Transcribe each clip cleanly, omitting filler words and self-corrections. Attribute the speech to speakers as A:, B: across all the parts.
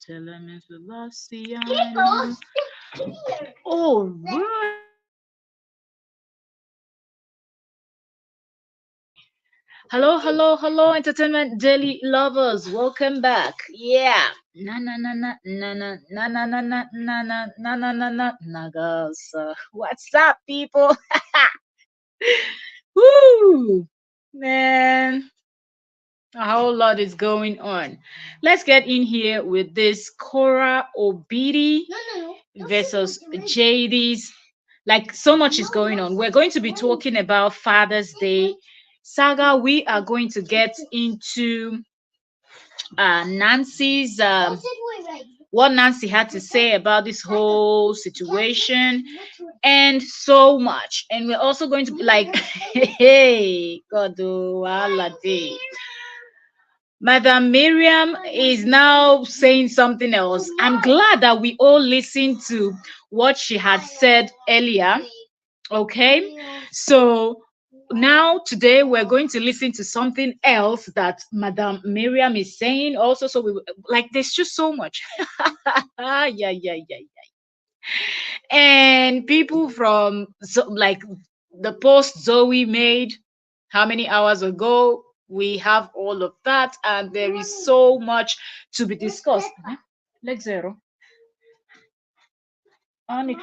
A: All right. Hello, hello, hello, entertainment daily lovers. Welcome back. Yeah. Na na na na na na na na na na na na na na na na nagas. What's up, people? Woo! Man, a whole lot is going on. Let's get in here with this Korra obidi versus JD's. Like, so much is going on. We're going to be talking about Father's Day saga. We are going to get into Nancy's what Nancy had to say about this whole situation and so much. And we're also going to be like, hey, God, oh, wahala dey. Madam Miriam is now saying something else. I'm glad that we all listened to what she had said earlier. Okay, so now today we're going to listen to something else that Madam Miriam is saying also. So we like there's just so much. Yeah, yeah, yeah, yeah. And people from like the post Zoe made how many hours ago, we have all of that, and there is so much to be discussed. Huh? Leg zero. Um,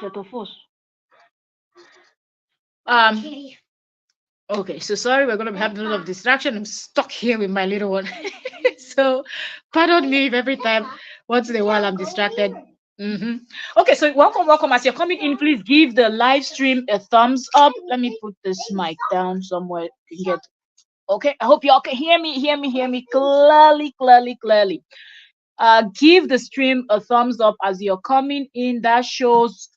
A: okay, so sorry, we're gonna be having a lot of distraction. I'm stuck here with my little one. So pardon me if every time once in a while I'm distracted. hmm Okay, so welcome, welcome. As you're coming in, please give the live stream a thumbs up. Let me put this mic down somewhere. You can get okay. I hope y'all can hear me clearly, clearly, clearly. Give the stream a thumbs up as you're coming in. That shows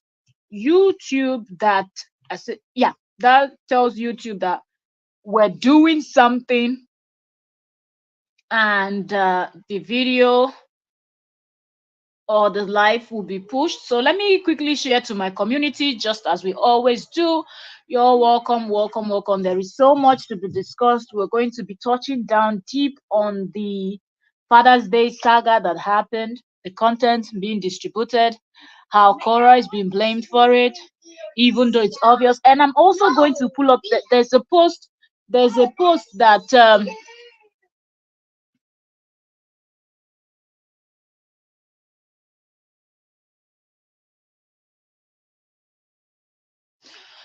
A: YouTube that I said, yeah, that tells YouTube that we're doing something, and the video or the live will be pushed. So let me quickly share to my community, just as we always do. You're welcome, welcome, welcome. There is so much to be discussed. We're going to be touching down deep on the Father's Day saga that happened, the content being distributed, how Korra is being blamed for it, even though it's obvious. And I'm also going to pull up. There's a post. There's a post that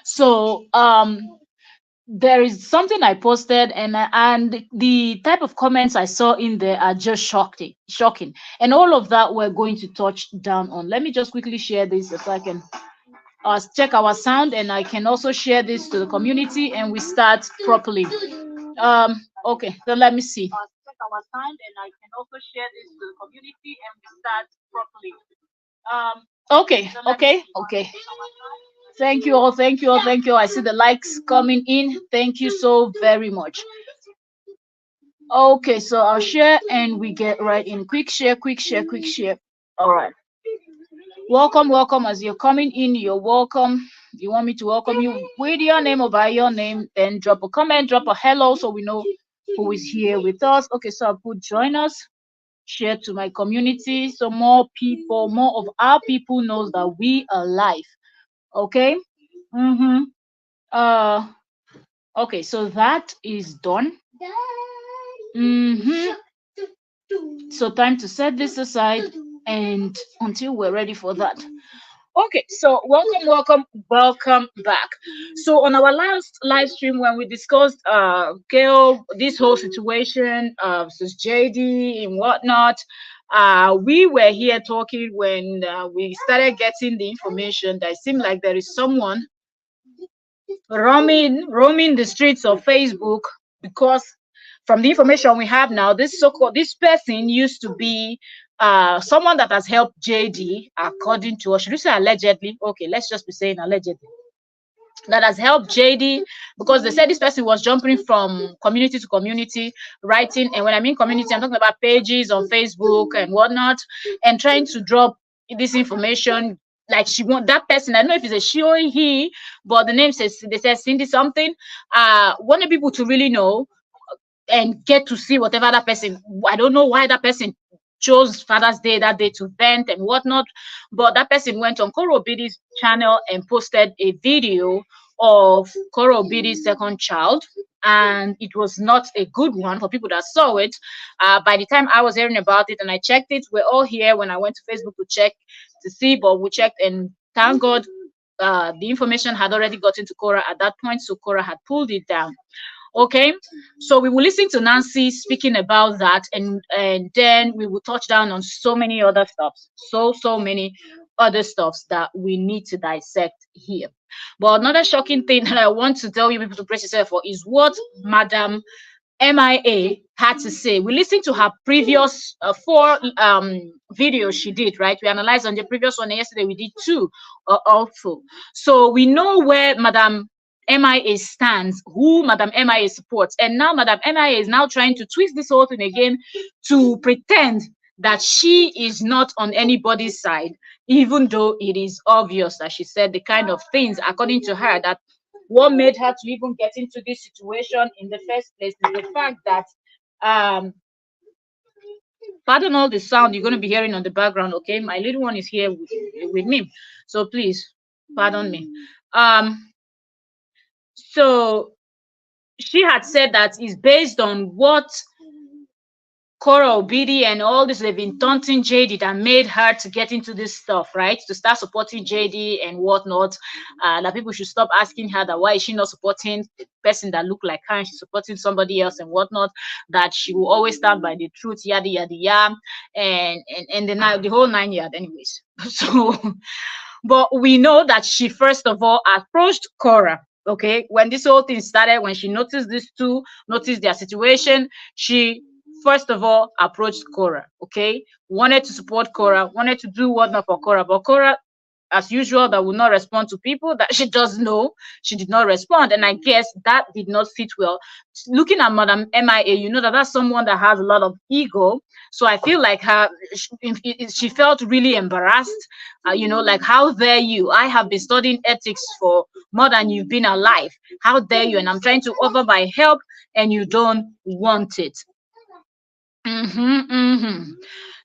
A: so there is something I posted, and the type of comments I saw in there are just shocking, and all of that we're going to touch down on. Let me just quickly share this so I can check our sound, and I can also share this to the community, and we start properly. Okay, so let me see. Check our sound, and I can also share this to the community, and we start properly. Okay, okay, okay. Thank you all, thank you all, thank you all. I see the likes coming in. Thank you so very much. Okay, so I'll share and we get right in. Quick share, quick share, quick share. All right. Welcome, welcome. As you're coming in, you're welcome. You want me to welcome you with your name or by your name, then drop a comment, drop a hello so we know who is here with us. Okay, so I'll put join us, share to my community so more people, more of our people knows that we are live. Okay. Mm-hmm. Okay, so that is done. Mm-hmm. So time to set this aside and until we're ready for that. Okay, so welcome, welcome, welcome back. So on our last live stream when we discussed Gail, this whole situation, versus JD and whatnot, we were here talking when we started getting the information that it seemed like there is someone roaming the streets of Facebook, because from the information we have now, this person used to be someone that has helped JD, according to, or should we say allegedly? Okay, let's just be saying allegedly. That has helped JD, because they said this person was jumping from community to community, writing, and when I mean community, I'm talking about pages on Facebook and whatnot, and trying to drop this information. Like, she want that person, I don't know if it's a she or he, but the name says, they said Cindy something, wanted people to really know and get to see whatever that person, I don't know why that person chose Father's Day that day to vent and whatnot. But that person went on Korra Obidi's channel and posted a video of Korra Obidi's second child, and it was not a good one for people that saw it. By the time I was hearing about it and I checked it, we're all here when I went to Facebook to check to see, but we checked, and thank God the information had already gotten to Korra at that point, so Korra had pulled it down. Okay, so we will listen to Nancy speaking about that, and then we will touch down on so many other stuffs, so many other stuffs that we need to dissect here. But another shocking thing that I want to tell you people to brace yourself for is what Madam MIA had to say. We listened to her previous 4 videos she did, right? We analyzed on the previous one. Yesterday we did 2 also. So we know where Madam MIA stands, who Madam MIA supports. And now Madam MIA is now trying to twist this whole thing again to pretend that she is not on anybody's side, even though it is obvious that she said the kind of things, according to her, that what made her to even get into this situation in the first place is the fact that pardon all the sound you're going to be hearing on the background. Okay, my little one is here with me, so please pardon me. So she had said that is based on what Korra Obidi and all this, they've been taunting JD that made her to get into this stuff, right? To start supporting JD and whatnot. That people should stop asking her that why is she not supporting the person that look like her and she's supporting somebody else and whatnot. That she will always stand by the truth, yada yada yada, and the whole 9 yards, anyways. So, but we know that she first of all approached Korra. Okay, when this whole thing started, when she noticed these two, noticed their situation, she first of all approached Korra. Okay, wanted to support Korra, wanted to do whatnot for Korra, but Korra, as usual, that will not respond to people that she doesn't know. She did not respond, and I guess that did not fit well. Looking at Madam MIA, you know that that's someone that has a lot of ego. So I feel like she felt really embarrassed. You know, like, how dare you? I have been studying ethics for more than you've been alive. How dare you? And I'm trying to offer my help, and you don't want it.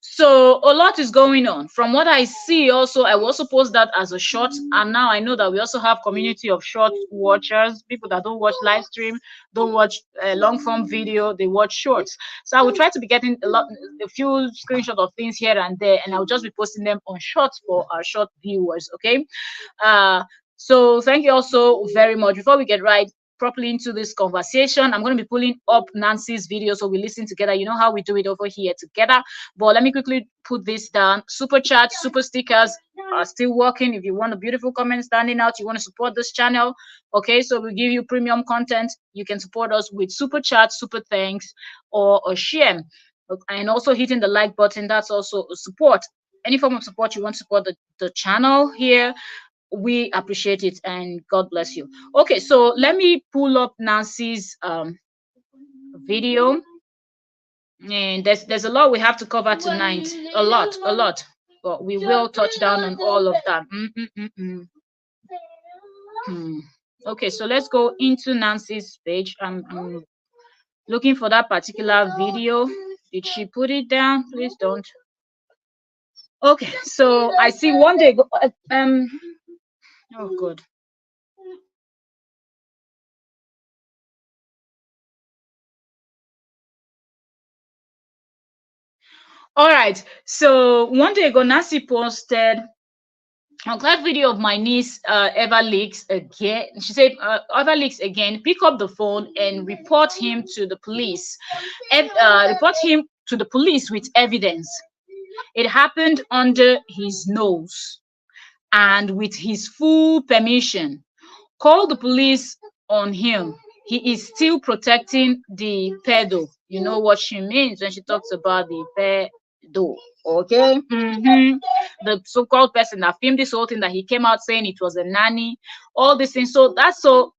A: So a lot is going on. From what I see, also, I will also post that as a short. And now I know that we also have community of short watchers, people that don't watch live stream, don't watch long form video, they watch shorts. So I will try to be getting a few screenshots of things here and there, and I'll just be posting them on shorts for our short viewers. Okay. So thank you also very much. Before we get right properly into this conversation, I'm going to be pulling up Nancy's video so we listen together. You know how we do it over here together. But let me quickly put this down. Super chat, super stickers are still working. If you want a beautiful comment standing out, you want to support this channel, okay, so we give you premium content. You can support us with super chat, super thanks, or a share. And also hitting the like button, that's also a support. Any form of support you want to support the channel here, we appreciate it, and God bless you. Okay, so let me pull up Nancy's video, and there's a lot we have to cover tonight. A lot, but we will touch down on all of that. Okay, so let's go into Nancy's page. I'm looking for that particular video. Did she put it down? Please don't. Okay, so I see one day oh good. All right, so one day ago, Nancy posted a glad video of my niece Eva Leaks again. She said, Eva Leaks again, pick up the phone and report him to the police. Report him to the police with evidence. It happened under his nose and with his full permission. Call the police on him. He is still protecting the pedo. You know what she means when she talks about the pedo, okay? The so-called person that filmed this whole thing, that he came out saying it was a nanny, all these things. So that's so.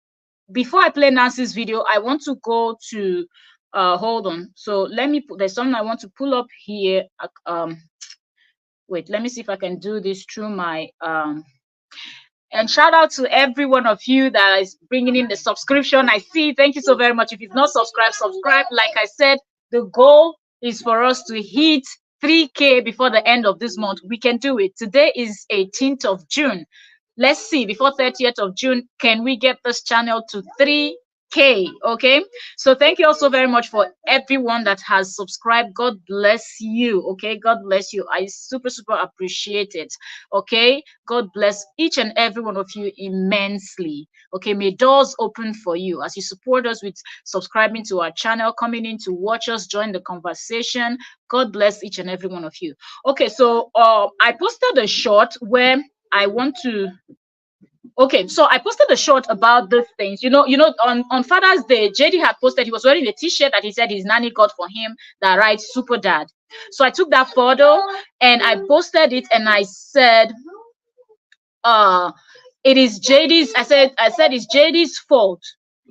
A: Before I play Nancy's video, I want to go to hold on. So let me put, there's something I want to pull up here. Wait, let me see if I can do this through my and shout out to every one of you that is bringing in the subscription. I see. Thank you so very much. If you've not subscribed, subscribe. Like I said, the goal is for us to hit 3K before the end of this month. We can do it. Today is 18th of June. Let's see, before 30th of June, can we get this channel to 3K? Okay. So thank you also very much for everyone that has subscribed. God bless you. Okay. God bless you. I super, super appreciate it. Okay. God bless each and every one of you immensely. Okay. May doors open for you as you support us with subscribing to our channel, coming in to watch us, join the conversation. God bless each and every one of you. Okay. So I posted a short where I want to. Okay, so I posted a short about these things. On Father's Day, JD had posted he was wearing a t-shirt that he said his nanny got for him that writes Super Dad. So I took that photo and I posted it and I said, it is JD's. I said it's JD's fault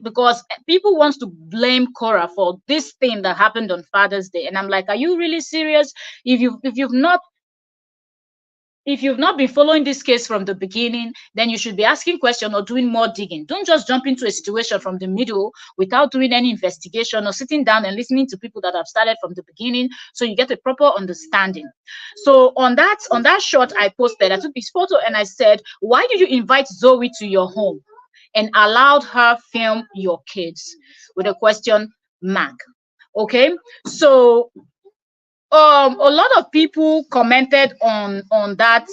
A: because people wants to blame Korra for this thing that happened on Father's Day. And I'm like, are you really serious? If you've not been following this case from the beginning, then you should be asking questions or doing more digging. Don't just jump into a situation from the middle without doing any investigation or sitting down and listening to people that have started from the beginning so you get a proper understanding. So on that short I posted, I took this photo and I said, why did you invite Zoe to your home and allowed her film your kids? With a question mark. Okay, so a lot of people commented on that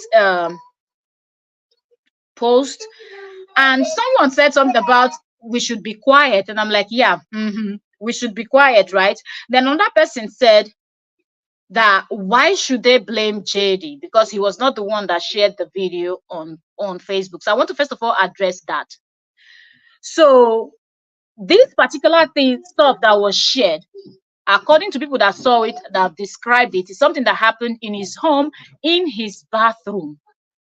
A: post, and someone said something about we should be quiet, and I'm like, yeah, we should be quiet, right? Then another person said that why should they blame JD because he was not the one that shared the video on Facebook. So I want to first of all address that. So this particular stuff that was shared, according to people that saw it, that described it, is something that happened in his home, in his bathroom,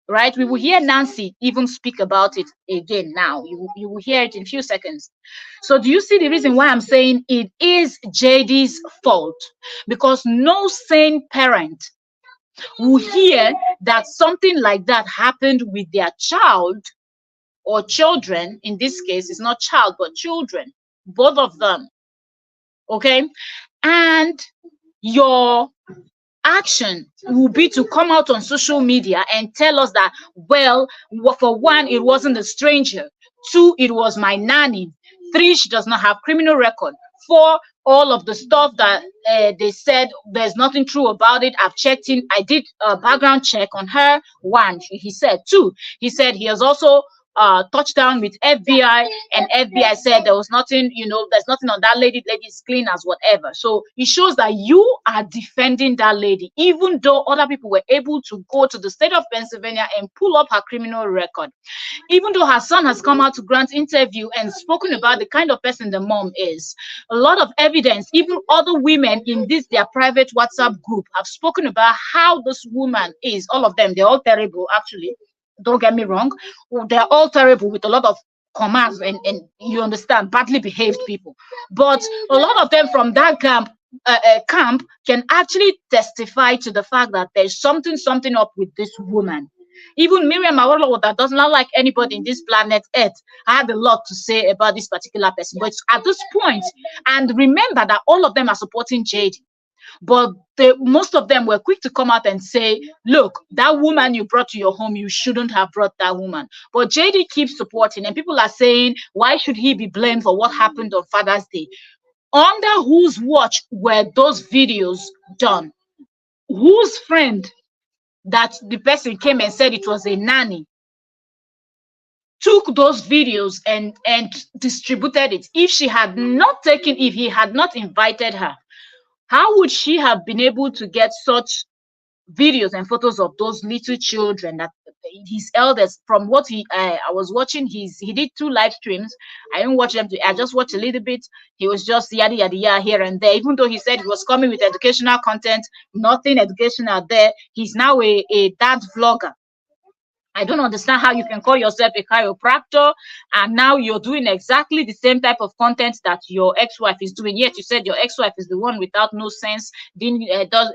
A: right? We will hear Nancy even speak about it again now. You will hear it in a few seconds. So do you see the reason why I'm saying it is JD's fault? Because no sane parent will hear that something like that happened with their child or children. In this case, it's not child, but children, both of them. Okay, and your action will be to come out on social media and tell us that, well, for one, it wasn't a stranger. Two, it was my nanny. Three, she does not have criminal record. Four, all of the stuff that they said, there's nothing true about it. I've checked in. I did a background check on her. One, he said. Two, he said he has also touchdown with FBI, and FBI said there was nothing, there's nothing on that lady. Lady's clean as whatever. So it shows that you are defending that lady, even though other people were able to go to the state of Pennsylvania and pull up her criminal record. Even though her son has come out to grant interview and spoken about the kind of person the mom is, a lot of evidence, even other women in their private WhatsApp group have spoken about how this woman is. All of them, they're all terrible, actually. Don't get me wrong, they're all terrible with a lot of commands and you understand, badly behaved people. But a lot of them from that camp can actually testify to the fact that there's something up with this woman. Even Miriam Awolowo, that does not like anybody in this planet Earth, had a lot to say about this particular person. But at this point, and remember that all of them are supporting JD. But most of them were quick to come out and say, look, that woman you brought to your home, you shouldn't have brought that woman. But JD keeps supporting, and people are saying, why should he be blamed for what happened on Father's Day? Under whose watch were those videos done? Whose friend that the person came and said it was a nanny took those videos and distributed it? If he had not invited her, how would she have been able to get such videos and photos of those little children, that his eldest? From what I was watching, he did 2 live streams. I didn't watch them. I just watched a little bit. He was just yada yada yada here and there. Even though he said he was coming with educational content, nothing educational there. He's now a dad vlogger. I don't understand how you can call yourself a chiropractor and now you're doing exactly the same type of content that your ex-wife is doing. Yet you said your ex-wife is the one without no sense. Didn't does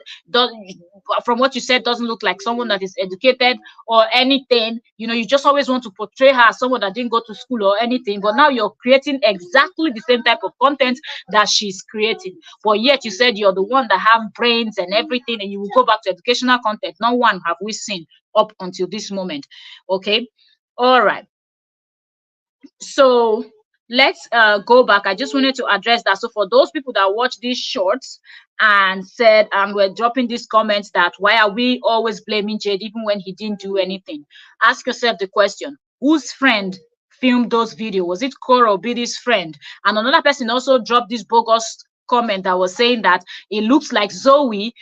A: From what you said, doesn't look like someone that is educated or anything. You know, you just always want to portray her as someone that didn't go to school or anything. But now you're creating exactly the same type of content that she's creating. But yet you said you're the one that have brains and everything, and you will go back to educational content. Not one have we seen up until this moment. Okay, all right, so let's go back. I just wanted to address that. So for those people that watch these shorts and said and we're dropping these comments that why are we always blaming Jade even when he didn't do anything, ask yourself the question, whose friend filmed those videos? Was it Korra Obidi's friend? And another person also dropped this bogus comment that was saying that it looks like Zoe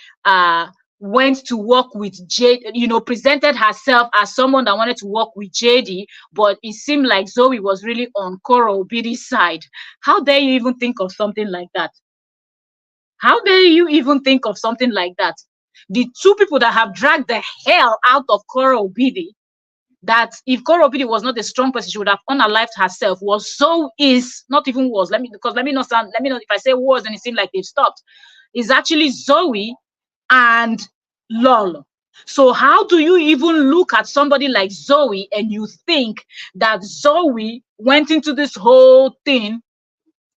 A: went to work with Jade, you know, presented herself as someone that wanted to work with JD, but it seemed like Zoe was really on Korra Obidi's side. How dare you even think of something like that? How dare you even think of something like that? The two people that have dragged the hell out of Korra Obidi, that if Korra Obidi was not a strong person, she would have unalived herself, was so is not even was. Let me not if I say was and it seems like they've stopped. Is actually Zoe and Lol. So how do you even look at somebody like Zoe and you think that Zoe went into this whole thing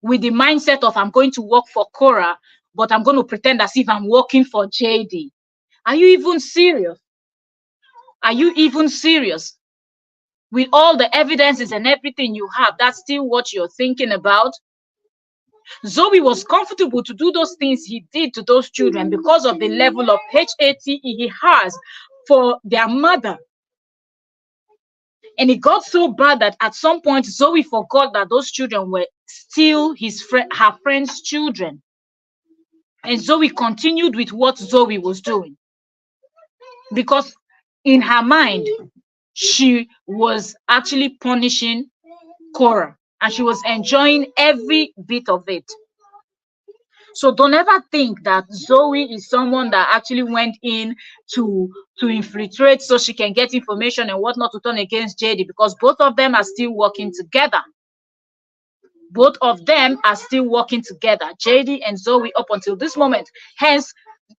A: with the mindset of I'm going to work for Korra, but I'm going to pretend as if I'm working for JD? Are you even serious? Are you even serious? With all the evidences and everything you have, that's still what you're thinking about? Zoe was comfortable to do those things he did to those children because of the level of HATE he has for their mother. And it got so bad that at some point Zoe forgot that those children were still her friend's children. And Zoe continued with what Zoe was doing. Because in her mind, she was actually punishing Korra. And she was enjoying every bit of it. So don't ever think that Zoe is someone that actually went in to infiltrate so she can get information and whatnot to turn against JD, because both of them are still working together. Both of them are still working together, JD and Zoe, up until this moment. Hence,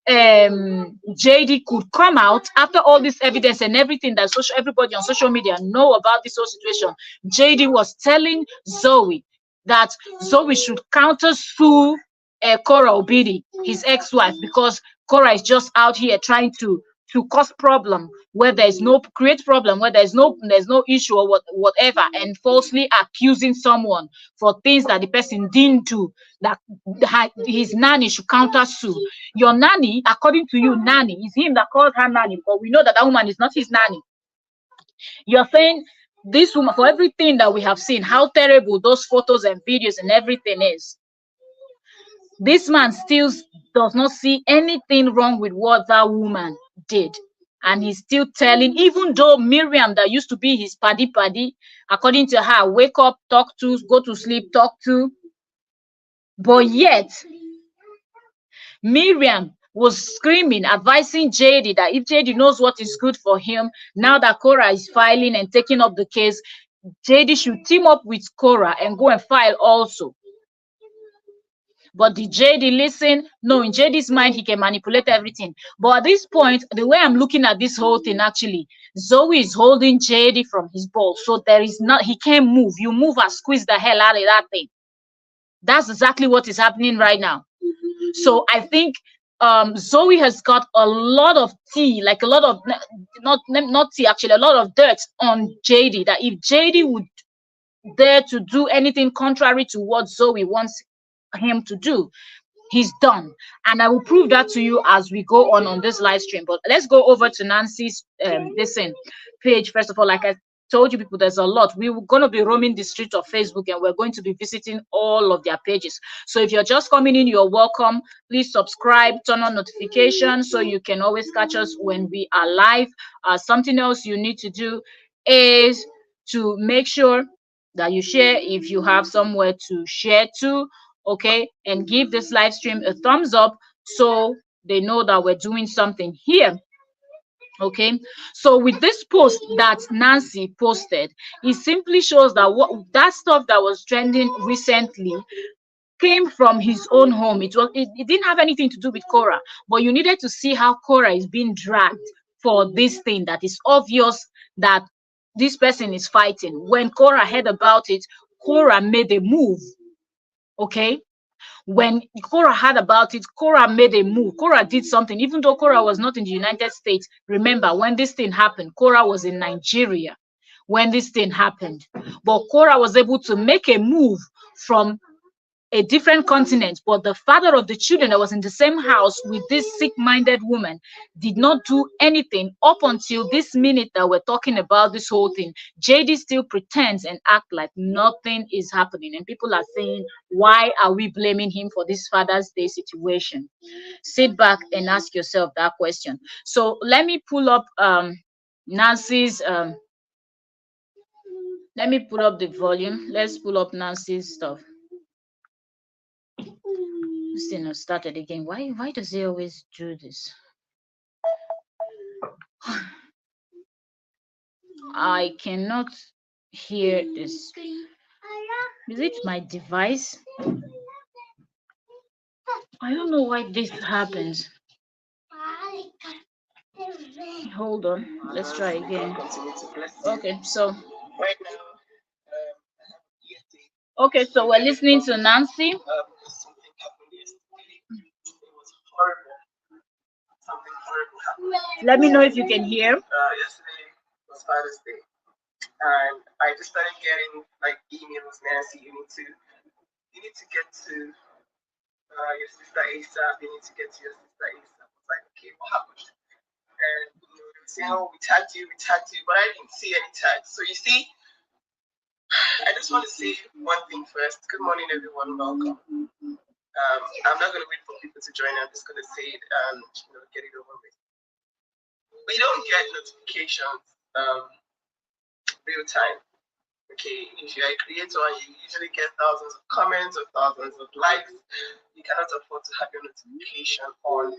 A: JD could come out after all this evidence and everything that everybody on social media know about this whole situation. JD was telling Zoe that Zoe should counter sue Korra Obidi, his ex-wife, because Korra is just out here trying to cause problem where there is no create problem where there's no issue or whatever, and falsely accusing someone for things that the person didn't do, that his nanny should counter sue. Your nanny, according to you, nanny is him that called her nanny, but we know that that woman is not his nanny. You're saying this woman, for everything that we have seen, how terrible those photos and videos and everything is, this man still does not see anything wrong with what that woman did. And he's still telling, even though Miriam, that used to be his paddy, according to her, wake up, talk to, go to sleep, talk to. But yet, Miriam was screaming, advising JD that if JD knows what is good for him, now that Korra is filing and taking up the case, JD should team up with Korra and go and file also. But did JD listen? No, in JD's mind, he can manipulate everything. But at this point, the way I'm looking at this whole thing, actually, Zoe is holding JD from his ball. So there is not, he can't move. You move and squeeze the hell out of that thing. That's exactly what is happening right now. So I think Zoe has got a lot of tea, like a lot of, not tea, actually, a lot of dirt on JD, that if JD would dare to do anything contrary to what Zoe wants him to do, he's done. And I will prove that to you as we go on this live stream. But let's go over to Nancy's page first of all. Like I told you people, there's a lot. We're going to be roaming the streets of Facebook and we're going to be visiting all of their pages. So if you're just coming in, you're welcome. Please subscribe, turn on notifications so you can always catch us when we are live. Something else you need to do is to make sure that you share if you have somewhere to share to. Okay, and give this live stream a thumbs up so they know that we're doing something here. Okay, so with this post that Nancy posted, it simply shows that what that stuff that was trending recently came from his own home. It didn't have anything to do with Korra, but you needed to see how Korra is being dragged for this thing that is obvious that this person is fighting. When Korra heard about it, Korra made a move. Okay, when Korra heard about it, Korra made a move. Korra did something, even though Korra was not in the United States. Remember, when this thing happened, Korra was in Nigeria when this thing happened. But Korra was able to make a move from a different continent, but the father of the children that was in the same house with this sick-minded woman did not do anything up until this minute that we're talking about this whole thing. JD still pretends and act like nothing is happening, and people are saying, why are we blaming him for this Father's Day situation? Sit back and ask yourself that question. So let me pull up Nancy's let me pull up the volume. Let's pull up Nancy's stuff. This thing has started again. Why does he always do this? I cannot hear this. Is it my device? I don't know why this happens. Hold on. Let's try again. Okay, so we're listening to Nancy. Let me know if you can hear.
B: Yesterday was Father's Day, and I just started getting like emails. Nancy, you need to get to your sister ASAP. You need to get to your sister ASAP. I was like, okay, what happened? And they were saying, oh, we tagged you, but I didn't see any tags. So you see, I just want to say one thing first. Good morning, everyone. Welcome. I'm not going to wait for people to join. I'm just going to say it and get it over with. We don't get notifications real time. Okay, if you're a creator and you usually get thousands of comments or thousands of likes, you cannot afford to have your notification on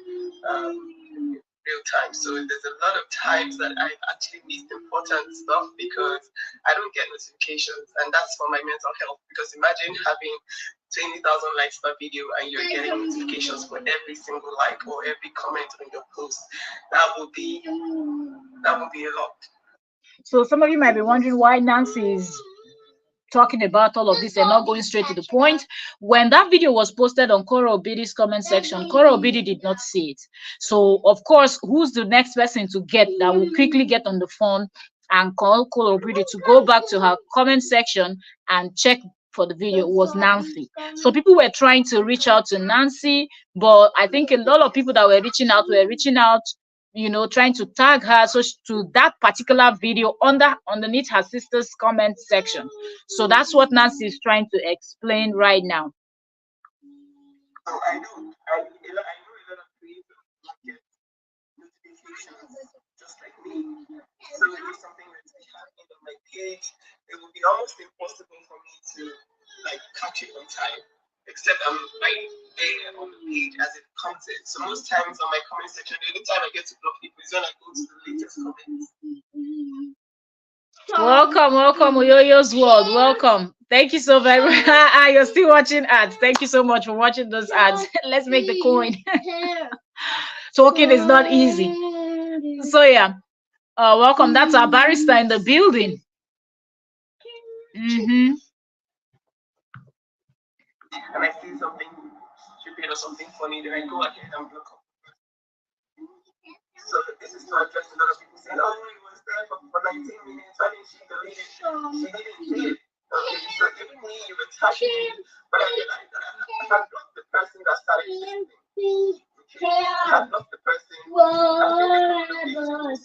B: real time. So there's a lot of times that I actually missed important stuff because I don't get notifications, and that's for my mental health. Because imagine having 20,000 likes per video and you're getting notifications for every single like or every comment on your post. That would be a lot.
A: So some of you might be wondering why Nancy is talking about all of this and not going straight to the point. When that video was posted on Korra Obidi's comment section, Korra Obidi did not see it. So of course, who's the next person to get that will quickly get on the phone and call Korra Obidi to go back to her comment section and check for the video? Was Nancy. So people were trying to reach out to Nancy, but I think a lot of people that were reaching out trying to tag her to that particular video underneath her sister's comment section. So that's what Nancy is trying to explain right now.
B: So I know a lot of creators get notifications just like me. So it is something that's happening on my page. It will be almost impossible for me to catch it on time. Except I'm right there on the page as it comes in. So most times on my comment section, the only time I get to block people is when I go to the latest comments.
A: Welcome, Oyoyo's World. Welcome. Thank you so very much. You're still watching ads. Thank you so much for watching those ads. Let's make the coin. Talking is not easy. So yeah, welcome. That's our barrister in the building.
B: And I see something stupid or something funny, then I go ahead and block up. So this is to address a lot of people saying, oh, it was there for 19 minutes, why didn't she delete it? She didn't do it. Okay, so even me, you were touching it, but I realized that I had blocked the person that started this thing. Okay, I had blocked the person so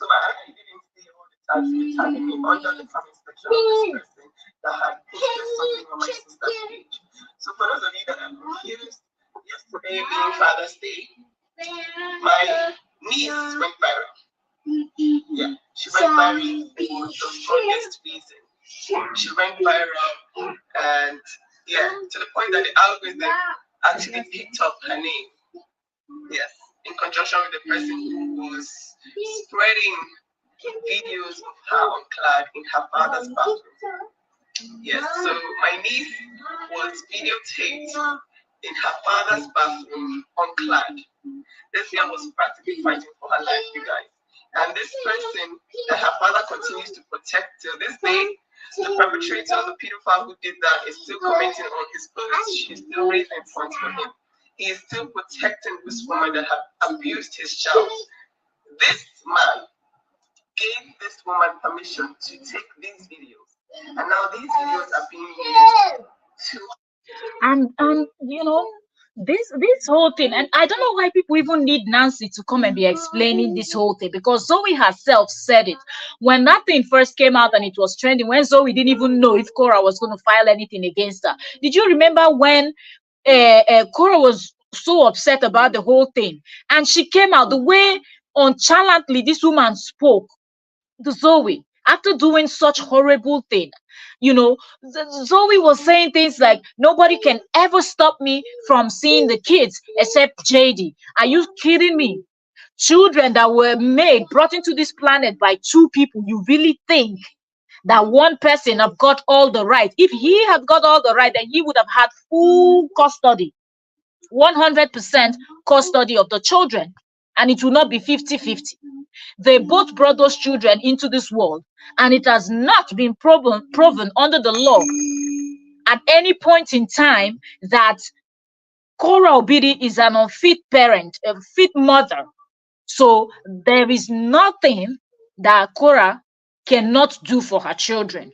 B: I didn't see all the tags you tagging me under the comment section of this person that had posted something on my sister's page. So for those of you that are confused, yesterday being Father's Day, my niece went viral. Yeah, she went viral for the strongest reason. She went viral, and to the point that the algorithm actually picked up her name. Yes, in conjunction with the person who was spreading videos of her unclad in her father's bathroom. Yes, so my niece was videotaped in her father's bathroom unclad. This girl was practically fighting for her life, you guys. And this person that her father continues to protect till this day, the perpetrator, the pedophile who did that, is still commenting on his posts. She's still raising funds for him. He is still protecting this woman that had abused his child. This man gave this woman permission to take these videos. And now these videos are being used to.
A: And this whole thing, and I don't know why people even need Nancy to come and be explaining this whole thing, because Zoe herself said it when that thing first came out and it was trending, when Zoe didn't even know if Korra was going to file anything against her. Did you remember when Korra was so upset about the whole thing and she came out the way nonchalantly this woman spoke to Zoe after doing such horrible thing? Zoe was saying things like, nobody can ever stop me from seeing the kids except JD. Are you kidding me? Children that were brought into this planet by two people, you really think that one person have got all the right? If he had got all the right, then he would have had full custody, 100% custody of the children, and it will not be 50-50. They both brought those children into this world, and it has not been proven under the law at any point in time that Korra Obidi is an unfit parent, a fit mother. So there is nothing that Korra cannot do for her children.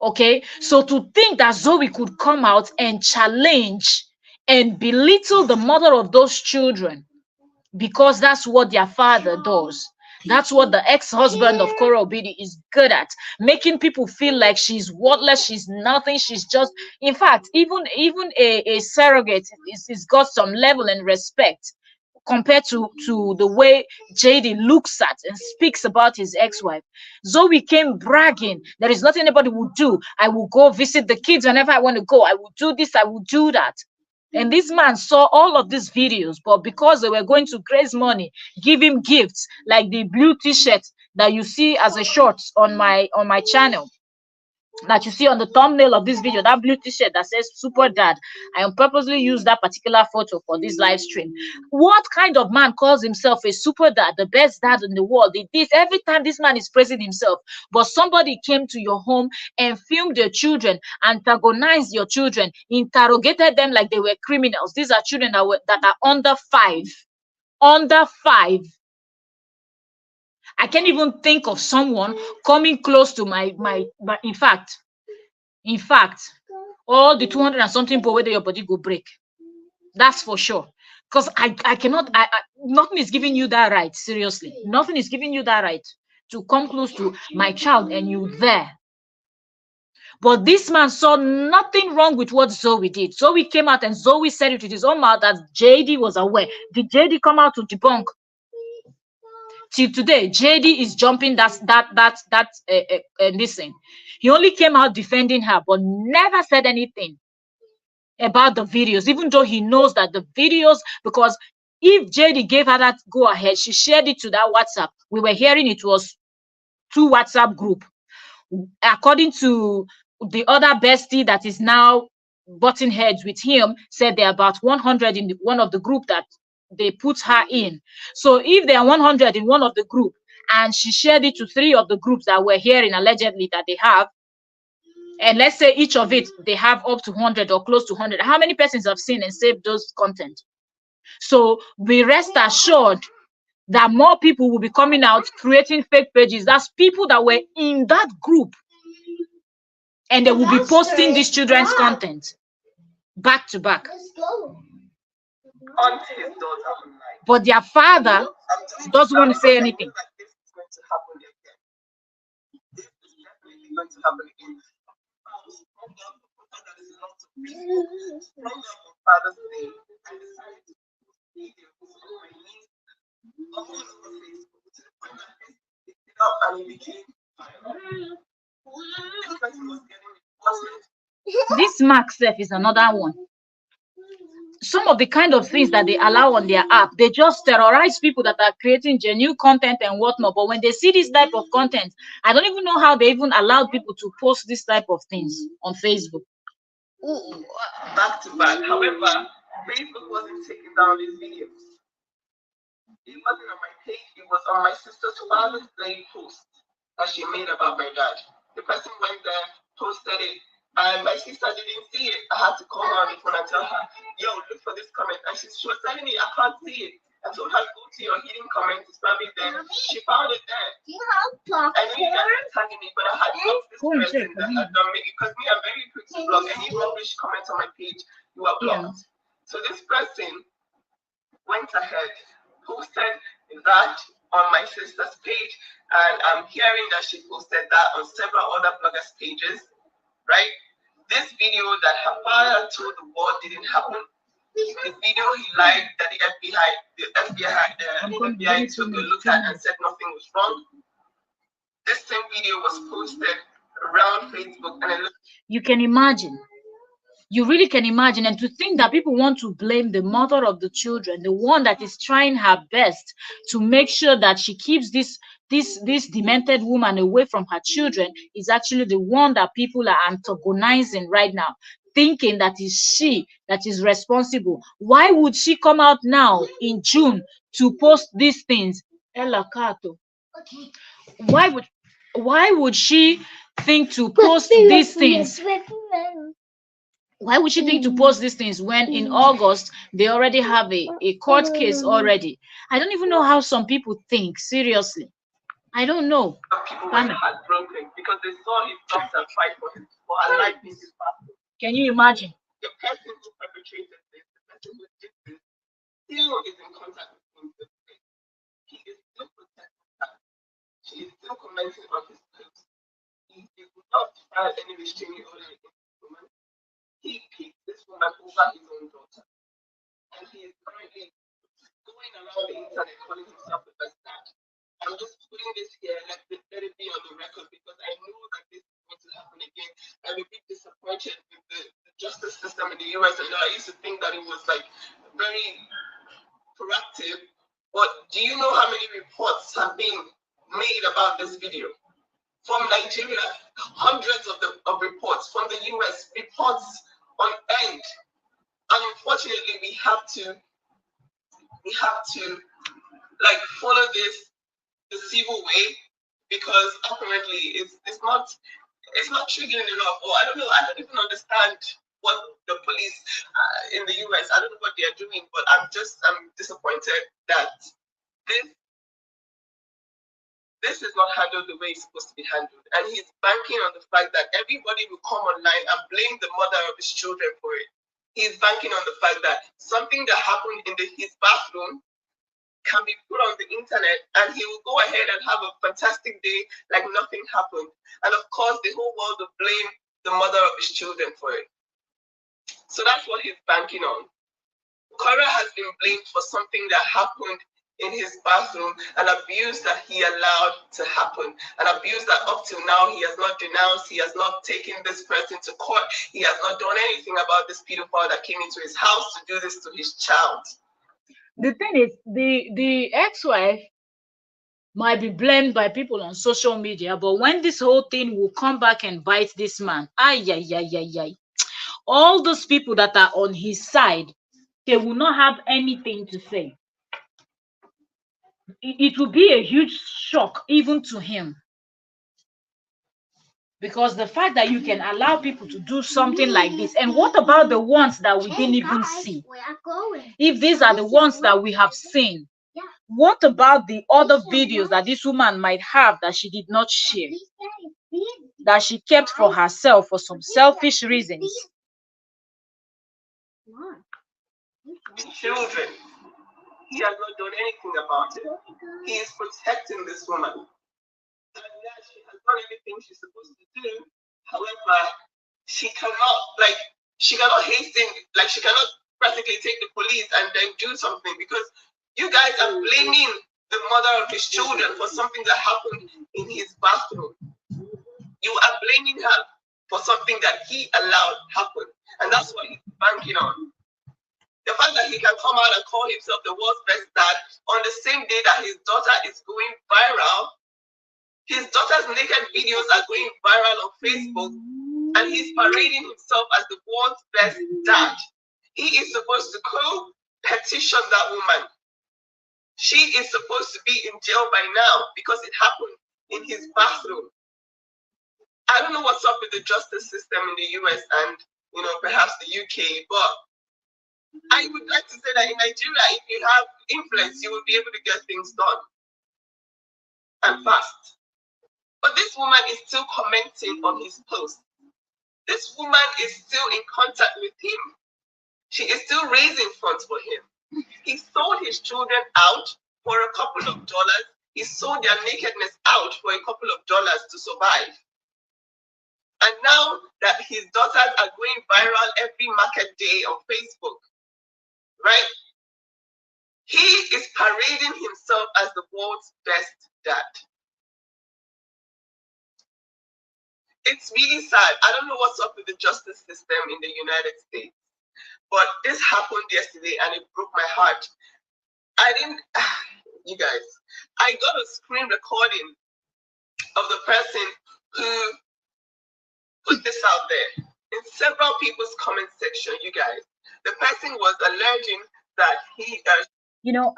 A: Okay, so to think that Zoe could come out and challenge and belittle the mother of those children because that's what their father does. That's what the ex-husband of Korra Obidi is good at, making people feel like she's worthless, she's nothing, she's just. In fact, even a surrogate is got some level and respect compared to the way JD looks at and speaks about his ex-wife. Zoe came bragging, there is nothing anybody will do. I will go visit the kids whenever I want to go. I will do this, I will do that. And this man saw all of these videos, but because they were going to raise money, give him gifts like the blue t-shirt that you see as a shorts on my channel, that you see on the thumbnail of this video, that blue t-shirt that says Super Dad. I purposely used that particular photo for this live stream. What kind of man calls himself a super dad, the best dad in the world? This every time this man is praising himself, but somebody came to your home and filmed your children, antagonized your children, interrogated them like they were criminals. These are children that are under 5. Under 5. I can't even think of someone coming close to my in fact, all the 200 and something people whether your body go break. That's for sure. Because I cannot, nothing is giving you that right. Seriously, nothing is giving you that right to come close to my child and you there. But this man saw nothing wrong with what Zoe did. Zoe came out and Zoe said it with his own mouth that JD was aware. Did JD come out to debunk? Till today, JD is jumping listen. He only came out defending her, but never said anything about the videos, even though he knows that the videos, because if JD gave her that go ahead, she shared it to that WhatsApp. We were hearing it was 2 WhatsApp group. According to the other bestie that is now butting heads with him, said there are about 100 in one of the group that they put her in. So if there are 100 in one of the group and she shared it to 3 of the groups that we're hearing allegedly that they have, and let's say each of it they have up to 100 or close to 100, how many persons have seen and saved those content? So we rest assured that more people will be coming out creating fake pages. That's people that were in that group, and they will be posting these children's content back to back.
B: On his daughter online.
A: But their father doesn't want to say anything.
B: This is going to happen again. This is definitely going to happen again. That is a lot of people from the Father's Day. I decided to post videos on my niece all over Facebook to the point that they picked it up and it became viral. This person was getting reported.
A: This Mark Seth is another one. some of the kind of things that they allow on their app, they just terrorize people that are creating genuine content and whatnot. But when they see this type of content, I don't even know how they even allowed people to post this type of things on Facebook.
B: Ooh, back to back. However, Facebook wasn't taking down these videos. It wasn't on my page, it was on my sister's Father's Day post that she made about my dad. The person went there, posted it, and my sister didn't see it. I had to call her on the phone and tell her, yo, look for this comment. And she was telling me, I can't see it. I told her, go to your hidden comments, it's probably there. She found it there. I know you guys are tagging me, but I had blocked this person that had done me, because me, I'm very quick to block. Any rubbish comment on my page, you are blocked. So this person went ahead, posted that on my sister's page, and I'm hearing that she posted that on several other bloggers' pages, right? This video that her father told the world didn't happen. The video he lied that the FBI took a look at and said nothing was wrong. This same video was posted around Facebook, and
A: you can imagine. You really can imagine. And to think that people want to blame the mother of the children, the one that is trying her best to make sure that she keeps this demented woman away from her children, is actually the one that people are antagonizing right now, thinking that is she that is responsible. Why would she come out now in June to post these things? Ella Kato. Why would she think to post these things? Why would she think to post these things when in August they already have a court case already? I don't even know how some people think, seriously. I don't know.
B: people were heartbroken because they saw his daughter fight for her life in his battle.
A: Can you imagine?
B: The person who perpetrated this, the person who did this, still is in contact with him today. He is still protecting her. She is still commenting on his posts. He did not file any restraining order against this woman. He picked this woman over his own daughter. And he is currently going around the internet calling himself the best dad. I'm just putting this here, let it be on the record, because I know that this is going to happen again. I'm a bit disappointed with the justice system in the US. And I used to think that it was like very proactive. But do you know how many reports have been made about this video? From Nigeria, hundreds of reports. From the US, reports on end. And unfortunately, we have to like follow this the civil way, because apparently it's not triggering enough. Or I don't know. I don't even understand what the police in the US. I don't know what they are doing, but I'm disappointed that this is not handled the way it's supposed to be handled. And he's banking on the fact that everybody will come online and blame the mother of his children for it. He's banking on the fact that something that happened in his bathroom can be put on the internet, and he will go ahead and have a fantastic day like nothing happened. And of course, the whole world will blame the mother of his children for it. So that's what he's banking on. Korra has been blamed for something that happened in his bathroom, an abuse that he allowed to happen, an abuse that up till now he has not denounced, he has not taken this person to court, he has not done anything about this pedophile that came into his house to do this to his child.
A: The thing is, the ex-wife might be blamed by people on social media, but when this whole thing will come back and bite this man, all those people that are on his side, they will not have anything to say. It will be a huge shock even to him, because the fact that you can allow people to do something like this, and what about the ones that we didn't even see? If these are the ones that we have seen, what about the other videos that this woman might have that she did not share, that she kept for herself for some selfish reasons?
B: Children, he has not done anything about it. He is protecting this woman. And yeah, she has done everything she's supposed to do. However, she cannot hasten, she cannot practically take the police and then do something, because you guys are blaming the mother of his children for something that happened in his bathroom. You are blaming her for something that he allowed happen. And that's what he's banking on. The fact that he can come out and call himself the world's best dad on the same day that his daughter is going viral. His daughter's naked videos are going viral on Facebook, and he's parading himself as the world's best dad. He is supposed to co-petition that woman. She is supposed to be in jail by now because it happened in his bathroom. I don't know what's up with the justice system in the US and perhaps the UK, but I would like to say that in Nigeria, if you have influence, you will be able to get things done and fast. But this woman is still commenting on his post. This woman is still in contact with him. She is still raising funds for him. He sold his children out for a couple of dollars. He sold their nakedness out for a couple of dollars to survive. And now that his daughters are going viral every market day on Facebook, right? He is parading himself as the world's best dad. It's really sad. I don't know what's up with the justice system in the United States, but this happened yesterday and it broke my heart. You guys, I got a screen recording of the person who put this out there in several people's comment section, you guys. The person was alleging that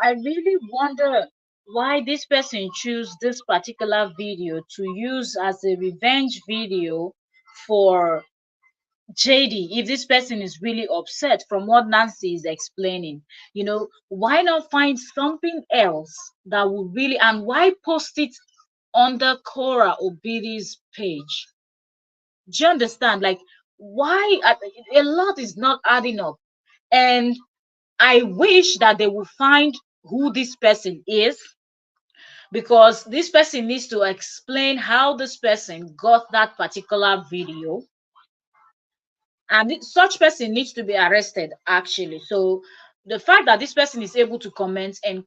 A: I really wonder why this person choose this particular video to use as a revenge video for JD. If this person is really upset from what Nancy is explaining, why not find something else that would really, and why post it under Korra Obidi's page? Do you understand? Like, why a lot is not adding up? And I wish that they would find who this person is, because this person needs to explain how this person got that particular video, and such person needs to be arrested actually. So the fact that this person is able to comment and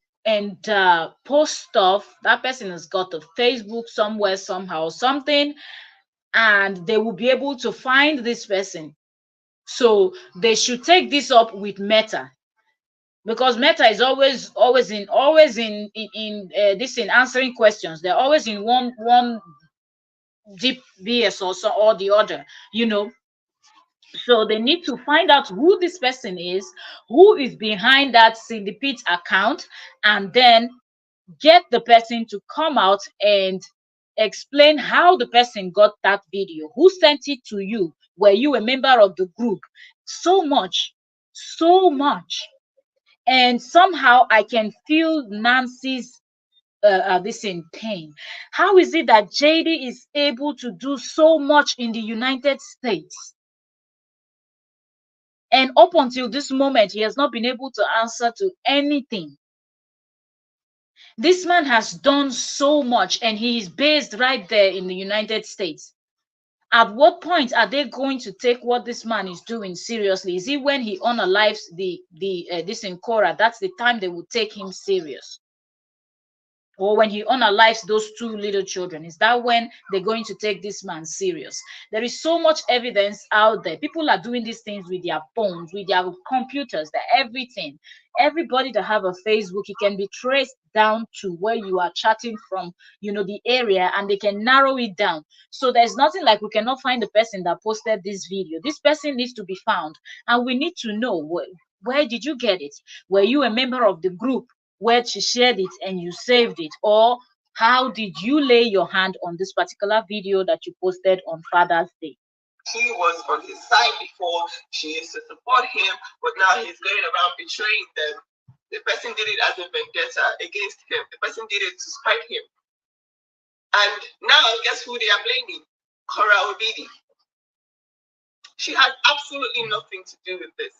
A: post stuff, that person has got a Facebook somewhere, somehow, something, and they will be able to find this person. So they should take this up with Meta, because Meta is always in this, in answering questions. They're always in one deep BS or the other, So they need to find out who this person is, who is behind that syndicate account, and then get the person to come out and explain how the person got that video, who sent it to you, were you a member of the group? So much. And somehow I can feel Nancy's this in pain. How is it that JD is able to do so much in the United States, and up until this moment he has not been able to answer to anything? This man has done so much, and he is based right there in the United States. At what point are they going to take what this man is doing seriously? Is it when he unalives the this in Korra? That's the time they will take him serious. Or when he unalives those two little children, is that when they're going to take this man serious? There is so much evidence out there. People are doing these things with their phones, with their computers, everything. Everybody that have a Facebook, it can be traced down to where you are chatting from, the area, and they can narrow it down. So there's nothing like we cannot find the person that posted this video. This person needs to be found, and we need to know where did you get it? Were you a member of the group where she shared it and you saved it? Or how did you lay your hand on this particular video that you posted on Father's Day?
B: She was on his side before. She used to support him, but now he's going around betraying them. The person did it as a vendetta against him. The person did it to spite him. And now guess who they are blaming? Korra Obidi. She had absolutely nothing to do with this.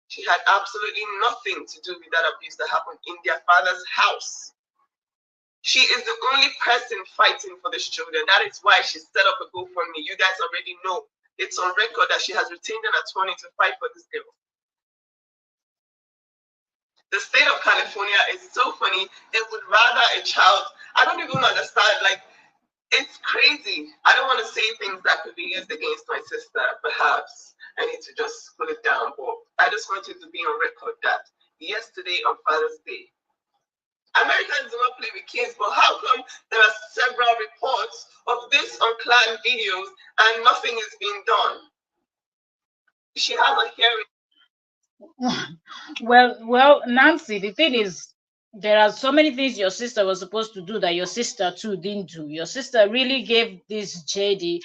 B: She had absolutely nothing to do with that abuse that happened in their father's house. She is the only person fighting for these children. That is why she set up a GoFundMe. You guys already know. It's on record that she has retained an attorney to fight for this girl. The state of California is so funny. They would rather a child. I don't even understand. Like, it's crazy. I don't want to say things that could be used against my sister, perhaps. I need to just put it down. But I just wanted to be on record that yesterday on Father's Day, Americans do not play with kids, but how come there are several reports of this unclad videos and nothing is being done? She has a hearing.
A: Well, Nancy, the thing is, there are so many things your sister was supposed to do that your sister too didn't do. Your sister really gave this JD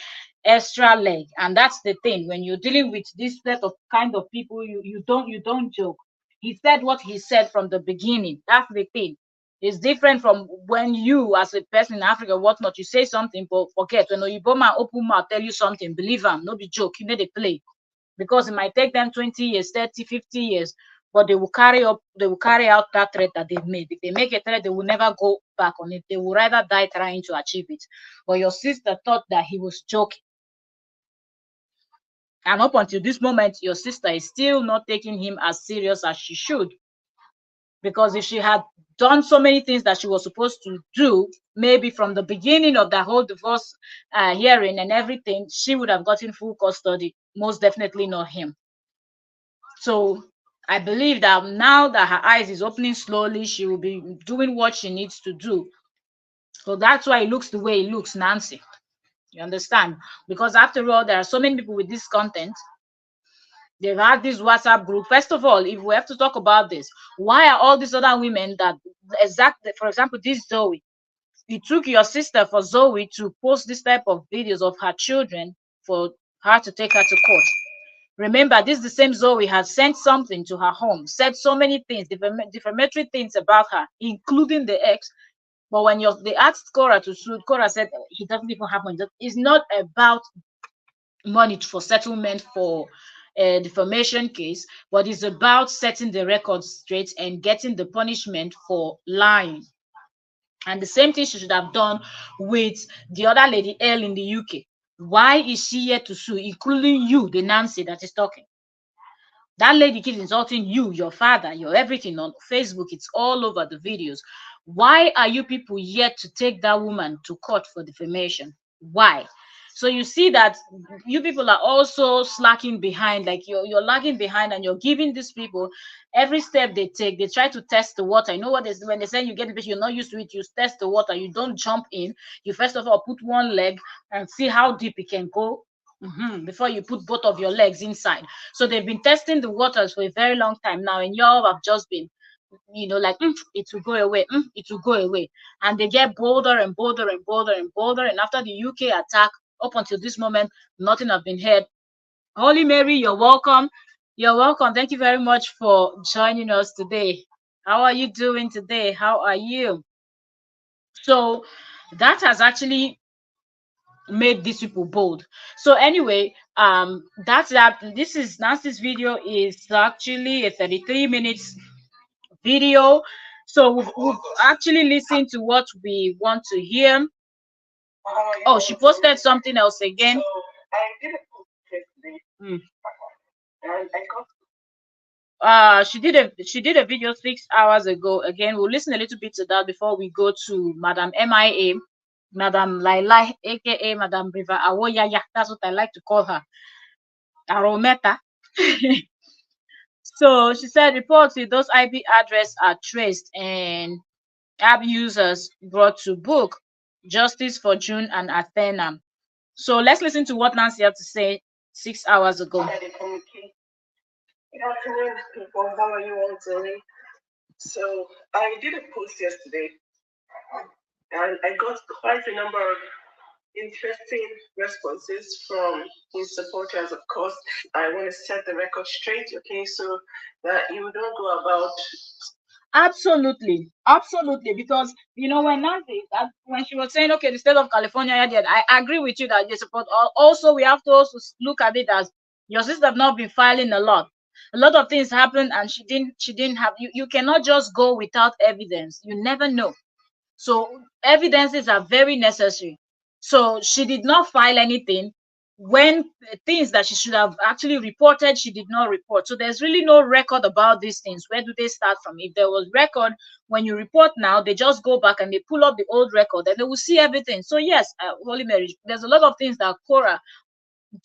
A: extra leg, and that's the thing. When you're dealing with this set of kind of people, you don't joke. He said what he said from the beginning. That's the thing. It's different from when you, as a person in Africa, whatnot, you say something, but forget when you man open mouth tell you something, believe him, no be joke. You know they play because it might take them 20 years, 30, 50 years, but they will carry out that threat that they've made. If they make a threat, they will never go back on it. They will rather die trying to achieve it. But your sister thought that he was joking. And up until this moment, your sister is still not taking him as serious as she should. Because if she had done so many things that she was supposed to do, maybe from the beginning of the whole divorce hearing and everything, she would have gotten full custody. Most definitely not him. So I believe that now that her eyes is opening slowly, she will be doing what she needs to do. So that's why it looks the way it looks, Nancy. You understand? Because after all, there are so many people with this content. They've had this WhatsApp group. First of all, if we have to talk about this, why are all these other women that exactly, for example, this Zoe, it took your sister for Zoe to post this type of videos of her children for her to take her to court. Remember, this is the same Zoe has sent something to her home, said so many things, defamatory things about her, including the ex. But when they asked Korra to sue, Korra said he doesn't even have money. It's not about money for settlement for a defamation case, but it's about setting the record straight and getting the punishment for lying. And the same thing she should have done with the other lady, Elle, in the UK. Why is she here to sue, including you, the Nancy that is talking? That lady keeps insulting you, your father, your everything on Facebook. It's all over the videos. Why are you people yet to take that woman to court for defamation? Why? So you see that you people are also slacking behind, like you're lagging behind, and you're giving these people every step they take. They try to test the water. You know what is when they say you get it, you're not used to it. You test the water. You don't jump in. You first of all put one leg and see how deep it can go. Before you put both of your legs inside. So they've been testing the waters for a very long time now, and y'all have just been, like it will go away, it will go away, and they get bolder and bolder and bolder and bolder. And after the UK attack, up until this moment, nothing have been heard. Holy Mary, you're welcome. You're welcome. Thank you very much for joining us today. How are you doing today? How are you? So that has actually made these people bold. So anyway, that's that. This is Nancy's video is actually a 33 minutes video. So we've actually listened to what we want to hear. Oh, she posted something else again.
B: I did a post yesterday.
A: Mm.
B: And I got
A: She did a video 6 hours ago. Again, we'll listen a little bit to that before we go to Madam MIA, Madam Laila, aka Madam River Awoyaya. That's what I like to call her. Arometa. So she said reports with those IP addresses are traced and app users brought to book. Justice for June and Athena. So let's listen to what Nancy had to say 6 hours ago.
B: Good afternoon, people. How are you all doing? So I did a post yesterday, and I got quite a number of interesting responses from his supporters. Of course, I want to set the record straight, okay, so that you don't go about.
A: Absolutely, because when she was saying, okay, the state of California, I agree with you that they support. Also, we have to also look at it as your sister have not been filing a lot. A lot of things happened, and she didn't have. You cannot just go without evidence. You never know. So evidences are very necessary. So she did not file anything. When things that she should have actually reported, she did not report. So there's really no record about these things. Where do they start from? If there was record, when you report now, they just go back and they pull up the old record and they will see everything. So yes, Holy Mary, there's a lot of things that Korra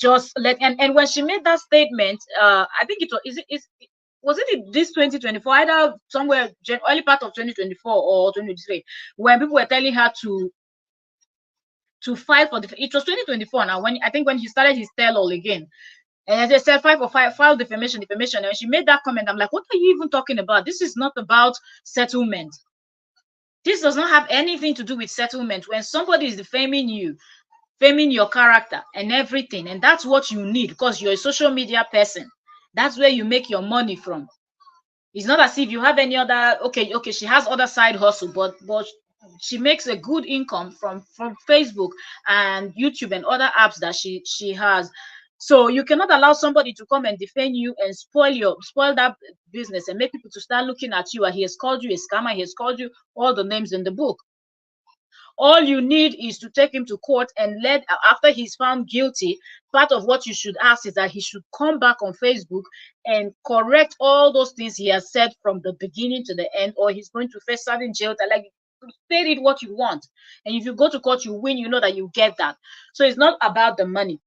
A: just let, and when she made that statement, I think it was, was it this 2024, either somewhere early part of 2024 or 2023, when people were telling her to file for the, it was 2024 now, when I think when he started his tell all again, and they said file defamation, and she made that comment. I'm like, what are you even talking about? This is not about settlement. This does not have anything to do with settlement. When somebody is defaming you, faming your character and everything, and that's what you need, because you're a social media person, that's where you make your money from. It's not as if you have any other, okay, she has other side hustle, but she makes a good income from Facebook and YouTube and other apps that she has. So you cannot allow somebody to come and defend you and spoil that business and make people to start looking at you, and he has called you a scammer, he has called you all the names in the book. All you need is to take him to court, and after he's found guilty, part of what you should ask is that he should come back on Facebook and correct all those things he has said from the beginning to the end, or he's going to face serving jail time. Like, state it what you want, and if you go to court, you win, you know that you get that. So it's not about the money,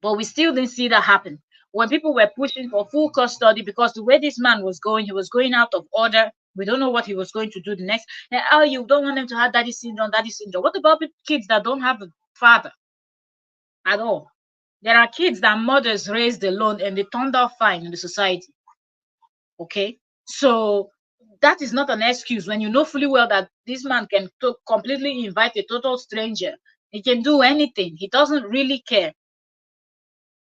A: but we still didn't see that happen when people were pushing for full custody, because the way this man was going, he was going out of order. We don't know what he was going to do the next. And oh, you don't want them to have daddy syndrome, daddy syndrome. What about kids that don't have a father at all? There are kids that mothers raised alone and they turned out fine in the society. Okay, so that is not an excuse when you know fully well that this man can completely invite a total stranger. He can do anything. He doesn't really care.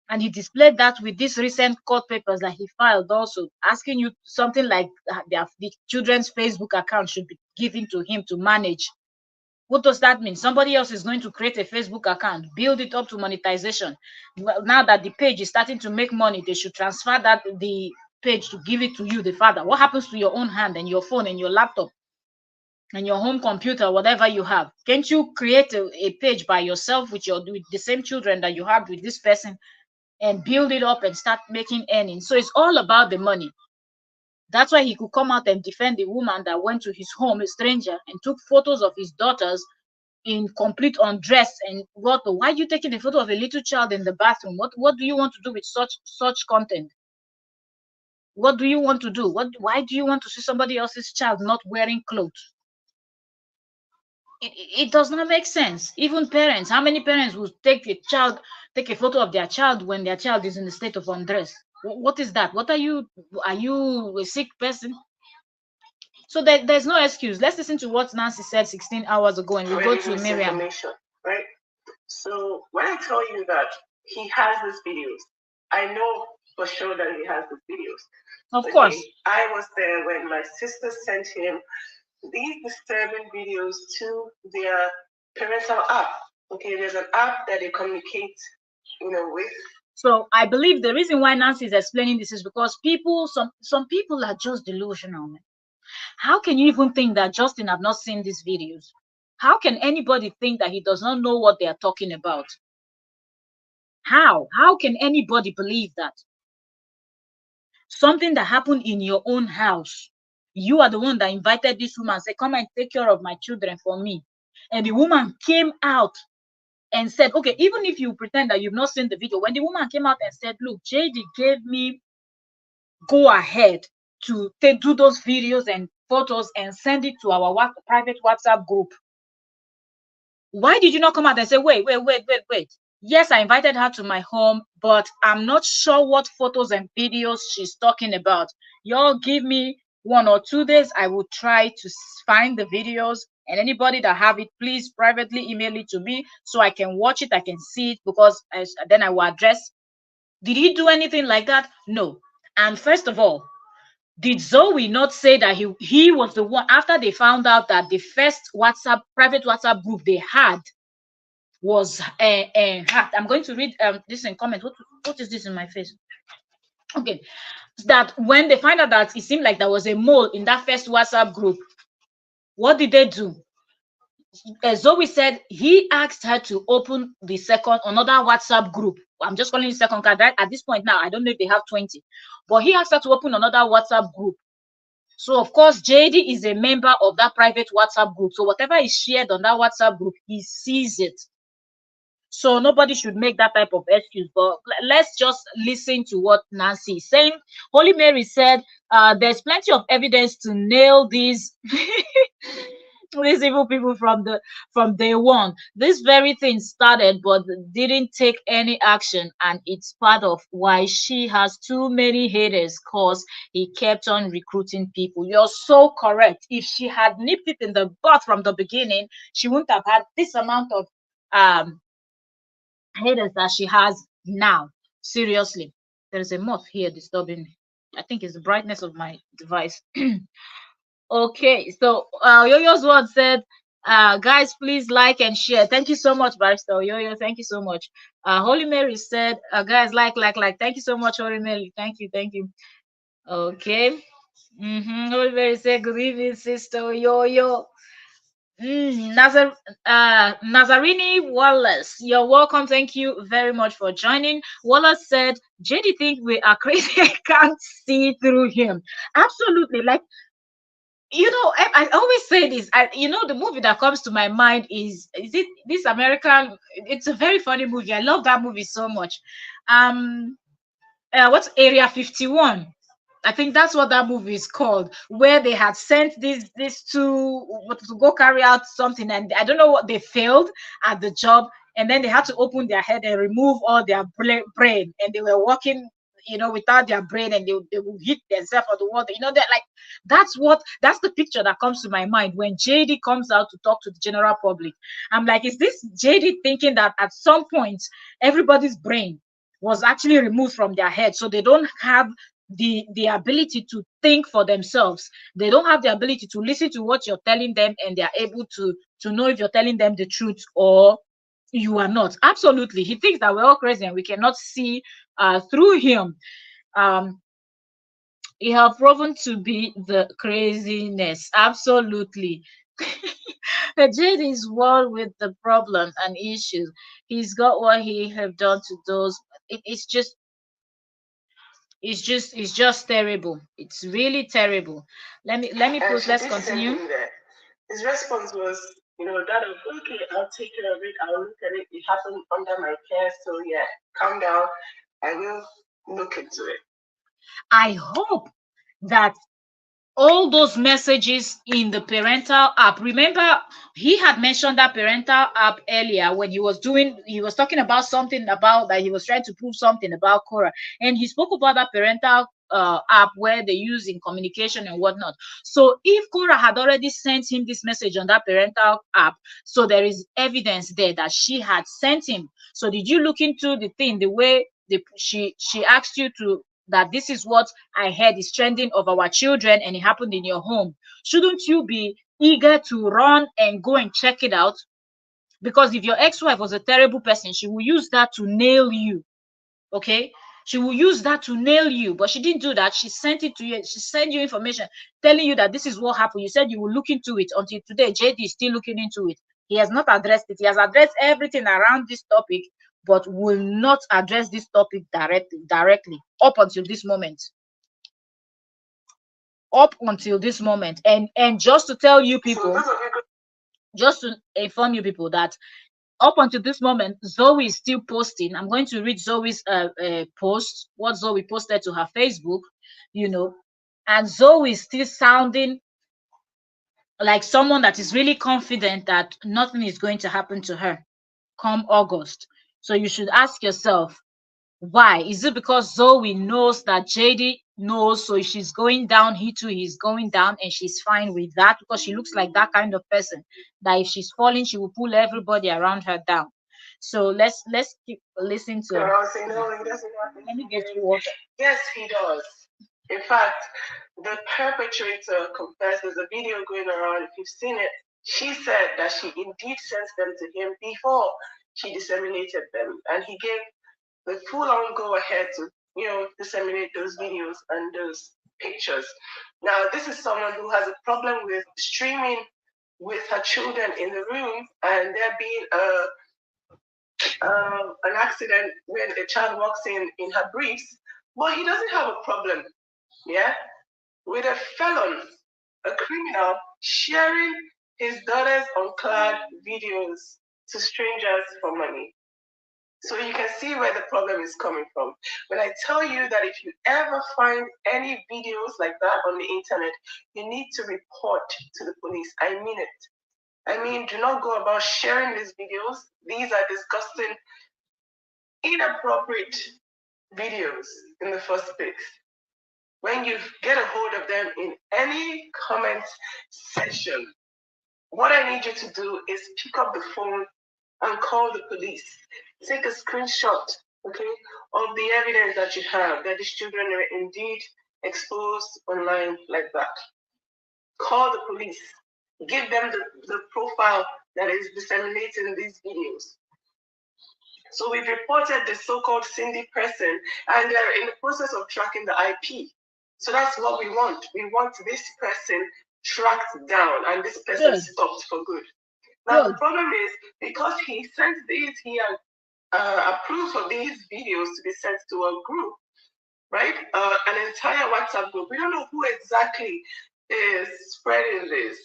A: And he displayed that with these recent court papers that he filed, also asking you something like the children's Facebook account should be given to him to manage. What does that mean? Somebody else is going to create a Facebook account, build it up to monetization. Well, now that the page is starting to make money, they should transfer the page to give it to you, the father. What happens to your own hand and your phone and your laptop and your home computer, whatever you have? Can't you create a page by yourself with the same children that you have with this person, and build it up and start making earnings? So it's all about the money. That's why he could come out and defend the woman that went to his home, a stranger, and took photos of his daughters in complete undress. And why are you taking a photo of a little child in the bathroom? What do you want to do with such content? What do you want to do? Why do you want to see somebody else's child not wearing clothes? It does not make sense. Even parents, how many parents will take a photo of their child when their child is in a state of undress? What is that? Are you a sick person? So there's no excuse. Let's listen to what Nancy said 16 hours ago, and we'll go to Miriam.
B: Right? So when I tell you that he has these videos, I know for sure that he has these videos.
A: Of course.
B: I was there when my sister sent him these disturbing videos to their parental app. Okay, there's an app that they communicate, with.
A: So I believe the reason why Nancy is explaining this is because some people are just delusional, man. How can you even think that Justin have not seen these videos? How can anybody think that he does not know what they are talking about? How can anybody believe that? Something that happened in your own house. You are the one that invited this woman, say, come and take care of my children for me. And the woman came out and said, okay, even if you pretend that you've not seen the video, when the woman came out and said, look, JD gave me go ahead to do those videos and photos and send it to our private WhatsApp group. Why did you not come out and say, wait? Yes, I invited her to my home, but I'm not sure what photos and videos she's talking about. Y'all give me 1 or 2 days. I will try to find the videos, and anybody that have it, please privately email it to me so I can watch it, I can see it, because then I will address. Did he do anything like that? No. And first of all, did Zoe not say that he was the one, after they found out that the first private WhatsApp group they had was hacked? I'm going to read this in comment. What is this in my face? Okay, that when they find out that it seemed like there was a mole in that first WhatsApp group, what did they do? Zoe said he asked her to open another WhatsApp group. I'm just calling it second card. At this point now, I don't know if they have 20, but he asked her to open another WhatsApp group. So of course, JD is a member of that private WhatsApp group. So whatever is shared on that WhatsApp group, he sees it. So nobody should make that type of excuse. But let's just listen to what Nancy is saying. Holy Mary said, there's plenty of evidence to nail these these evil people from day one. This very thing started but didn't take any action, and it's part of why she has too many haters, cause he kept on recruiting people. You're so correct. If she had nipped it in the bud from the beginning, she wouldn't have had this amount of um haters that she has now. Seriously, there is a moth here disturbing me. I think it's the brightness of my device. Okay, so Yo-Yo's one said, guys, please like and share. Thank you so much, Barrister Yo-Yo. Thank you so much. Holy Mary said, guys, like. Thank you so much, Holy Mary. Thank you, thank you. Okay. Holy Mary said, good evening, Sister Yo-Yo. Nazarini Wallace, you're welcome. Thank you very much for joining. Wallace said, JD think we are crazy. I can't see through him. Absolutely. Like, I always say this. The movie that comes to my mind is it this American? It's a very funny movie. I love that movie so much. Um, what's Area 51? I think that's what that movie is called, where they had sent these two to go carry out something, and I don't know what they failed at the job, and then they had to open their head and remove all their brain, and they were walking, without their brain, and they would hit themselves on the wall. That like that's the picture that comes to my mind when JD comes out to talk to the general public. I'm like, is this JD thinking that at some point everybody's brain was actually removed from their head, so they don't have the ability to think for themselves. They don't have the ability to listen to what you're telling them, and they're able to know if you're telling them the truth or you are not. Absolutely, he thinks that we're all crazy and we cannot see through him. um he have proven to be the craziness. Absolutely. Jade is one with the problem and issues. He's got what he have done to those. It's just terrible. It's really terrible. Let me
B: And
A: pause.
B: she
A: Let's
B: did send
A: continue.
B: him there. His response was, Dad, okay, I'll take care of it. I'll look at it. It happened under my care, so yeah, calm down. I will look into it.
A: I hope that all those messages in the parental app, remember he had mentioned that parental app earlier when he was talking about something about that he was trying to prove something about Korra, and he spoke about that parental app where they use in communication and whatnot. So if Korra had already sent him this message on that parental app, so there is evidence there that she had sent him. So did you look into the thing the way she asked you to, that this is what I heard is trending of our children and it happened in your home? Shouldn't you be eager to run and go and check it out? Because if your ex-wife was a terrible person, she will use that to nail you. Okay? She will use that to nail you, but she didn't do that. She sent it to you. She sent you information telling you that this is what happened. You said you will look into it. Until today, JD is still looking into it. He has not addressed it. He has addressed everything around this topic, but will not address this topic directly up until this moment. And just to tell you people, just to inform you people that up until this moment, Zoe is still posting. I'm going to read Zoe's post, what Zoe posted to her Facebook, you know, and Zoe is still sounding like someone that is really confident that nothing is going to happen to her come August. So you should ask yourself, why? Is it because Zoe knows that JD knows, so she's going down, he too is going down, and she's fine with that because she looks like that kind of person that if she's falling, she will pull everybody around her down. So let's keep listening to.
B: I'll say no, he doesn't have
A: Let me
B: anything
A: get
B: doing.
A: you water.
B: Yes, he does. In fact, the perpetrator confessed. There's a video going around. If you've seen it, she said that she indeed sent them to him before she disseminated them, and he gave the full-on go-ahead to disseminate those videos and those pictures. Now, this is someone who has a problem with streaming with her children in the room, and there being an accident when a child walks in her briefs, but he doesn't have a problem, yeah, with a felon, a criminal, sharing his daughter's unclad videos to strangers for money. So you can see where the problem is coming from. When I tell you that if you ever find any videos like that on the internet, you need to report to the police. I mean it. I mean, do not go about sharing these videos. These are disgusting, inappropriate videos in the first place. When you get a hold of them in any comment section, what I need you to do is pick up the phone and call the police. Take a screenshot, okay, of the evidence that you have that these children are indeed exposed online like that. Call the police. Give them the profile that is disseminating these videos. So we've reported the so-called Cindy person, and they're in the process of tracking the IP. So that's what we want. We want this person tracked down and this person stopped for good. Now the problem is, because he sent these, he has approved for these videos to be sent to a group, right? An entire WhatsApp group. We don't know who exactly is spreading this,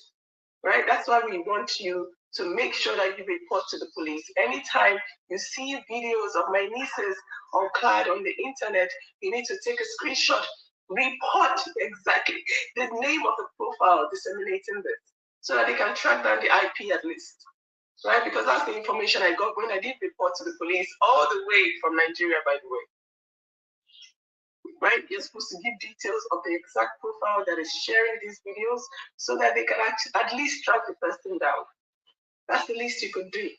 B: right? That's why we want you to make sure that you report to the police. Anytime you see videos of my nieces unclad on the internet, you need to take a screenshot, report exactly the name of the profile disseminating this, so that they can track down the IP at least, right? Because that's the information I got when I did report to the police, all the way from Nigeria, by the way. Right? You're supposed to give details of the exact profile that is sharing these videos so that they can at least track the person down. That's the least you could do.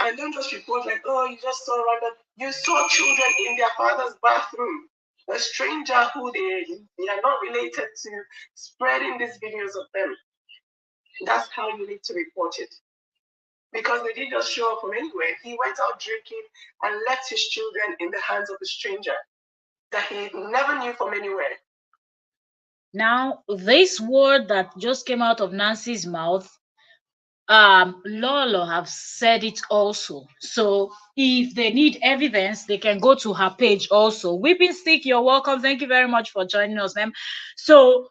B: And don't just report like, oh, you just saw random. You saw children in their father's bathroom. A stranger who they are not related to spreading these videos of them. That's how you need to report it. Because they didn't just show up from anywhere. He went out drinking and left his children in the hands of a stranger that he never knew from anywhere.
A: Now, this word that just came out of Nancy's mouth, Lolo have said it also. So if they need evidence, they can go to her page also. Weeping Stick, you're welcome. Thank you very much for joining us, ma'am. So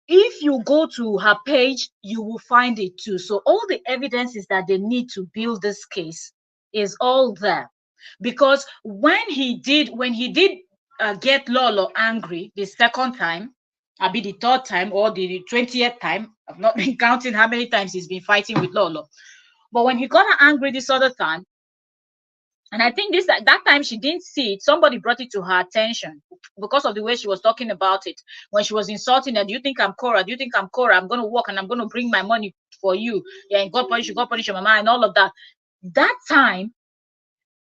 A: if you go to her page, you will find it too. So all the evidences that they need to build this case is all there. Because when he did get Lolo angry the second time, I'll be the third time or the 20th time. I've not been counting how many times he's been fighting with Lolo. But when he got her angry this other time, and I think that time she didn't see it, somebody brought it to her attention because of the way she was talking about it. When she was insulting her, do you think I'm Korra? Do you think I'm Korra? I'm going to work and I'm going to bring my money for you. Yeah, and God punish your mama and all of that. That time,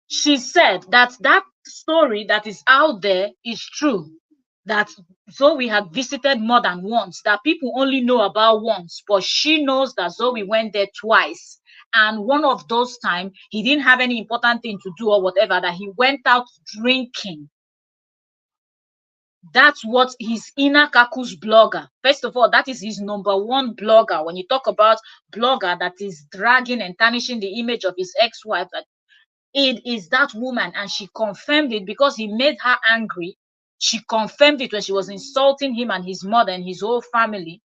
A: she said that story that is out there is true. That Zoe had visited more than once, that people only know about once, but she knows that Zoe went there twice. And one of those times, he didn't have any important thing to do or whatever, that he went out drinking. That's what his inner Kaku's blogger. First of all, that is his number one blogger. When you talk about blogger that is dragging and tarnishing the image of his ex-wife, it is that woman, and she confirmed it because he made her angry. She confirmed it when she was insulting him and his mother and his whole family,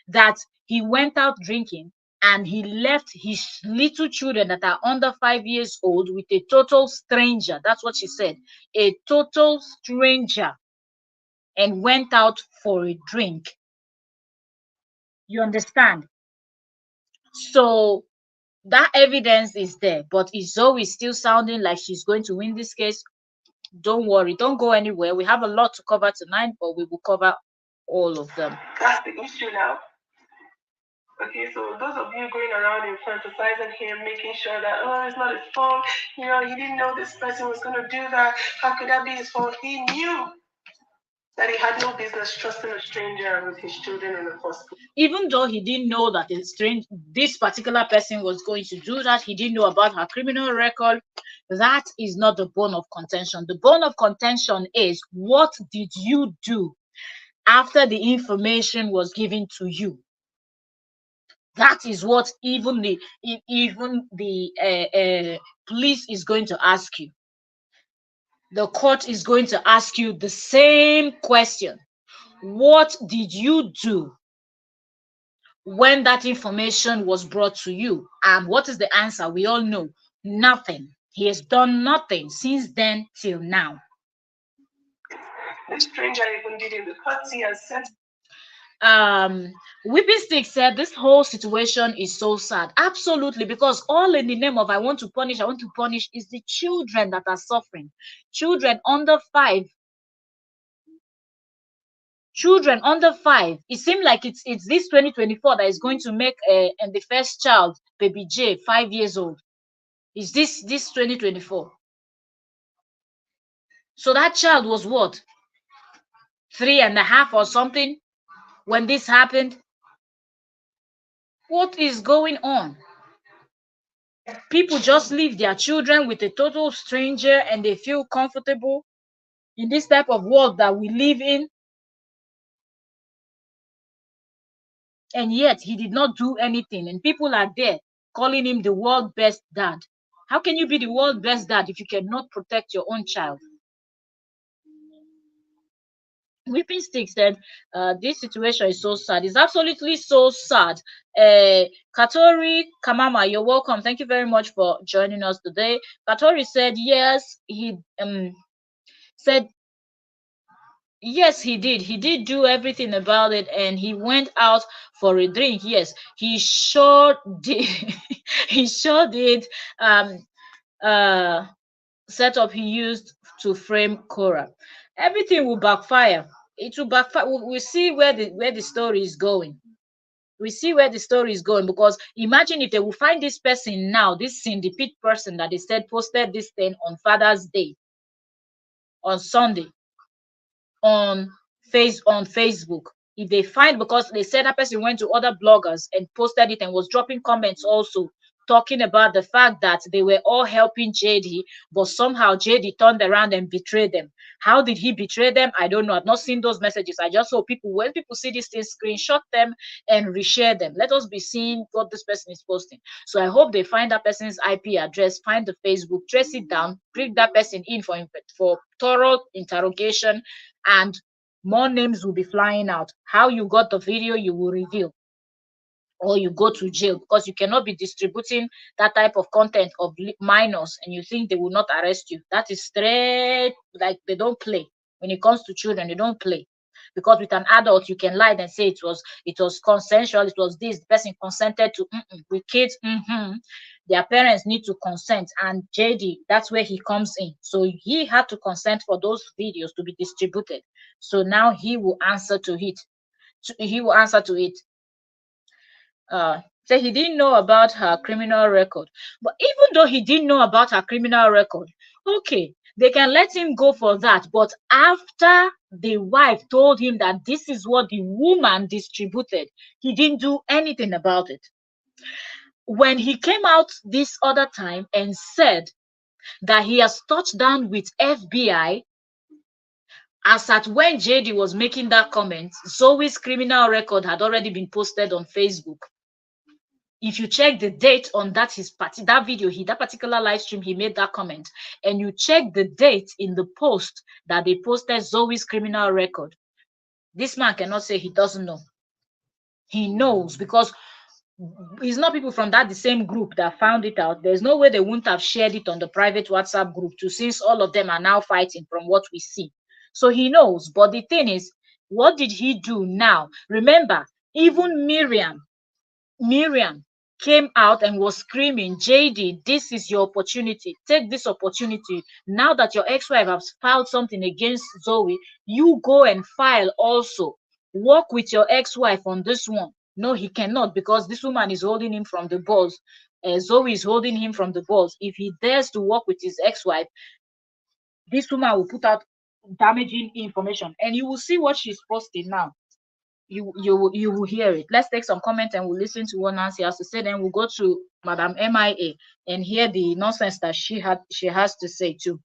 A: that he went out drinking and he left his little children that are under 5 years old with a total stranger. That's what she said, a total stranger, and went out for a drink. You understand? So that evidence is there, but is Zoe still sounding like she's going to win this case? Don't worry, don't go anywhere. We have a lot to cover tonight, but we will cover all of them.
B: That's the issue now. Okay, so those of you going around and fantasizing him, making sure that, oh, it's not his fault, he didn't know this person was going to do that. How could that be his fault? He knew that he had no business trusting a stranger with his children in the first place.
A: Even though he didn't know that this particular person was going to do that, he didn't know about her criminal record. That is not the bone of contention. The bone of contention is, what did you do after the information was given to you? That is what even the police is going to ask you. The court is going to ask you the same question. What did you do when that information was brought to you? And what is the answer? We all know, nothing. He has done nothing since then till now.
B: The stranger even did him because he has sent.
A: Whipping Stick said this whole situation is so sad. Absolutely, because all in the name of I want to punish is the children that are suffering. Children under 5. Children under 5. It seems like it's this 2024 that is going to make and the first child, baby J, 5 years old. Is this 2024? So that child was what, 3.5 or something when this happened? What is going on? People just leave their children with a total stranger and they feel comfortable in this type of world that we live in, and yet he did not do anything, and people are there calling him the world best dad. How can you be the world best dad if you cannot protect your own child? Whipping Stick said, this situation is so sad. It's absolutely so sad. Katori Kamama, you're welcome. Thank you very much for joining us today. Katori said, yes, he said, yes, he did. He did do everything about it, and he went out for a drink. Yes, he sure did. He sure did. Uh, Setup he used to frame Korra. Everything will backfire. It will backfire. We see where the story is going. We see where the story is going, because imagine if they will find this person now, this syndicate person that they said posted this thing on Father's Day, on Sunday, on Facebook. If they find, because they said that person went to other bloggers and posted it and was dropping comments also talking about the fact that they were all helping JD, but somehow JD turned around and betrayed them. How did he betray them? I don't know. I've not seen those messages. I just saw people, when people see these things, screenshot them and reshare them. Let us be seeing what this person is posting. So I hope they find that person's IP address, find the Facebook, trace it down, bring that person in for thorough interrogation, and more names will be flying out. How you got the video, you will reveal, or you go to jail, because you cannot be distributing that type of content of minors and you think they will not arrest you. That is straight, like they don't play. When it comes to children, they don't play. Because with an adult, you can lie and say it was consensual, it was this, the person consented to. With kids, their parents need to consent, and JD, that's where he comes in. So he had to consent for those videos to be distributed. So now he will answer to it. He will answer to it. Say he didn't know about her criminal record. But even though he didn't know about her criminal record, okay, they can let him go for that. But after the wife told him that this is what the woman distributed, he didn't do anything about it. When he came out this other time and said that he has touched down with FBI, as at when JD was making that comment, Zoe's criminal record had already been posted on Facebook. If you check the date on that that video, that particular live stream, he made that comment, and you check the date in the post that they posted Zoe's criminal record, this man cannot say he doesn't know. He knows, because it's not people from the same group that found it out. There's no way they wouldn't have shared it on the private WhatsApp group too, since all of them are now fighting from what we see. So he knows. But the thing is, what did he do now? Remember, even Miriam came out and was screaming, JD, this is your opportunity. Take this opportunity. Now that your ex-wife has filed something against Zoe, you go and file also. Work with your ex-wife on this one. No, he cannot, because this woman is holding him from the balls. Zoe is holding him from the balls. If he dares to work with his ex-wife, this woman will put out damaging information. And you will see what she's posting now. You will hear it. Let's take some comment and we'll listen to what Nancy has to say. Then we'll go to Madam MIA and hear the nonsense that she has to say too.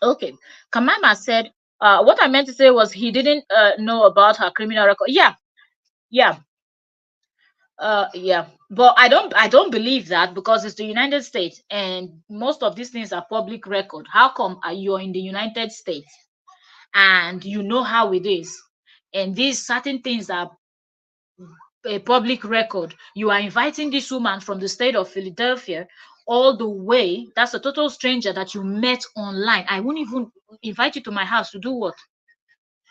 A: Okay, Kamama said, what I meant to say was he didn't know about her criminal record. Yeah. But I don't believe that, because it's the United States and most of these things are public record. How come you're in the United States and you know how it is, and these certain things are a public record? You are inviting this woman from the state of Philadelphia all the way. That's a total stranger that you met online. I wouldn't even invite you to my house to do what?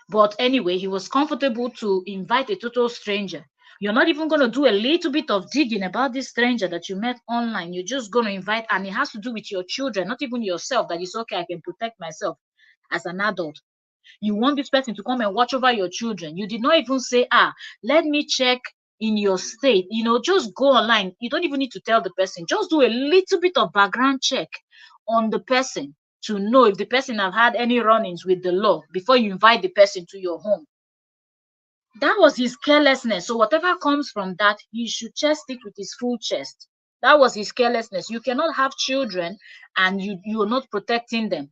A: But anyway, he was comfortable to invite a total stranger. You're not even going to do a little bit of digging about this stranger that you met online. You're just going to invite, and it has to do with your children, not even yourself, that it's okay, I can protect myself as an adult. You want this person to come and watch over your children. You did not even say, let me check in your state. Just go online. You don't even need to tell the person. Just do a little bit of background check on the person to know if the person have had any run-ins with the law before you invite the person to your home. That was his carelessness. So whatever comes from that, he should chest it with his full chest. That was his carelessness. You cannot have children and you're not protecting them.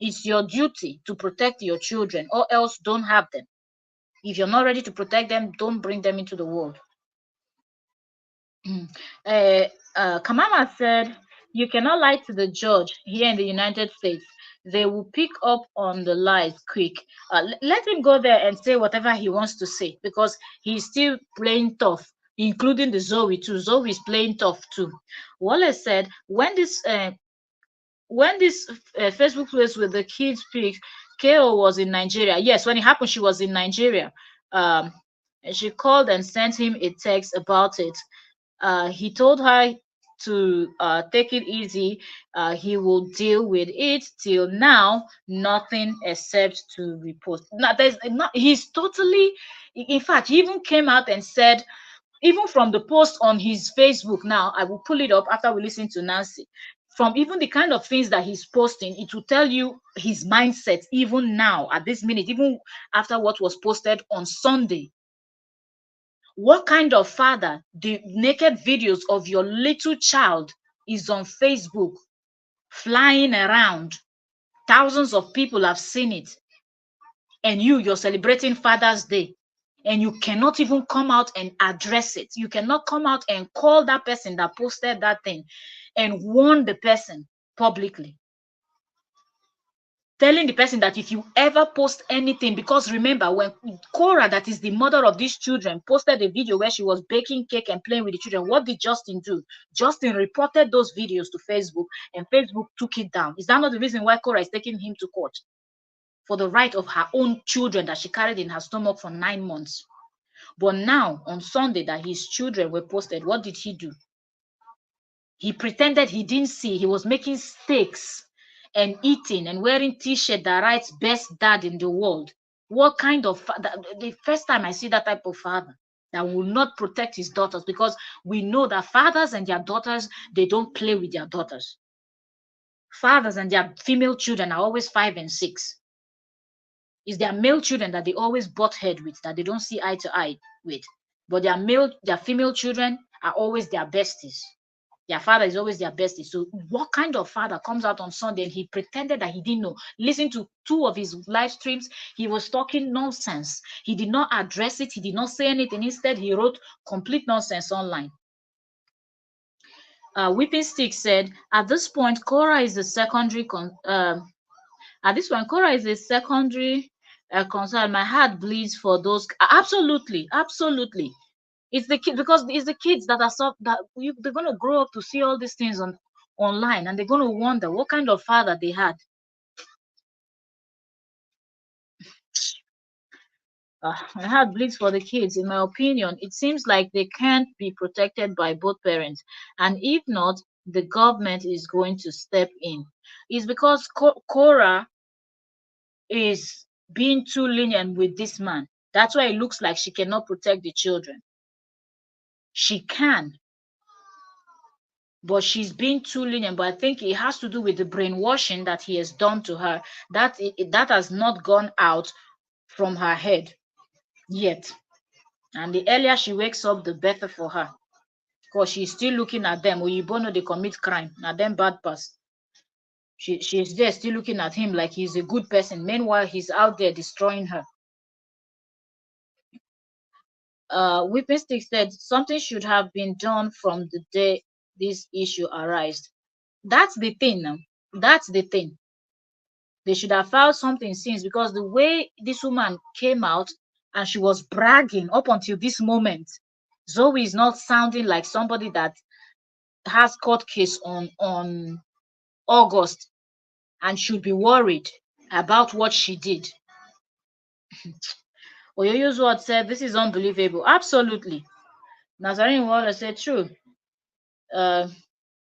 A: It's your duty to protect your children, or else don't have them. If you're not ready to protect them, don't bring them into the world. Kamama said, you cannot lie to the judge here in the United States. They will pick up on the lies quick. Let him go there and say whatever he wants to say, because he's still playing tough, including the Zoe too. Zoe is playing tough too. Wallace said, when this Facebook place with the kids pic, KO was in Nigeria. Yes, when it happened, she was in Nigeria. Um, and she called and sent him a text about it. He told her to take it easy. He will deal with it. Till now, nothing except to report. Now, there's not. He's totally. In fact, he even came out and said, even from the post on his Facebook. Now, I will pull it up after we listen to Nancy. From even the kind of things that he's posting, it will tell you his mindset even now at this minute, even after what was posted on Sunday. What kind of father? The naked videos of your little child is on Facebook, flying around. Thousands of people have seen it. And you're celebrating Father's Day. And you cannot even come out and address it. You cannot come out and call that person that posted that thing and warn the person publicly. Telling the person that if you ever post anything, because remember, when Korra, that is the mother of these children, posted a video where she was baking cake and playing with the children, what did Justin do? Justin reported those videos to Facebook, and Facebook took it down. Is that not the reason why Korra is taking him to court? For the right of her own children that she carried in her stomach for 9 months. But now, on Sunday, that his children were posted, what did he do? He pretended he didn't see. He was making steaks and eating and wearing t-shirt that writes best dad in the world. What kind of the first time I see that type of father that will not protect his daughters, because we know that fathers and their daughters, they don't play with their daughters. Fathers and their female children are always 5 and 6. It's their male children that they always butt head with, that they don't see eye to eye with. But their female children are always their besties. Their father is always their bestie. So what kind of father comes out on Sunday and he pretended that he didn't know? Listen to 2 of his live streams. He was talking nonsense. He did not address it. He did not say anything. Instead, he wrote complete nonsense online. Whipping Stick said, at this point, Korra is a secondary concern. My heart bleeds for those. Absolutely, absolutely. It's the kids, because it's the kids that are they're gonna grow up to see all these things online, and they're gonna wonder what kind of father they had. My heart bleeds for the kids. In my opinion, it seems like they can't be protected by both parents, and if not, the government is going to step in. It's because Korra is being too lenient with this man. That's why it looks like she cannot protect the children. She can, but she's being too lenient. But I think it has to do with the brainwashing that he has done to her. That has not gone out from her head yet. And the earlier she wakes up, the better for her. Because she's still looking at them. Oyibono, they commit crime. Now them bad pass. She's there still looking at him like he's a good person. Meanwhile, he's out there destroying her. Whipping Stick said something should have been done from the day this issue arose. That's the thing now. That's the thing. They should have filed something since, because the way this woman came out and she was bragging up until this moment, Zoe is not sounding like somebody that has court case on August and should be worried about what she did. Oyoyo's word said, "This is unbelievable." Absolutely. Nazarene Waller said, "True." Uh,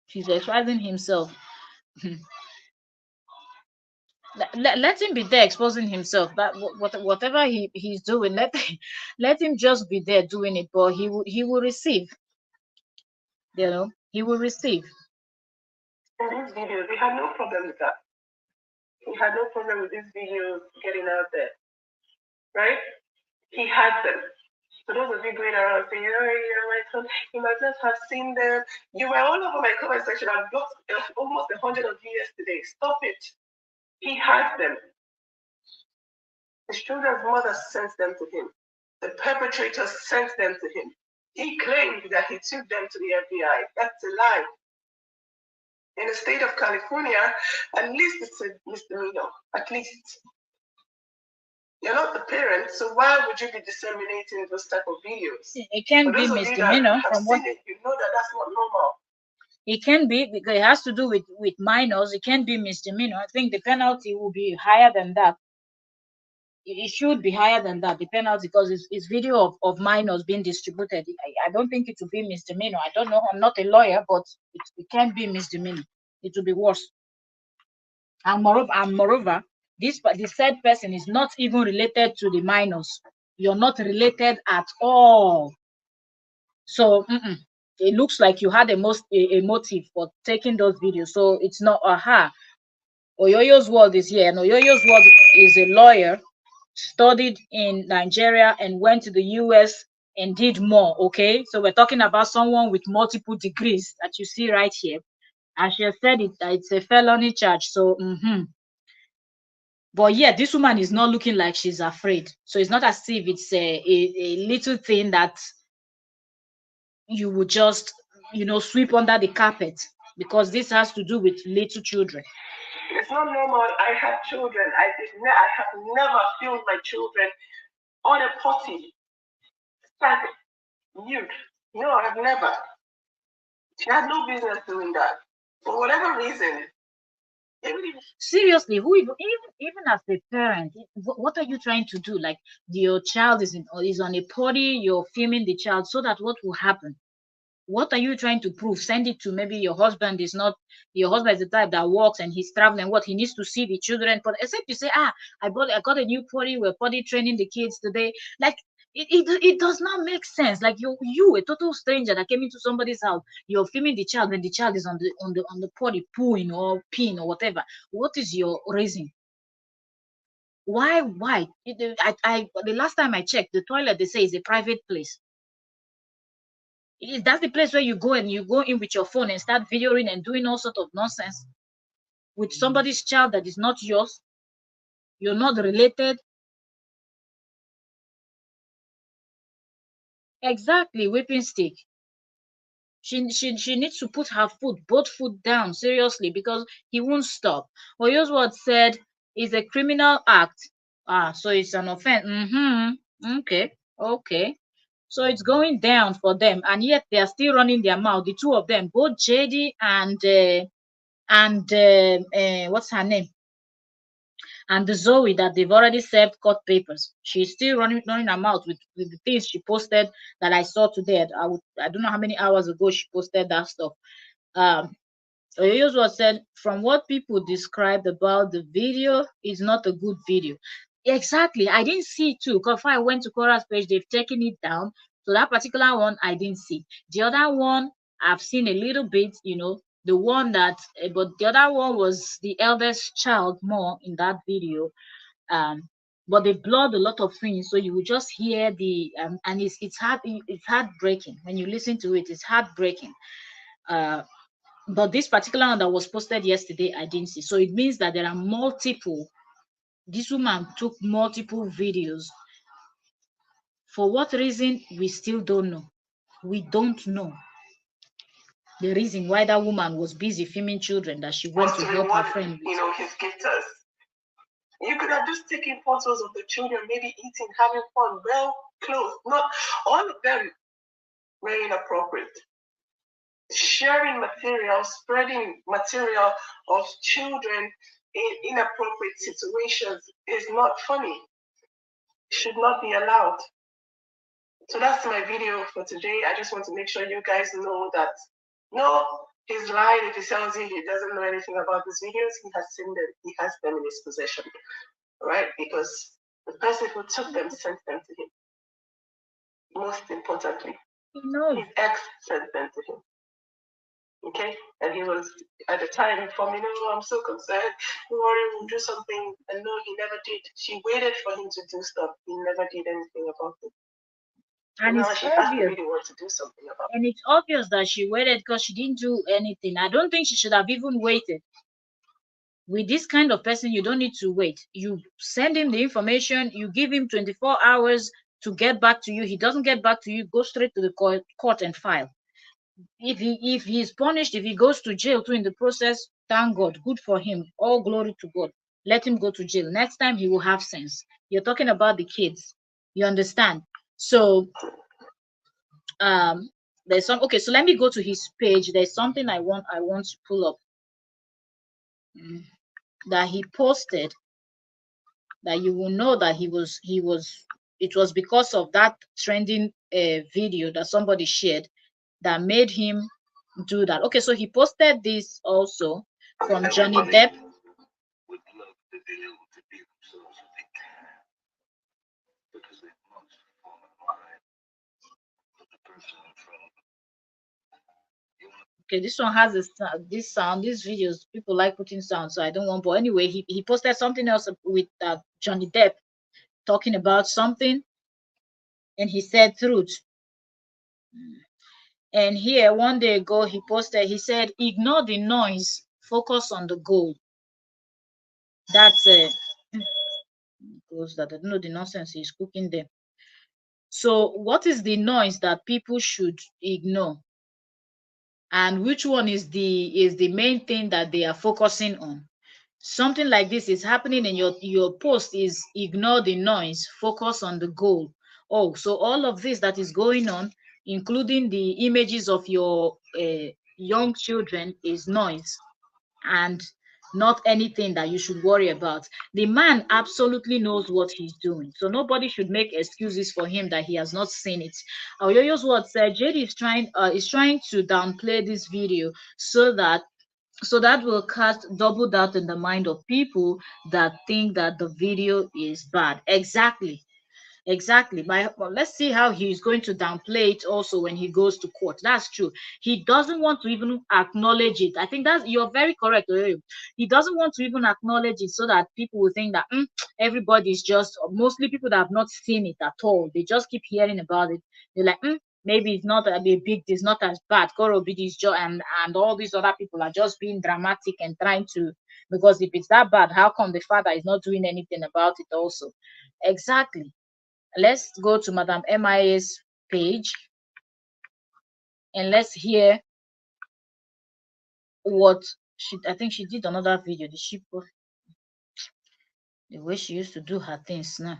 A: he's exposing himself. Let him be there exposing himself. That whatever he's doing, let him just be there doing it. But he will receive. He will receive.
B: In these videos, we had no problem with that. We had no problem with these videos getting out there, right? He had them. For those of you going around saying, oh, my son, you might not have seen them. You were all over my comment section. I've blocked almost 100 of you yesterday. Stop it. He had them. His children's mother sent them to him. The perpetrator sent them to him. He claimed that he took them to the FBI. That's a lie. In the state of California, at least it's a misdemeanor. At least. You're not the parent, so why would you be disseminating those type of videos?
A: It can be misdemeanor from what
B: you know that that's not normal.
A: It can be because it has to do with minors. It can be misdemeanor. I think the penalty will be higher than that. It should be higher than that, the penalty, because it's video of minors being distributed. I don't think it will be misdemeanor. I don't know. I'm not a lawyer, but it can be misdemeanor. It will be worse. And moreover, the said person is not even related to the minors. You're not related at all. So it looks like you had a motive for taking those videos. So it's not Oyoyo's world is here, and Oyoyo's world is a lawyer, studied in Nigeria and went to the US and did more. Okay, so we're talking about someone with multiple degrees that you see right here. As she said, it's a felony charge. So but yeah, this woman is not looking like she's afraid. So it's not as if it's a little thing that you would just sweep under the carpet, because this has to do with little children.
B: It's not normal. I have children. I have never filmed my children on a potty. Static, nude. No, I've never. She had no business doing that. For whatever reason.
A: Seriously, who even as a parent, what are you trying to do? Like, your child is on a potty, you're filming the child, so that what will happen? What are you trying to prove? Send it to maybe your husband is the type that works and he's traveling. What he needs to see the children, but except you say, I got a new potty, we're potty training the kids today. Like, it does not make sense. Like, you a total stranger that came into somebody's house, you're filming the child when the child is on the potty pooing or peeing or whatever. What is your reason? Why? The last time I checked, the toilet, they say, is a private place. That's the place where you go in with your phone and start videoing and doing all sort of nonsense with somebody's child that is not yours. You're not related. Exactly, whipping stick. She needs to put her both foot down, seriously, because he won't stop. Oyoswald said it's a criminal act. So it's an offense. Okay. So it's going down for them, and yet they are still running their mouth. The two of them, both JD and what's her name, and the Zoe, that they've already served court papers. She's still running her mouth with the things she posted that I saw today. I don't know how many hours ago she posted that stuff. Oyoyo's was said, from what people described about the video, it's not a good video. Exactly, I didn't see it too. Because I went to Korra's page, they've taken it down. So that particular one, I didn't see. The other one, I've seen a little bit. The one that, but the other one was the eldest child more in that video. But they blurred a lot of things, so you will just hear and it's heartbreaking when you listen to it. It's heartbreaking. But this particular one that was posted yesterday, I didn't see. So it means that there are multiple. This woman took multiple videos. For what reason, we still don't know. We don't know the reason why that woman was busy filming children that she went to help her friend with.
B: His gifters. You could have just taken photos of the children, maybe eating, having fun, well clothed. Not all of them were inappropriate. sharing material, spreading material of children in inappropriate situations is not funny. Should not be allowed. So that's my video for today. I just want to make sure you guys know that no, he's lying if he tells you he doesn't know anything about these videos. He has seen them. He has them in his possession, right? Because the person who took them sent them to him. Most importantly, his ex sent them to him. Okay, and he was at the time informing, "Oh, I'm so concerned. Don't worry, we'll do something." And no, he never did. She waited for him to do stuff. He never did anything about it.
A: And
B: now
A: it's
B: she has to
A: obvious.
B: be the one to do something about it.
A: And it's obvious that she waited because she didn't do anything. I don't think she should have even waited. With this kind of person, you don't need to wait. You send him the information, you give him 24 hours to get back to you. He doesn't get back to you, go straight to the court and file. If he's punished, if he goes to jail too in the process, thank God, good for him. All glory to God. Let him go to jail. Next time he will have sense. You're talking about the kids. You understand? So um there's some okay, so let me go to his page. There's something I want to pull up that he posted, that you will know that he was it was because of that trending video that somebody shared that made him do that. Okay, so he posted this also from Johnny Depp.
B: Would love the video to be themselves if they can, because they must form a line with the person in front of them.
A: Okay, this one has this sound. These videos, people like putting sound, so I don't want. But anyway, he posted something else with Johnny Depp talking about something, and he said truth. And here, one day ago, he posted, he said, ignore the noise, focus on the goal. That's because that I don't know the nonsense he's cooking there. So, what is the noise that people should ignore? And which one is the main thing that they are focusing on? Something like this is happening in your post is ignore the noise, focus on the goal. Oh, so all of this that is going on, including the images of your young children, is noise and not anything that you should worry about. The man absolutely knows what he's doing, so nobody should make excuses for him that he has not seen it. Oyoyo's word said JD is trying to downplay this video so that will cast double doubt in the mind of people that think that the video is bad. Exactly. Exactly. But let's see how he's going to downplay it also when he goes to court. That's true. He doesn't want to even acknowledge it. I think that's you're very correct. Oyoyo. He doesn't want to even acknowledge it so that people will think that everybody's just mostly people that have not seen it at all. They just keep hearing about it. They're like, maybe it's not a big, it's not as bad. Korra Obidi's job and all these other people are just being dramatic and trying to, because if it's that bad, how come the father is not doing anything about it also? Exactly. Let's go to Madam MIA's page and let's hear what I think she did another video. Did she post the way she used to do her things now?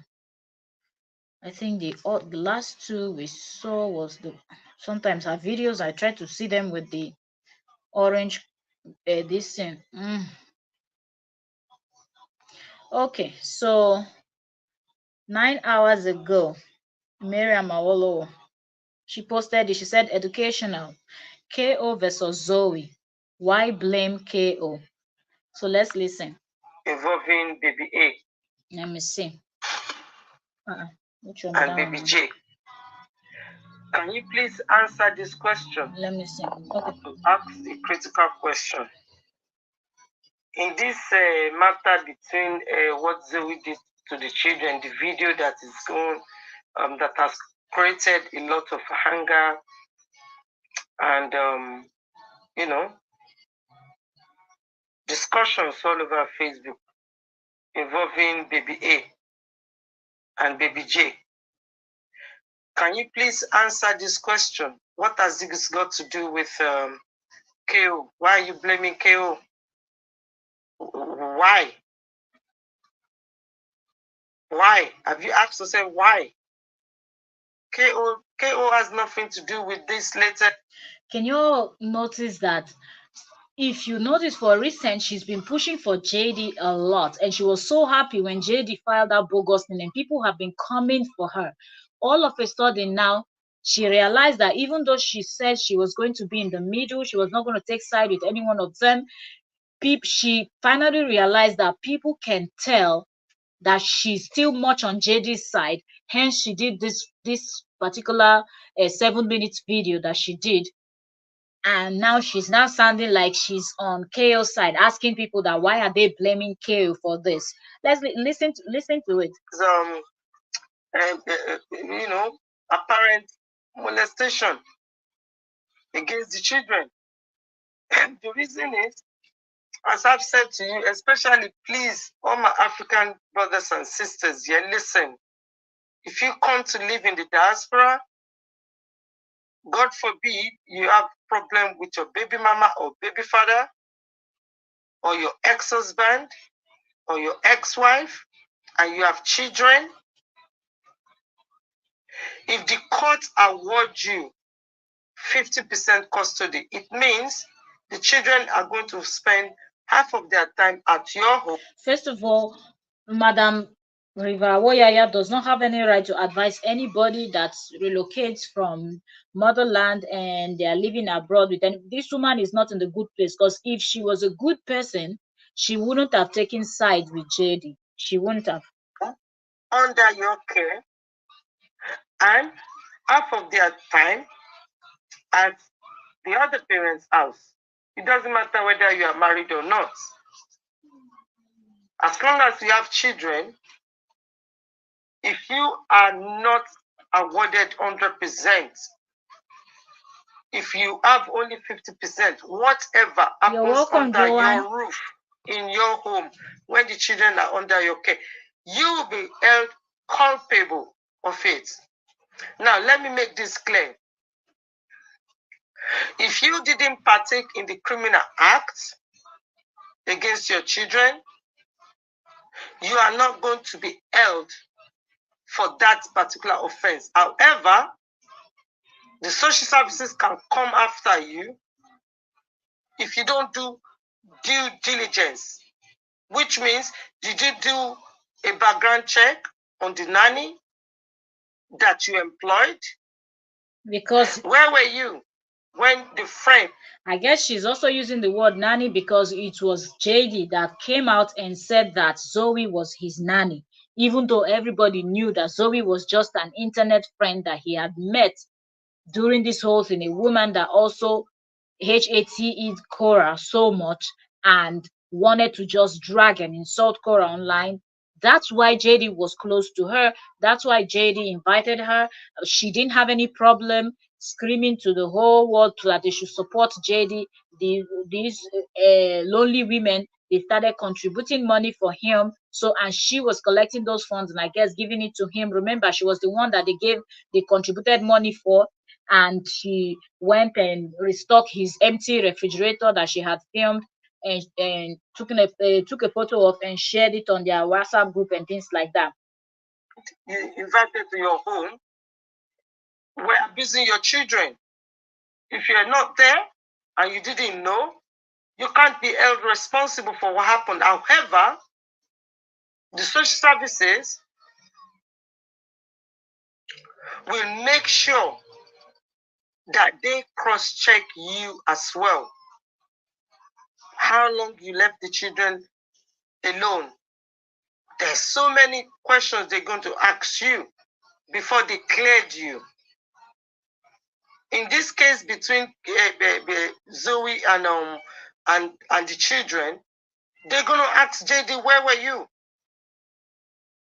A: I think the last two we saw was the sometimes her videos I try to see them with the orange this thing. Okay, so 9 hours ago, Miriam Awolowo, she posted it. She said educational KO versus Zoe. Why blame KO? So let's listen.
B: Involving baby A.
A: Let me see. Which one?
B: And baby J. Can you please answer this question?
A: Let me see. Okay.
B: Ask a critical question. In this matter between what Zoe did to the children, the video that is going, that has created a lot of anger and discussions all over Facebook involving baby A and baby J. Can you please answer this question? What has this got to do with KO? Why are you blaming KO? Why? Why? Have you asked yourself why? KO has nothing to do with this letter.
A: Can you notice that if you notice for recent, she's been pushing for JD a lot, and she was so happy when JD filed that bogus thing, and people have been coming for her. All of a sudden now, she realized that even though she said she was going to be in the middle, she was not going to take side with any one of them. She finally realized that people can tell that she's still much on JD's side. Hence, she did this particular 7 minutes video that she did, and now she's now sounding like she's on KO's side, asking people that why are they blaming KO for this. Listen to it.
B: Apparent molestation against the children. And the reason is, as I've said to you, especially please, all my African brothers and sisters here, listen. If you come to live in the diaspora, God forbid you have problem with your baby mama or baby father, or your ex-husband, or your ex-wife, and you have children, if the court award you 50% custody, it means the children are going to spend half of their time at your home.
A: First of all, Madam River Woyaya does not have any right to advise anybody that relocates from motherland and they are living abroad with any. This woman is not in the good place, because if she was a good person, she wouldn't have taken side with JD. She wouldn't have.
B: Under your care, and half of their time at the other parent's house. It doesn't matter whether you are married or not. As long as you have children, if you are not awarded 100%, if you have only 50%, whatever happens under your roof, in your home, when the children are under your care, you will be held culpable of it. Now, let me make this clear. If you didn't partake in the criminal act against your children, you are not going to be held for that particular offense. However, the social services can come after you if you don't do due diligence, which means, did you do a background check on the nanny that you employed?
A: Because
B: where were you when the friend?
A: I guess she's also using the word nanny because it was JD that came out and said that Zoe was his nanny, even though everybody knew that Zoe was just an internet friend that he had met during this whole thing, a woman that also hated Korra so much and wanted to just drag and insult Korra online. That's why JD was close to her. That's why JD invited her. She didn't have any problem screaming to the whole world that they should support JD. These lonely women, they started contributing money for him. So, and she was collecting those funds and I guess giving it to him. Remember, she was the one that they contributed money for, and she went and restocked his empty refrigerator that she had filmed, and took a photo of and shared it on their WhatsApp group and things like that.
B: You invited to your home, were abusing your children. If you're not there and you didn't know, you can't be held responsible for what happened. However, the social services will make sure that they cross-check you as well. How long you left the children alone? There's so many questions they're going to ask you before they cleared you. In this case between Zoe and the children, they're going to ask JD, where were you?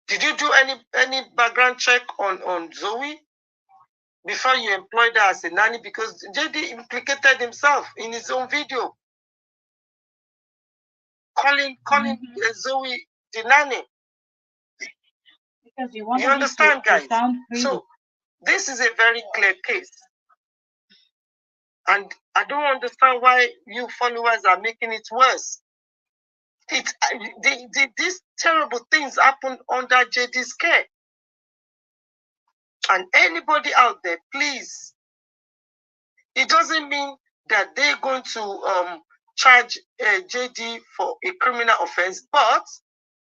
B: Did you do any background check on Zoe before you employed her as a nanny? Because JD implicated himself in his own video, calling Zoe the nanny.
A: Because
B: you understand, guys? So this is a very clear case. And I don't understand why you followers are making it worse. These terrible things happen under JD's care. And anybody out there, please, It doesn't mean that they're going to charge JD for a criminal offense, but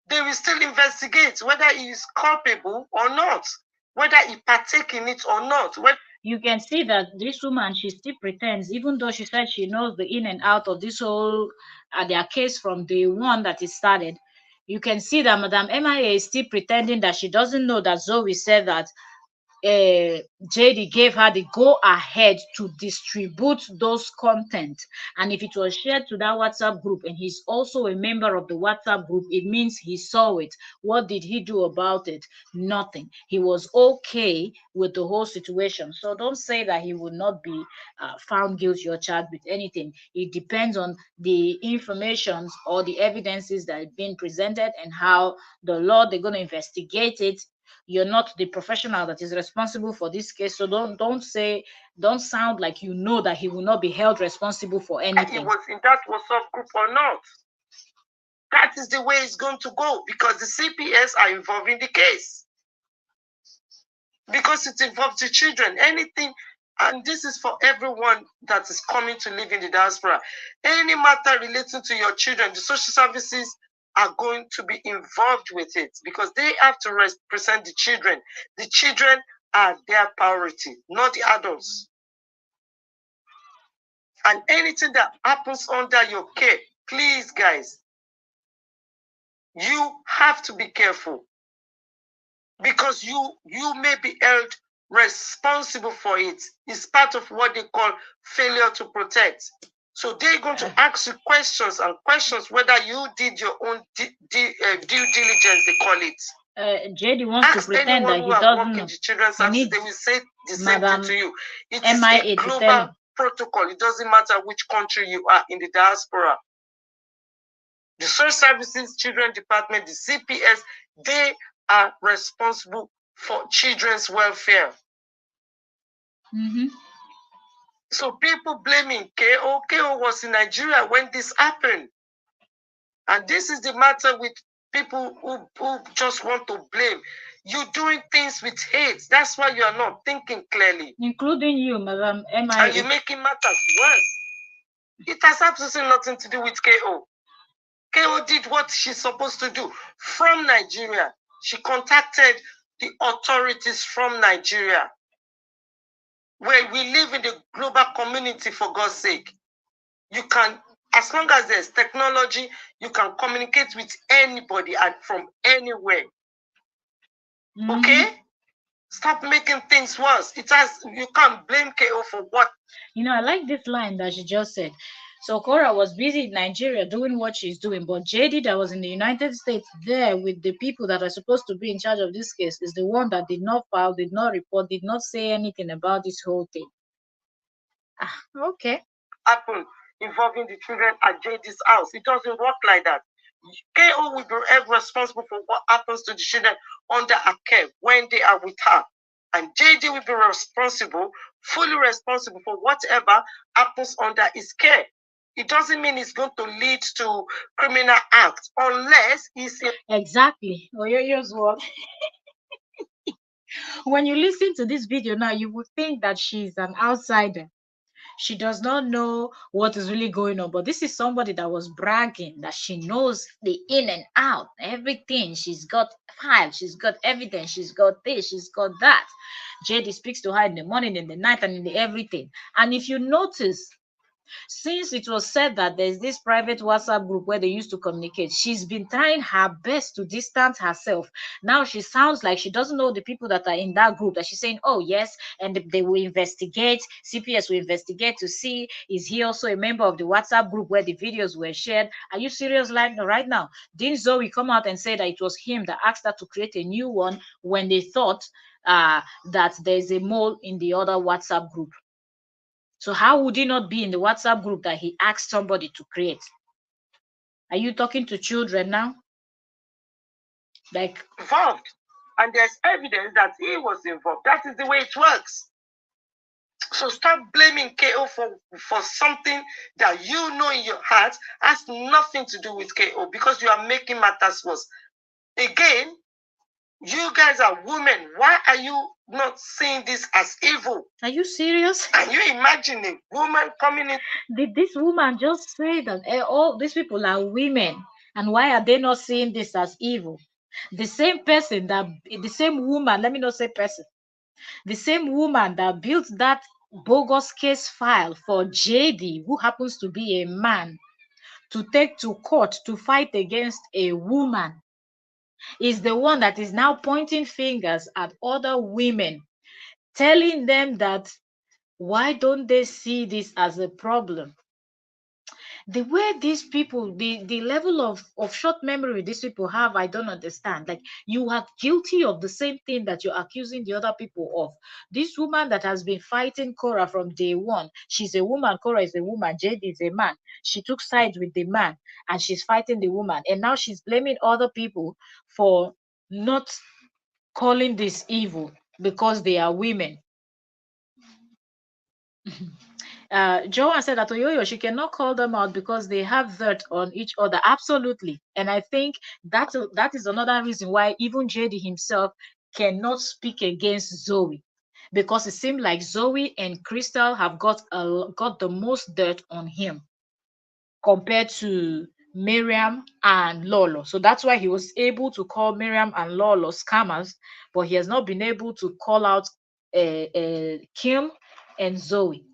B: they will still investigate whether he is culpable or not, whether he partake in it or not.
A: You can see that this woman, she still pretends, even though she said she knows the in and out of this whole their case from day one that it started. You can see that Madame MIA is still pretending that she doesn't know that Zoe said that JD gave her the go ahead to distribute those content. And if it was shared to that WhatsApp group and he's also a member of the WhatsApp group, it means he saw it. What did he do about it? Nothing. He was okay with the whole situation. So don't say that he would not be found guilty or charged with anything. It depends on the information or the evidences that have been presented and how the law they're going to investigate it. You're not the professional that is responsible for this case, so don't sound like you know that he will not be held responsible for anything.
B: He was in that WhatsApp group or not. That is the way it's going to go, because the CPS are involved in the case, because it involves the children. Anything, and this is for everyone that is coming to live in the diaspora, any matter relating to your children, the social services are going to be involved with it, because they have to represent the children. The children are their priority, not the adults. And anything that happens under your care, please, guys, you have to be careful, because you may be held responsible for it. It's part of what they call failure to protect. So they're going to ask you questions whether you did your own due diligence, they call it.
A: JD wants to pretend that he doesn't know.
B: The children's services, they will say the same thing to you. It is
A: MIA
B: a global protocol. It doesn't matter which country you are in the diaspora. The social services, children department, the CPS, they are responsible for children's welfare.
A: Mm-hmm.
B: So people blaming KO. KO was in Nigeria when this happened. And this is the matter with people who just want to blame. You're doing things with hate. That's why you are not thinking clearly.
A: Including you, Madam MIA.
B: And you're making matters worse. It has absolutely nothing to do with KO. KO did what she's supposed to do from Nigeria. She contacted the authorities from Nigeria, where we live in the global community, for God's sake. You can, as long as there's technology, you can communicate with anybody and from anywhere. Mm-hmm. Okay? Stop making things worse. You can't blame KO for what.
A: You know, I like this line that she just said. So Korra was busy in Nigeria doing what she's doing, but JD that was in the United States there with the people that are supposed to be in charge of this case is the one that did not file, did not report, did not say anything about this whole thing. Okay.
B: Happen involving the children at JD's house. It doesn't work like that. KO will be responsible for what happens to the children under her care when they are with her. And JD will be fully responsible for whatever happens under his care. It doesn't mean it's going to lead to criminal acts unless he's...
A: Exactly. Oh, here's what. When you listen to this video now, you would think that she's an outsider. She does not know what is really going on, but this is somebody that was bragging that she knows the in and out, everything. She's got files, she's got evidence, she's got this, she's got that. JD speaks to her in the morning, in the night, and in the everything. And if you notice, since it was said that there's this private WhatsApp group where they used to communicate, she's been trying her best to distance herself. Now she sounds like she doesn't know the people that are in that group, that she's saying, oh yes, and they will investigate, CPS will investigate to see, is he also a member of the WhatsApp group where the videos were shared? Are you serious right now? Didn't Zoe come out and say that it was him that asked her to create a new one when they thought that there's a mole in the other WhatsApp group? So how would he not be in the WhatsApp group that he asked somebody to create? Are you talking to children now? Like,
B: involved. And there's evidence that he was involved. That is the way it works. So stop blaming KO for something that you know in your heart has nothing to do with KO, because you are making matters worse. Again, you guys are women. Why are you not seeing this as evil.
A: Are you serious?
B: Can you imagine a woman coming in?
A: Did this woman just say that all these people are women, and why are they not seeing this as evil? The same person that, the same woman, let me not say person, the same woman that built that bogus case file for JD, who happens to be a man, to take to court to fight against a woman, is the one that is now pointing fingers at other women, telling them that why don't they see this as a problem? The way these people, the level of short memory these people have, I don't understand. Like, you are guilty of the same thing that you're accusing the other people of. This woman that has been fighting Korra from day one, she's a woman, Korra is a woman, JD is a man. She took sides with the man and she's fighting the woman, and now she's blaming other people for not calling this evil because they are women. Joanne said that Oyoyo, she cannot call them out because they have dirt on each other. Absolutely. And I think that is another reason why even JD himself cannot speak against Zoe. Because it seemed like Zoe and Crystal have got the most dirt on him compared to Miriam and Lolo. So that's why he was able to call Miriam and Lolo scammers, but he has not been able to call out Kim and Zoe.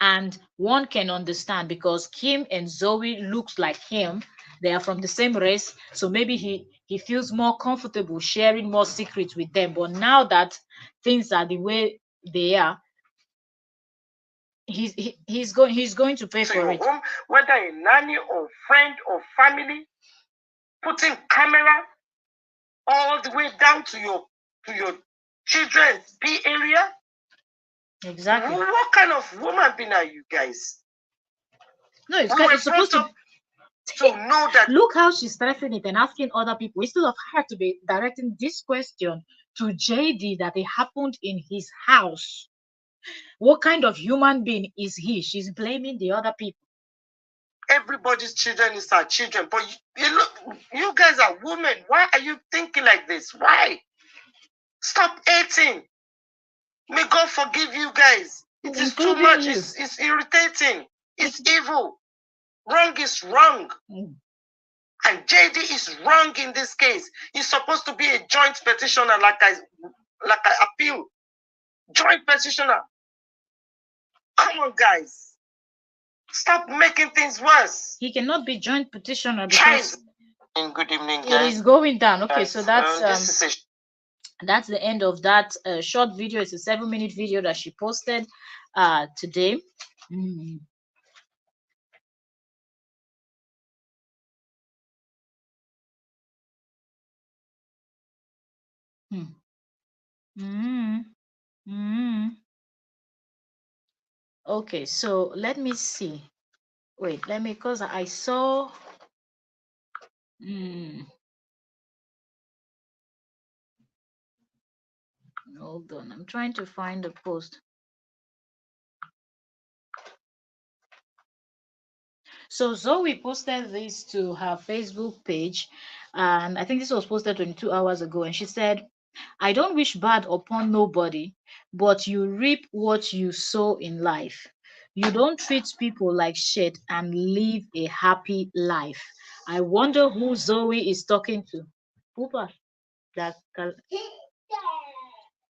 A: And one can understand because Kim and Zoe looks like him. They are from the same race, so maybe he feels more comfortable sharing more secrets with them. But now that things are the way they are, he's going to pay
B: To
A: for
B: your
A: it.
B: home, whether a nanny or friend or family, putting camera all the way down to your children's P area.
A: Exactly.
B: What kind of woman being are you guys?
A: No, it's,
B: We were
A: it's supposed
B: brought
A: to.
B: to know that.
A: Look how she's stressing it and asking other people instead of her to be directing this question to JD that it happened in his house. What kind of human being is he? She's blaming the other people.
B: Everybody's children is our children, but you look, you guys are women. Why are you thinking like this? Why? Stop hating. May God forgive you guys. It is too much. It's irritating. It's evil. Wrong is wrong.
A: Mm.
B: And JD is wrong in this case. He's supposed to be a joint petitioner, like I appeal. Joint petitioner. Come on, guys. Stop making things worse.
A: He cannot be joint petitioner because
B: good evening,
A: it
B: guys.
A: is going down. Okay, so that's
B: This
A: that's the end of that short video. It's a 7-minute video that she posted today. Mm. Mm. Mm. Mm. Okay, so let me see. Wait, let me, because I saw. Mm. Hold on, I'm trying to find the post. So Zoe posted this to her Facebook page, and I think this was posted 22 hours ago. And she said, I don't wish bad upon nobody, but you reap what you sow in life. You don't treat people like shit and live a happy life. I wonder who Zoe is talking to. Papa, that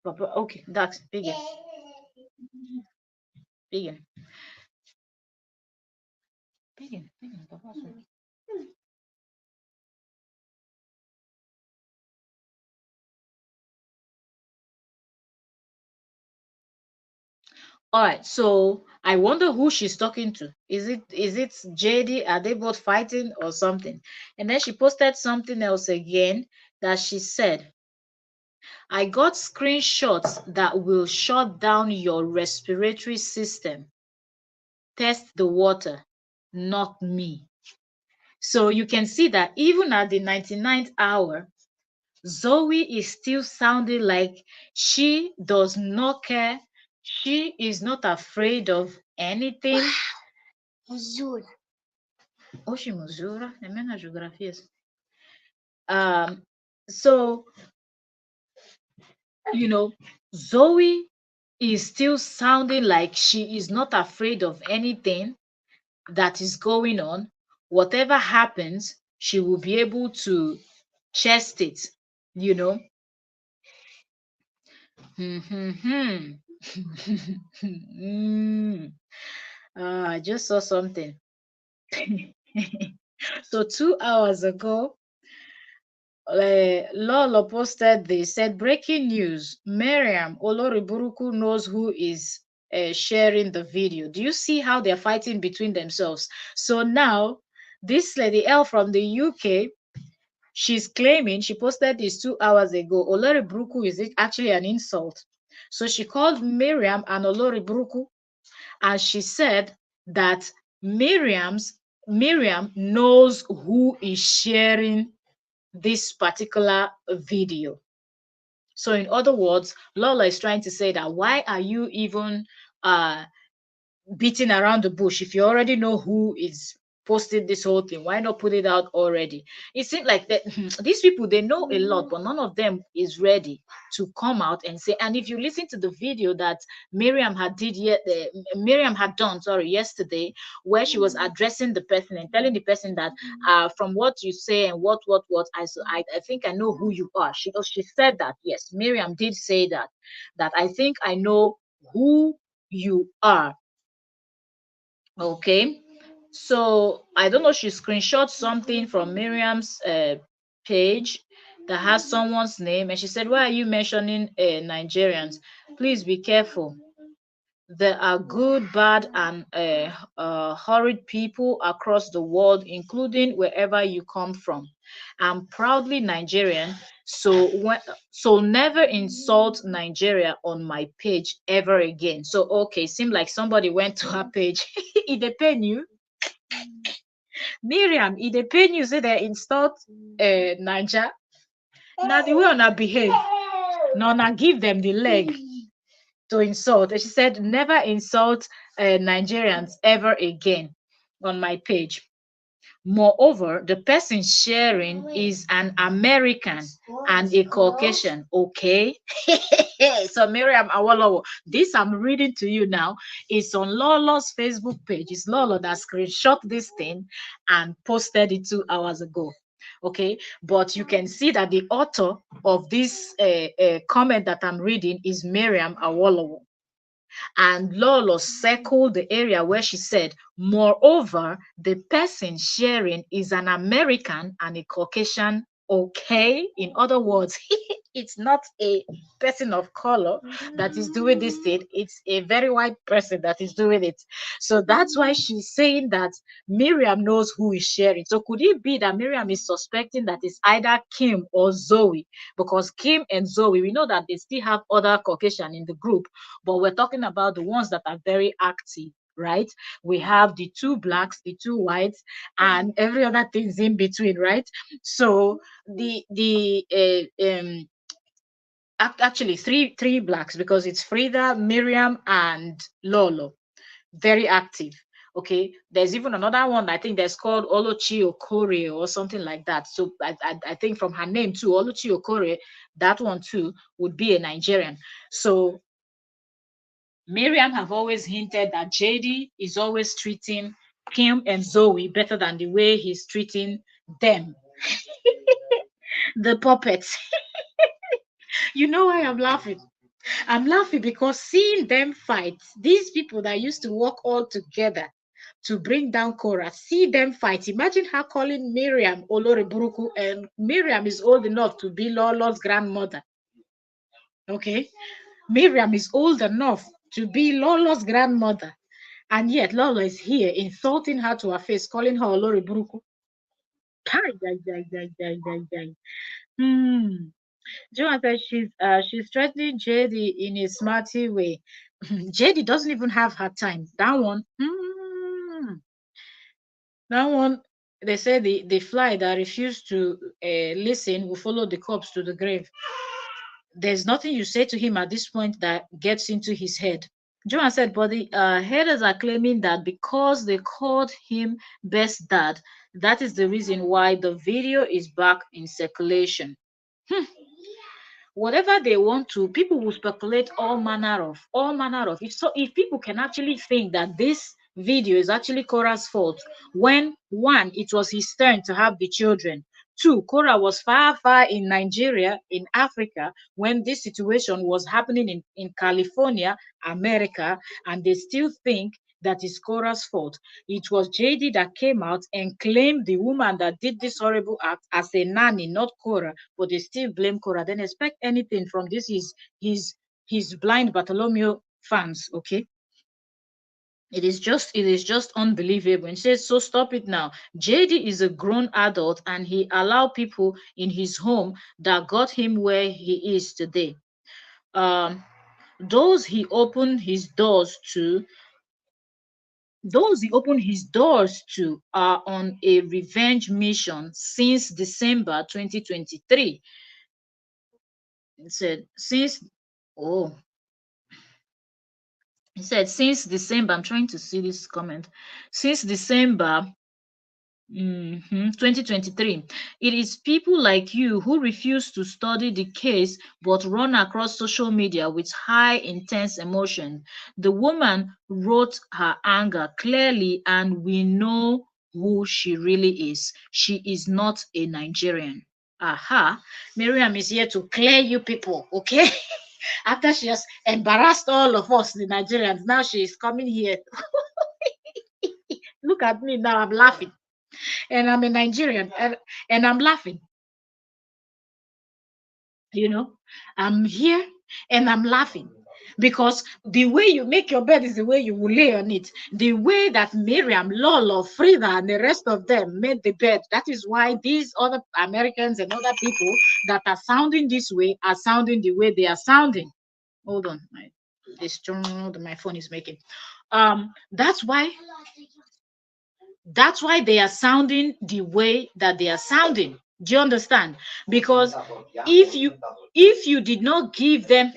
A: Papa, okay, that's begin. Begin. Begin, Papa. All right, so I wonder who she's talking to. Is it JD? Are they both fighting or something? And then she posted something else again that she said, I got screenshots that will shut down your respiratory system. Test the water, not me. So you can see that even at the 99th hour, Zoe is still sounding like she does not care. She is not afraid of anything. Oxe, Muzura, é menos geografia. Um, so You know, Zoe is still sounding like she is not afraid of anything that is going on. Whatever happens, she will be able to chest it, you know. Mm. I just saw something. So 2 hours ago, Lolo posted this, said breaking news: Miriam Oloriburuku knows who is sharing the video. Do you see how they're fighting between themselves? So now, this lady L from the UK, she's claiming, she posted this 2 hours ago, Oloriburuku is actually an insult. So she called Miriam an Oloriburuku, and she said that Miriam knows who is sharing this particular video. So, in other words, Lola is trying to say that why are you even uh, beating around the bush if you already know who is posting this whole thing? Why not put it out already? It seems like that these people, they know a lot, but none of them is ready to come out and say. And if you listen to the video that Miriam had done, sorry, yesterday, where she was addressing the person and telling the person that from what you say and what I think I know who you are. She said that, yes, Miriam did say that, that I think I know who you are. Okay. So I don't know, she screenshot something from Miriam's page that has someone's name, and she said, why are you mentioning Nigerians? Please be careful. There are good, bad, and horrid people across the world, including wherever you come from. I'm proudly Nigerian, so never insult Nigeria on my page ever again. So okay, seemed like somebody went to her page. It depend you, Miriam. It depend you say they insult Niger. Now the way on behave, no, now give them the leg to insult. And she said, never insult Nigerians ever again on my page. Moreover, the person sharing is an American and a Caucasian. Okay. So Miriam Awolowo, this I'm reading to you now is on Lolo's Facebook page. It's Lolo that screenshot this thing and posted it 2 hours ago. Okay, but you can see that the author of this comment that I'm reading is Miriam Awolowo. And Lolo circled the area where she said, moreover, the person sharing is an American and a Caucasian. Okay. In other words, it's not a person of color that is doing this thing, it's a very white person that is doing it. So that's why she's saying that Miriam knows who is sharing. So could it be that Miriam is suspecting that it's either Kim or Zoe? Because Kim and Zoe, we know that they still have other Caucasian in the group, but we're talking about the ones that are very active, right? We have the two blacks, the two whites, and every other things in between, right? So actually three blacks, because it's Frida, Miriam, and Lolo, very active. Okay, there's even another one, I think there's called Olochi Okore or something like that. So I think from her name too, Olochi Okore, that one too would be a Nigerian. So Miriam have always hinted that JD is always treating Kim and Zoe better than the way he's treating them, the puppets. You know why I'm laughing? I'm laughing because seeing them fight, these people that used to work all together to bring down Korra, see them fight. Imagine her calling Miriam Oloriburuku, and Miriam is old enough to be Lolo's grandmother. Okay? Miriam is old enough to be Lolo's grandmother. And yet Lolo is here insulting her to her face, calling her Oloriburuku. Kai, yai, yai, yai, yai, yai, yai. Hmm. Joanne said she's threatening JD in a smarty way. JD doesn't even have her time. That one, that one. They say the fly that refused to listen will follow the corpse to the grave. There's nothing you say to him at this point that gets into his head. Joanne said, but the haters are claiming that because they called him best dad, that is the reason why the video is back in circulation. whatever they want to, people will speculate all manner of. If people can actually think that this video is actually Korra's fault, when one, it was his turn to have the children. Two, Korra was far, far in Nigeria, in Africa, when this situation was happening in California, America, and they still think that is Korra's fault. It was JD that came out and claimed the woman that did this horrible act as a nanny, not Korra, but they still blame Korra. Then expect anything from this is his blind Bartholomew fans, okay? It is just unbelievable. And says, so stop it now. JD is a grown adult and he allowed people in his home that got him where he is today. Um, those he opened his doors to those he opened his doors to are on a revenge mission since December 2023. It said since oh he said since December. I'm trying to see this comment. Since December 2023. It is people like you who refuse to study the case but run across social media with high intense emotion. The woman wrote her anger clearly, and we know who she really is. She is not a Nigerian. Aha. Miriam is here to clear you people, okay? After she has embarrassed all of us, the Nigerians, now she is coming here. Look at me now, I'm laughing. And I'm a Nigerian, and I'm laughing. You know, I'm here and I'm laughing because the way you make your bed is the way you will lay on it. The way that Miriam, Lolo, Frida, and the rest of them made the bed, that is why these other Americans and other people that are sounding this way are sounding the way they are sounding. Hold on, this tone that my phone is making. That's why they are sounding the way that they are sounding. Do you understand? Because if you did not give them,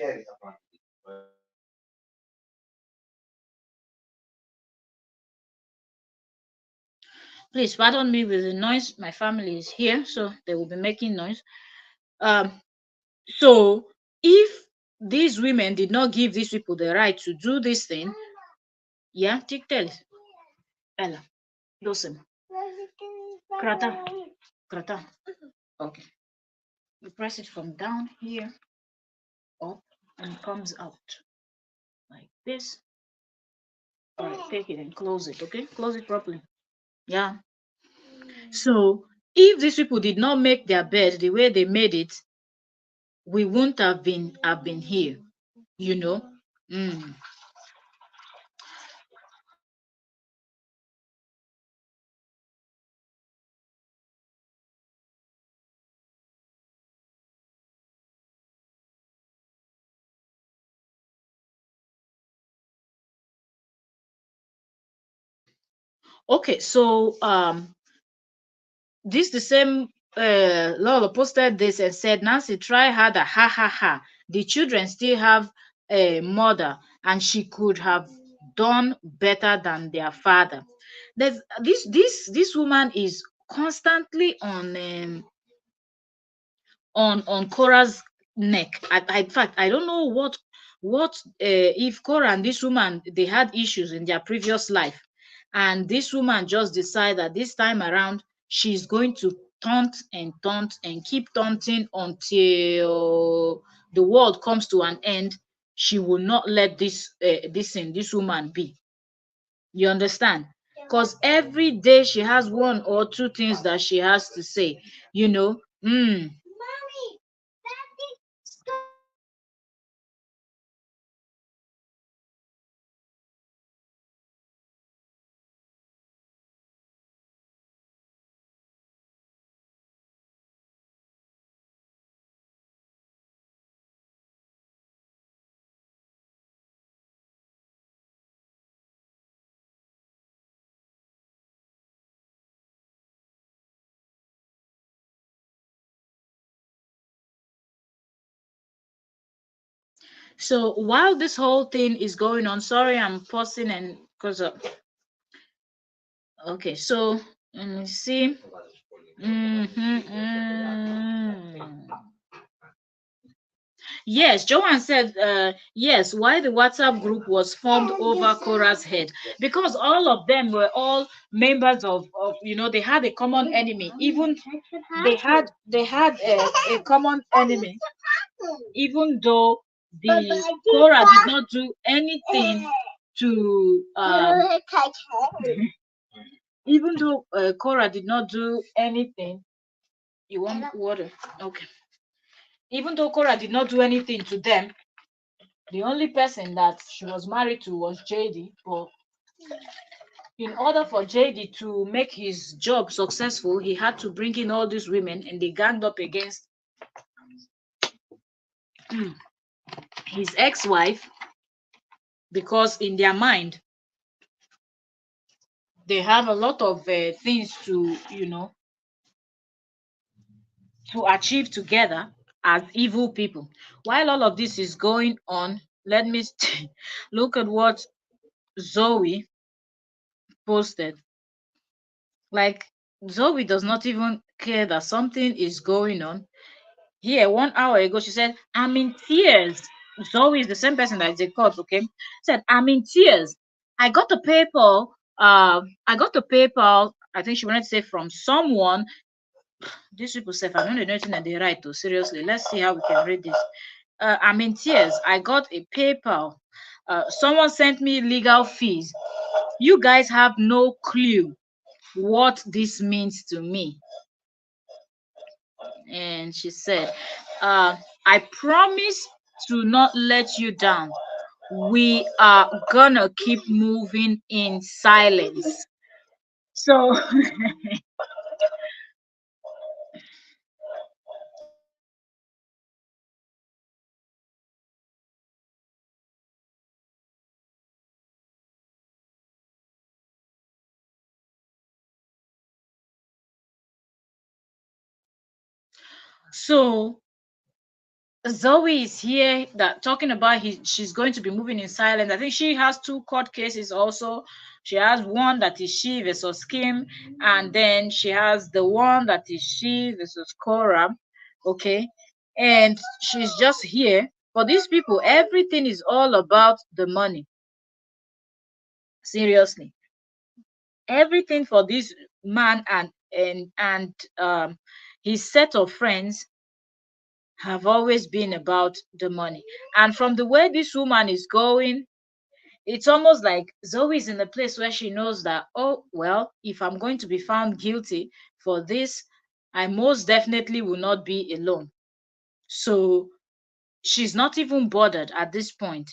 A: please pardon me with the noise, my family is here, so they will be making noise. um so if these women did not give these people the right to do this thing, yeah, tell Ella, listen, krata, krata. Okay, you press it from down here up and it comes out like this. All right, take it and close it. Okay, close it properly. Yeah. So if these people did not make their bed the way they made it, we wouldn't have been here. You know. Mm. Okay. So this the same Lolo posted this and said, Nancy, try harder, ha ha ha. The children still have a mother, and she could have done better than their father. There's this woman is constantly on Korra's neck. In fact, I don't know if Korra and this woman they had issues in their previous life, and this woman just decided that this time around she's going to taunt and keep taunting until the world comes to an end. She will not let this woman be. You understand? Because every day she has one or two things that she has to say. You know. So while this whole thing is going on, sorry, I'm pausing and because okay, so let me see. Mm-hmm, mm. Yes, Joanne said, yes, why the WhatsApp group was formed over Korra's head. Because all of them were all members of they had a common enemy. Even they had a common enemy, even though the Korra did not do anything to even though Korra did not do anything. You want water? Okay. Even though Korra did not do anything to them, the only person that she was married to was JD. But in order for JD to make his job successful, he had to bring in all these women, and they ganged up against his ex-wife because in their mind they have a lot of things to achieve together as evil people. While all of this is going on, let me look at what Zoe posted. Like, Zoe does not even care that something is going on. Here, 1 hour ago, she said, I'm in tears. Zoe is the same person that they called, okay? Said, I'm in tears. I got a PayPal. I got a PayPal. I think she wanted to say from someone. These people say, I don't know anything that they write, though. Seriously, let's see how we can read this. I'm in tears. I got a PayPal. Someone sent me legal fees. You guys have no clue what this means to me. And she said, I promise to not let you down. We are gonna keep moving in silence. So, so Zoe is here that talking about she's going to be moving in silence. I think she has two court cases also. She has one that is she versus Kim, and then she has the one that is she versus Korra. Okay. And she's just here. For these people, everything is all about the money. Seriously. Everything for this man and his set of friends have always been about the money. And from the way this woman is going, it's almost like Zoe's in a place where she knows that, oh, well, if I'm going to be found guilty for this, I most definitely will not be alone. So she's not even bothered at this point,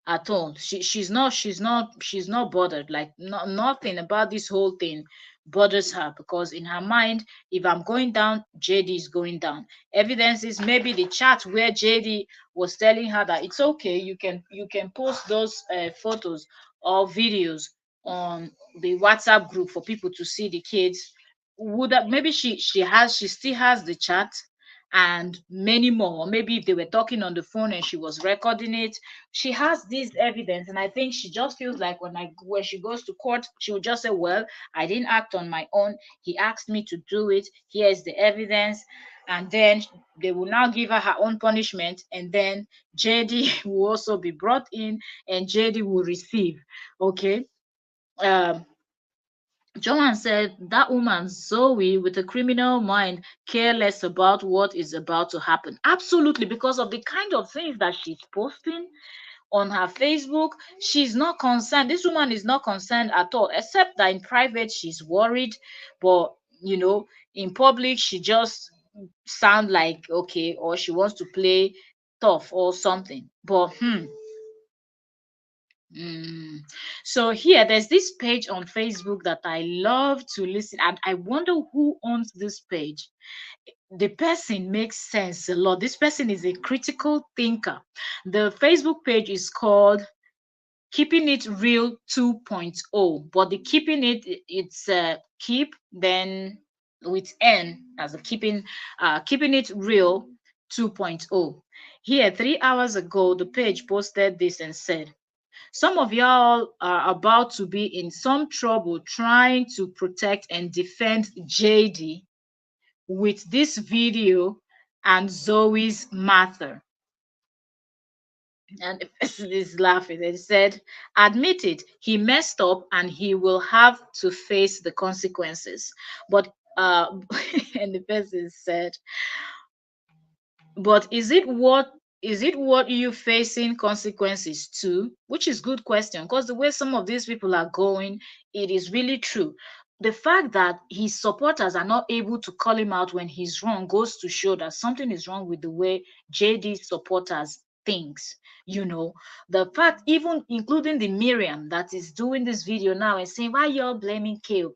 A: at all. She's not bothered. Like, nothing about this whole thing bothers her, because in her mind, if I'm going down, JD is going down. Evidence is maybe the chat where JD was telling her that it's okay, you can post those photos or videos on the WhatsApp group for people to see the kids. Would that maybe she still has the chat and many more. Or maybe if they were talking on the phone and she was recording it, she has this evidence. And I think she just feels like when she goes to court, she will just say, well, I didn't act on my own, he asked me to do it, here's the evidence. And then they will now give her her own punishment, and then JD will also be brought in, and JD will receive. Okay. um Joanne said that woman Zoe with a criminal mind care less about what is about to happen. Absolutely, because of the kind of things that she's posting on her Facebook. She's not concerned. This woman is not concerned at all, except that in private she's worried, but in public she just sound like okay, or she wants to play tough or something. But Mm. So here, there's this page on Facebook that I love to listen, and I wonder who owns this page. The person makes sense a lot. This person is a critical thinker. The Facebook page is called Keeping It Real 2.0, but the keeping it's keep then with N as a keeping it real 2.0. Here, 3 hours ago, the page posted this and said, some of y'all are about to be in some trouble trying to protect and defend JD with this video and Zoe's mother. And the person is laughing. They said, admit it, he messed up and he will have to face the consequences. But and the person said, but is it what you facing consequences to? Which is good question, because the way some of these people are going, it is really true. The fact that his supporters are not able to call him out when he's wrong goes to show that something is wrong with the way JD supporters thinks. The fact, even including the Miriam that is doing this video now and saying, why you're blaming Kale,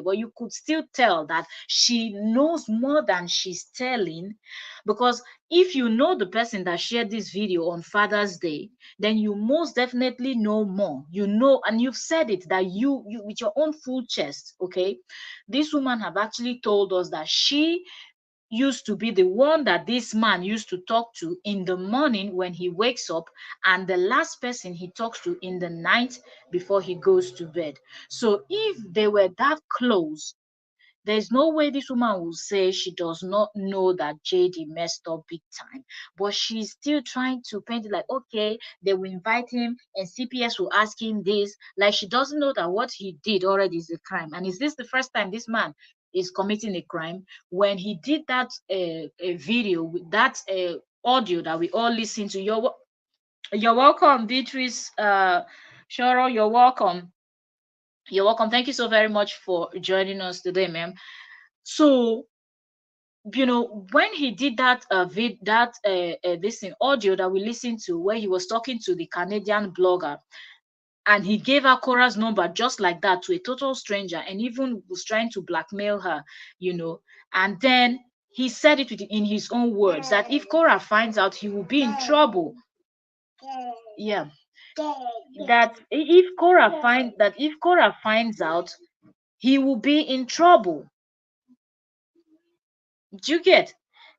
A: but you could still tell that she knows more than she's telling. Because if you know the person that shared this video on Father's Day, then you most definitely know more. And you've said it, that you with your own full chest. Okay, this woman have actually told us that she used to be the one that this man used to talk to in the morning when he wakes up, and the last person he talks to in the night before he goes to bed. So if they were that close, there's no way this woman will say she does not know that JD messed up big time. But she's still trying to paint it like, okay, they will invite him and CPS will ask him this. Like, she doesn't know that what he did already is a crime. And is this the first time this man is committing a crime? When he did that video with that audio that we all listen to, you're welcome, Beatrice. Shoro, you're welcome. You're welcome. Thank you so very much for joining us today, ma'am. So, when he did that this thing audio that we listened to, where he was talking to the Canadian blogger, and he gave her Cora's number just like that to a total stranger, and even was trying to blackmail her, and then he said it in his own words that if Cora finds out, he will be in trouble. Yeah, if Cora finds out, he will be in trouble. Do you get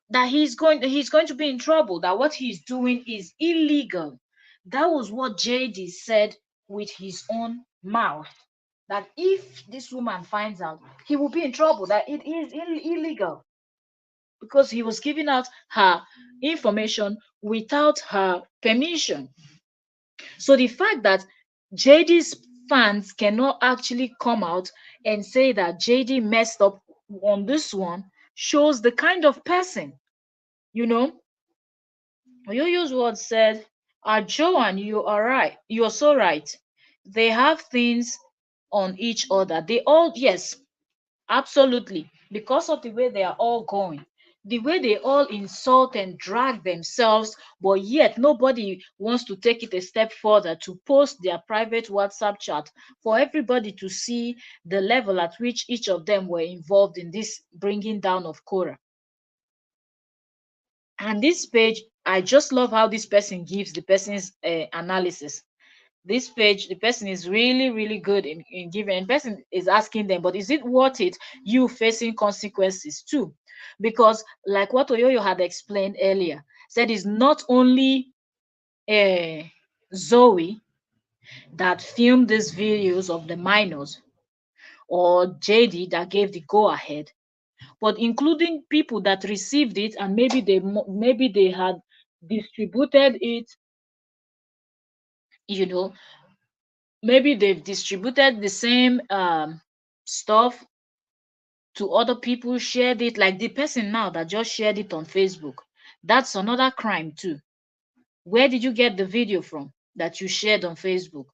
A: that? He's going to be in trouble, that what he's doing is illegal. That was what JD said with his own mouth, that if this woman finds out, he will be in trouble, that it is illegal, because he was giving out her information without her permission. So the fact that JD's fans cannot actually come out and say that JD messed up on this one shows the kind of person, you know. Oyoyo's word said, Joan, you are right. You are so right. They have things on each other. They all, yes, absolutely. Because of the way they are all going, the way they all insult and drag themselves, but yet nobody wants to take it a step further to post their private WhatsApp chat for everybody to see the level at which each of them were involved in this bringing down of Korra. And this page, I just love how this person gives the person's analysis. This page, the person is really, really good in giving, and the person is asking them, but is it worth it, you facing consequences too? Because like what Oyoyo had explained earlier, said it's not only uh, Zoe that filmed these videos of the minors, or JD that gave the go ahead, but including people that received it, and maybe they had distributed it, you know maybe they've distributed the same stuff to other people, shared it, like the person now that just shared it on Facebook. That's another crime too. Where did you get the video from that you shared on Facebook?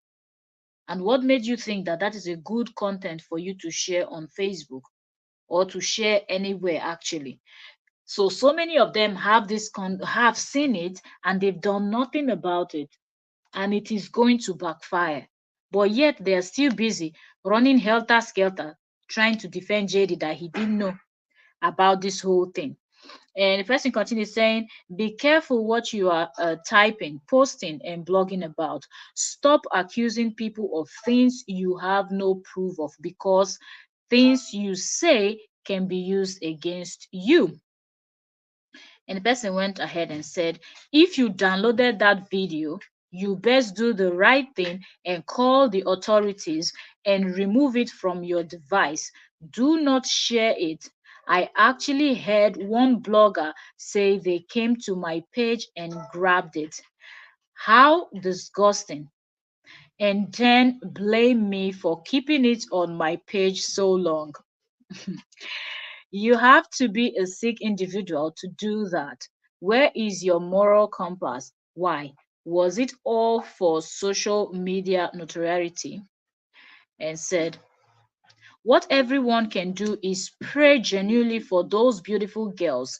A: And what made you think that that is a good content for you to share on Facebook, or to share anywhere actually? So many of them have seen it, and they've done nothing about it, and it is going to backfire. But yet they are still busy running helter skelter, trying to defend JD that he didn't know about this whole thing. And the person continues saying, be careful what you are typing, posting, and blogging about. Stop accusing people of things you have no proof of, because things you say can be used against you. And the person went ahead and said, if you downloaded that video, you best do the right thing and call the authorities and remove it from your device. Do not share it. I actually heard one blogger say they came to my page and grabbed it. How disgusting. And then blame me for keeping it on my page so long. You have to be a sick individual to do that. Where is your moral compass? Why? Was it all for social media notoriety? And said, what everyone can do is pray genuinely for those beautiful girls.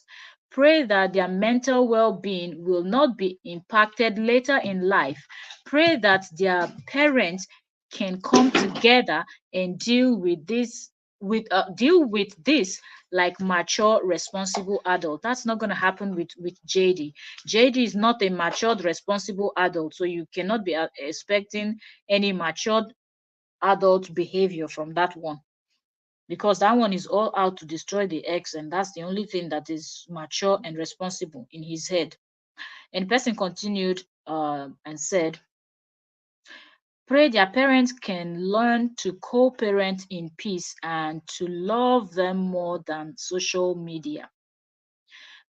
A: Pray that their mental well being will not be impacted later in life. Pray that their parents can come together and deal with this like mature responsible adult. That's not going to happen with JD is not a matured responsible adult, so you cannot be expecting any matured adult behavior from that one, because that one is all out to destroy the ex, and that's the only thing that is mature and responsible in his head. And the person continued and said, pray their parents can learn to co-parent in peace and to love them more than social media.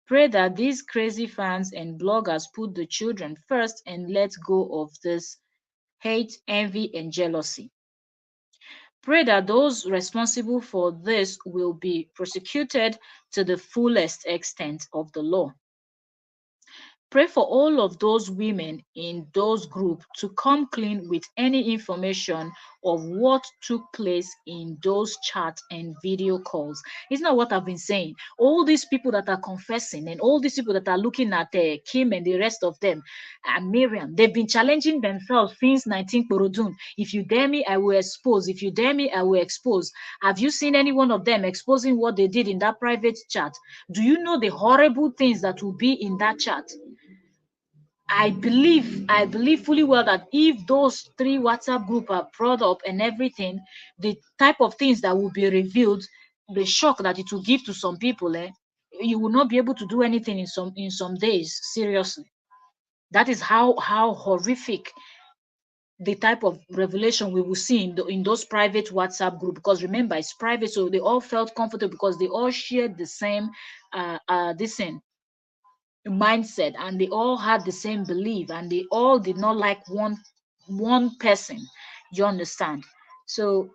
A: Pray that these crazy fans and bloggers put the children first and let go of this hate, envy, and jealousy. Pray that those responsible for this will be prosecuted to the fullest extent of the law. Pray for all of those women in those groups to come clean with any information of what took place in those chats and video calls. Isn't that what I've been saying? All these people that are confessing and all these people that are looking at Kim and the rest of them and Miriam, they've been challenging themselves since 19 Korodun. If you dare me, I will expose. If you dare me, I will expose. Have you seen any one of them exposing what they did in that private chat? Do you know the horrible things that will be in that chat? I believe fully well that if those three WhatsApp group are brought up and everything, the type of things that will be revealed, the shock that it will give to some people, you will not be able to do anything in some days. Seriously, that is how horrific the type of revelation we will see in those private WhatsApp group. Because remember, it's private, so they all felt comfortable because they all shared the same this thing mindset, and they all had the same belief, and they all did not like one person. You understand? So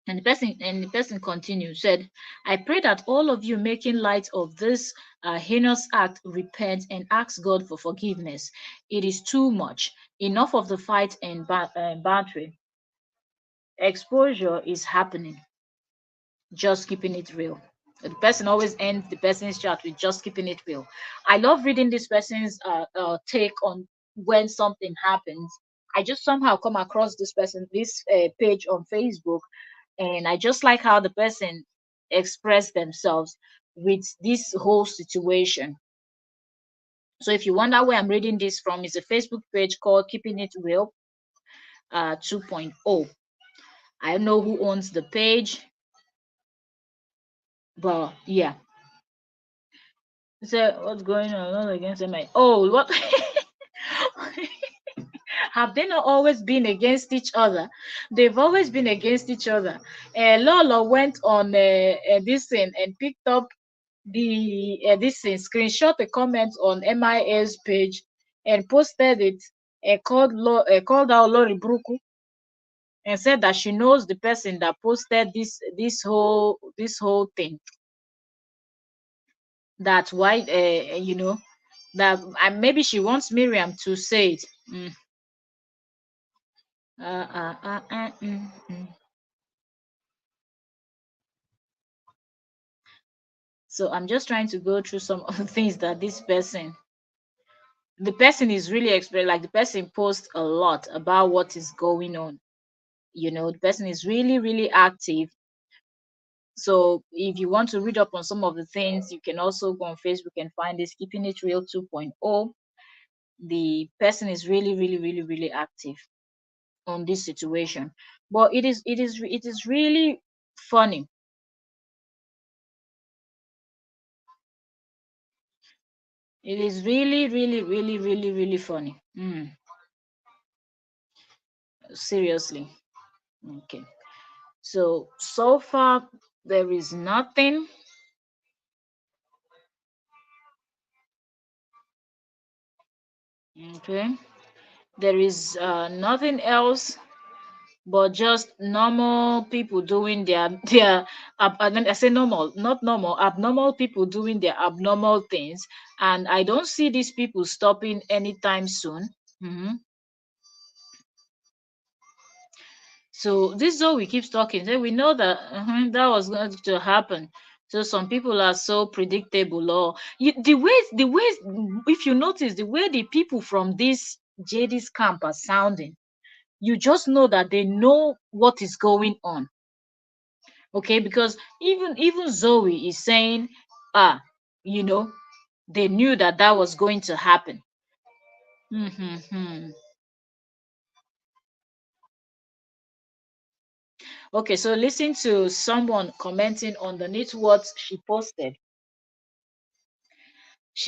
A: and the person continued, said, I pray that all of you making light of this heinous act repent and ask God for forgiveness. It is too much. Enough of the fight and battery. Exposure is happening. Just keeping it real. The person always ends the person's chat with just keeping it real. I love reading this person's take on when something happens. I just somehow come across this page on Facebook, and I just like how the person expressed themselves with this whole situation. So if you wonder where I'm reading this from, it's a Facebook page called Keeping It Real 2.0. I don't know who owns the page, but yeah. So what's going on? Not against my what have they not always been against each other? They've always been against each other. Lola went on this thing and picked up the this thing, screenshot the comment on MIA's page and posted it. Called out Lori Bruku and said that she knows the person that posted this whole thing. That's why that maybe she wants Miriam to say it. Mm. Mm. So I'm just trying to go through some of the things that the person is really expressing. Like the person posts a lot about what is going on. The person is really, really active. So if you want to read up on some of the things, you can also go on Facebook and find this Keeping It Real 2.0. The person is really, really, really, really active on this situation. But it is really funny. It is really, really, really, really, really funny. Seriously. Okay. So far, There is nothing. Okay. There is nothing else but just normal people doing their I say normal, not normal, abnormal people doing their abnormal things, and I don't see these people stopping anytime soon. Mhm. So this Zoe keeps talking. Say we know that that was going to happen. So some people are so predictable. Or the ways, if you notice the way the people from this JD's camp are sounding, you just know that they know what is going on. Okay, because even Zoe is saying, ah, you know, they knew that that was going to happen. Mm-hmm. Okay, so listen to someone commenting underneath what she posted.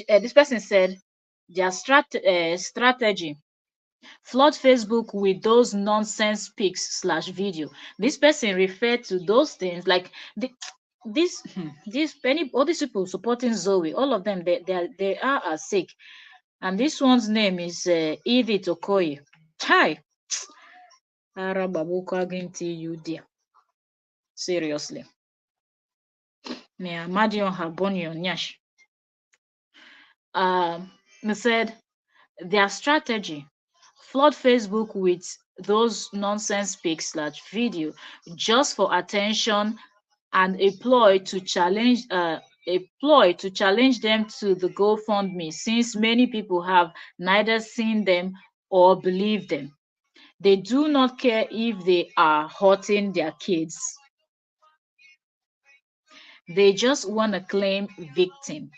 A: This person said their strategy: flood Facebook with those nonsense pics slash video. This person referred to those things like all these people supporting Zoe, all of them, they are sick. And this one's name is Edith Okoye. Chai, Arababuko against you dear. Seriously. May Amadion have born your nyash. They said their strategy: flood Facebook with those nonsense pics slash video just for attention, and a ploy to challenge them to the GoFundMe, since many people have neither seen them or believed them. They do not care if they are hurting their kids. They just want to claim victim.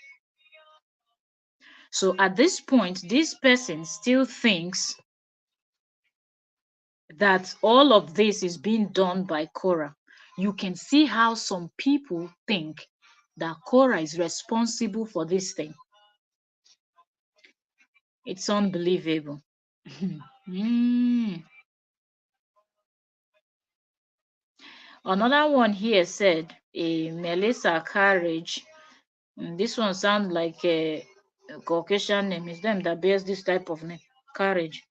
A: So at this point, this person still thinks that all of this is being done by Korra. You can see how some people think that Korra is responsible for this thing. It's unbelievable. Mm. Another one here said a Melissa Carriage. This one sounds like a Caucasian name. It's them that bears this type of name. Carriage.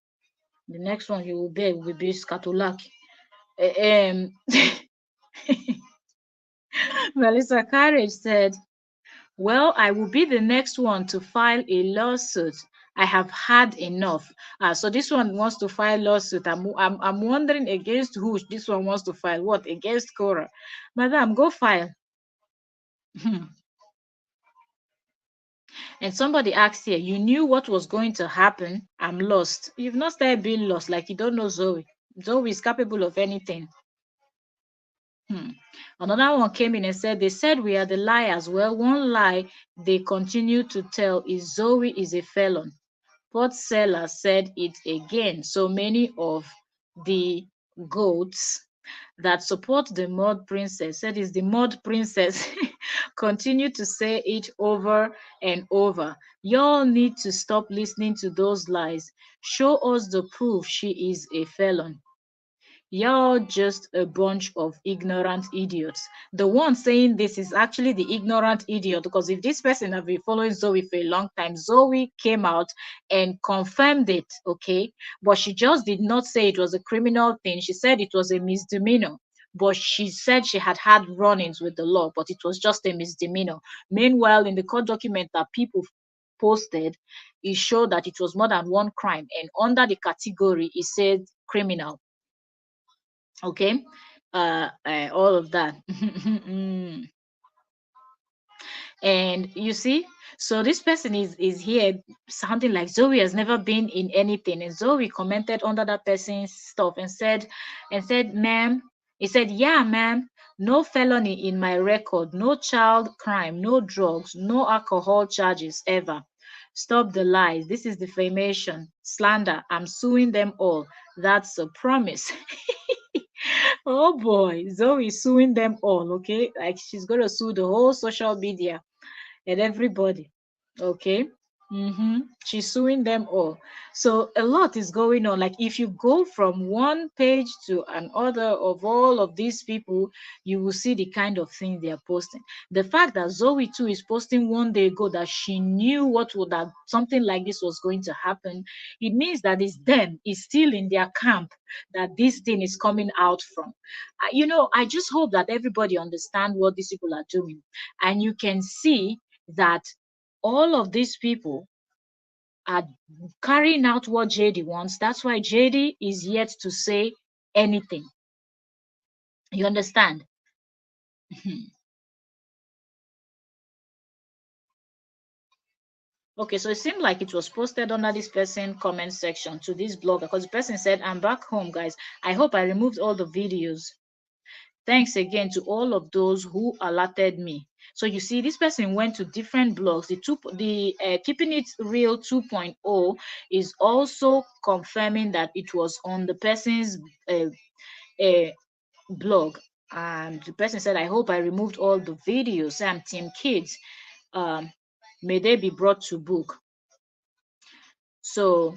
A: The next one you will bear will be Skatulaki. Melissa Carriage said, well, I will be the next one to file a lawsuit. I have had enough. So this one wants to file lawsuit. I'm wondering against who this one wants to file. What, against Korra? Madam, go file. And somebody asked here, you knew what was going to happen. I'm lost. You've not started being lost, like you don't know Zoe. Zoe is capable of anything. Hmm. Another one came in and said, they said we are the liars. Well, one lie they continue to tell is Zoe is a felon. Pot seller said it again. So many of the goats that support the mud princess, said is the mud princess, continue to say it over and over. Y'all need to stop listening to those lies. Show us the proof she is a felon. You're just a bunch of ignorant idiots. The one saying this is actually the ignorant idiot, because if this person have been following Zoe for a long time, Zoe came out and confirmed it, okay? But she just did not say it was a criminal thing. She said it was a misdemeanor. But she said she had had run-ins with the law, but it was just a misdemeanor. Meanwhile, in the court document that people posted, it showed that it was more than one crime. And under the category, it said criminal. Okay, all of that. And you see, so this person is here sounding like Zoe has never been in anything, and Zoe commented under that person's stuff and said, ma'am, he said, yeah, ma'am, no felony in my record, no child crime, no drugs, no alcohol charges ever. Stop the lies. This is defamation, slander. I'm suing them all. That's a promise. Oh boy, Zoe is suing them all, okay? Like she's gonna sue the whole social media and everybody. Okay. She's suing them all. So a lot is going on. Like if you go from one page to another of all of these people, you will see the kind of thing they are posting. The fact that Zoe too is posting one day ago that she knew what would that something like this was going to happen, it means that it's them, it's still in their camp that this thing is coming out from. I just hope that everybody understand what these people are doing, and you can see that all of these people are carrying out what JD wants. That's why JD is yet to say anything. You understand? Okay, so it seemed like it was posted under this person comment section to this blog because the person said, I'm back home, guys. I hope I removed all the videos. Thanks again to all of those who alerted me. So you see, this person went to different blogs. The Keeping It Real 2.0 is also confirming that it was on the person's uh, uh, blog, and the person said, I hope I removed all the videos. I'm Team Kids. Um, may they be brought to book. So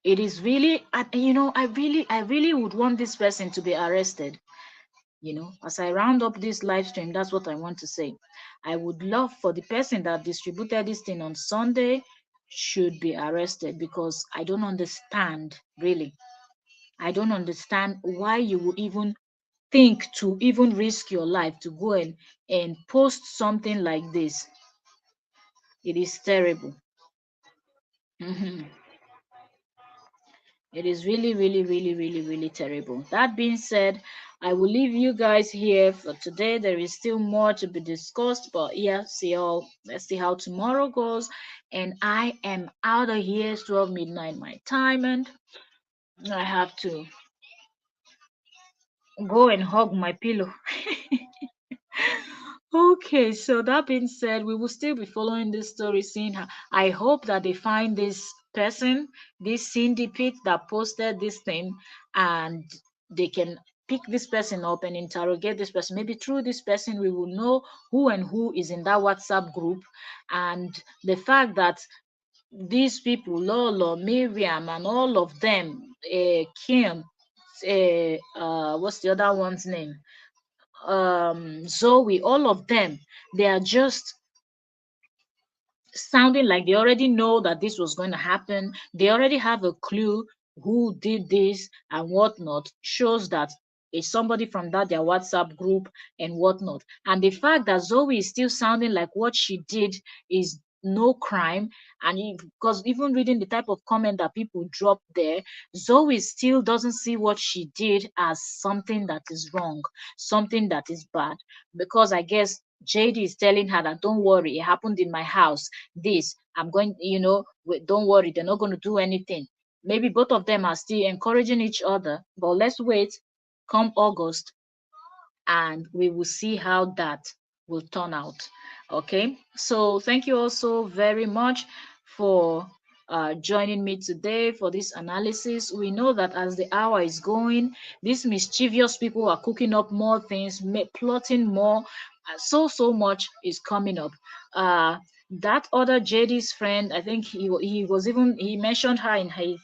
A: it is really, I really would want this person to be arrested. As I round up this live stream, that's what I want to say. I would love for the person that distributed this thing on Sunday should be arrested, because I don't understand, really. I don't understand why you would even think to even risk your life to go and post something like this. It is terrible. Mhm. It is really, really, really, really, really terrible. That being said, I will leave you guys here for today. There is still more to be discussed, but yeah, let's see how tomorrow goes. And I am out of here. It's 12 midnight my time, and I have to go and hug my pillow. Okay, so that being said, we will still be following this story, seeing how I hope that they find this person, this syndicate that posted this thing, and they can pick this person up and interrogate this person. Maybe through this person, we will know who and who is in that WhatsApp group, and the fact that these people, Lolo, Miriam, and all of them, Kim, what's the other one's name? Zoe, all of them, they are just sounding like they already know that this was going to happen. They already have a clue who did this and whatnot. Shows that it's somebody from that their WhatsApp group and whatnot. And the fact that Zoe is still sounding like what she did is no crime, and because even reading the type of comment that people drop there, Zoe still doesn't see what she did as something that is wrong, something that is bad, because I guess JD is telling her that don't worry, it happened in my house. This, I'm going, don't worry, they're not going to do anything. Maybe both of them are still encouraging each other, but let's wait come August and we will see how that will turn out. Okay, so thank you also very much for joining me today for this analysis. We know that as the hour is going, these mischievous people are cooking up more things, plotting more. So much is coming up. That other JD's friend, I think he mentioned her in his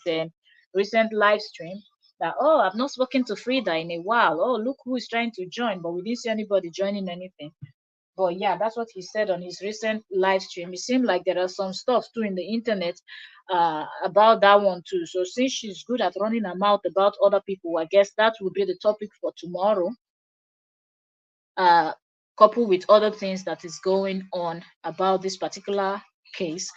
A: recent live stream, that, oh, I've not spoken to Frida in a while. Oh, look who is trying to join, but we didn't see anybody joining anything. But yeah, that's what he said on his recent live stream. It seemed like there are some stuff too in the internet about that one too. So since she's good at running her mouth about other people, I guess that will be the topic for tomorrow, uh, coupled with other things that is going on about this particular case.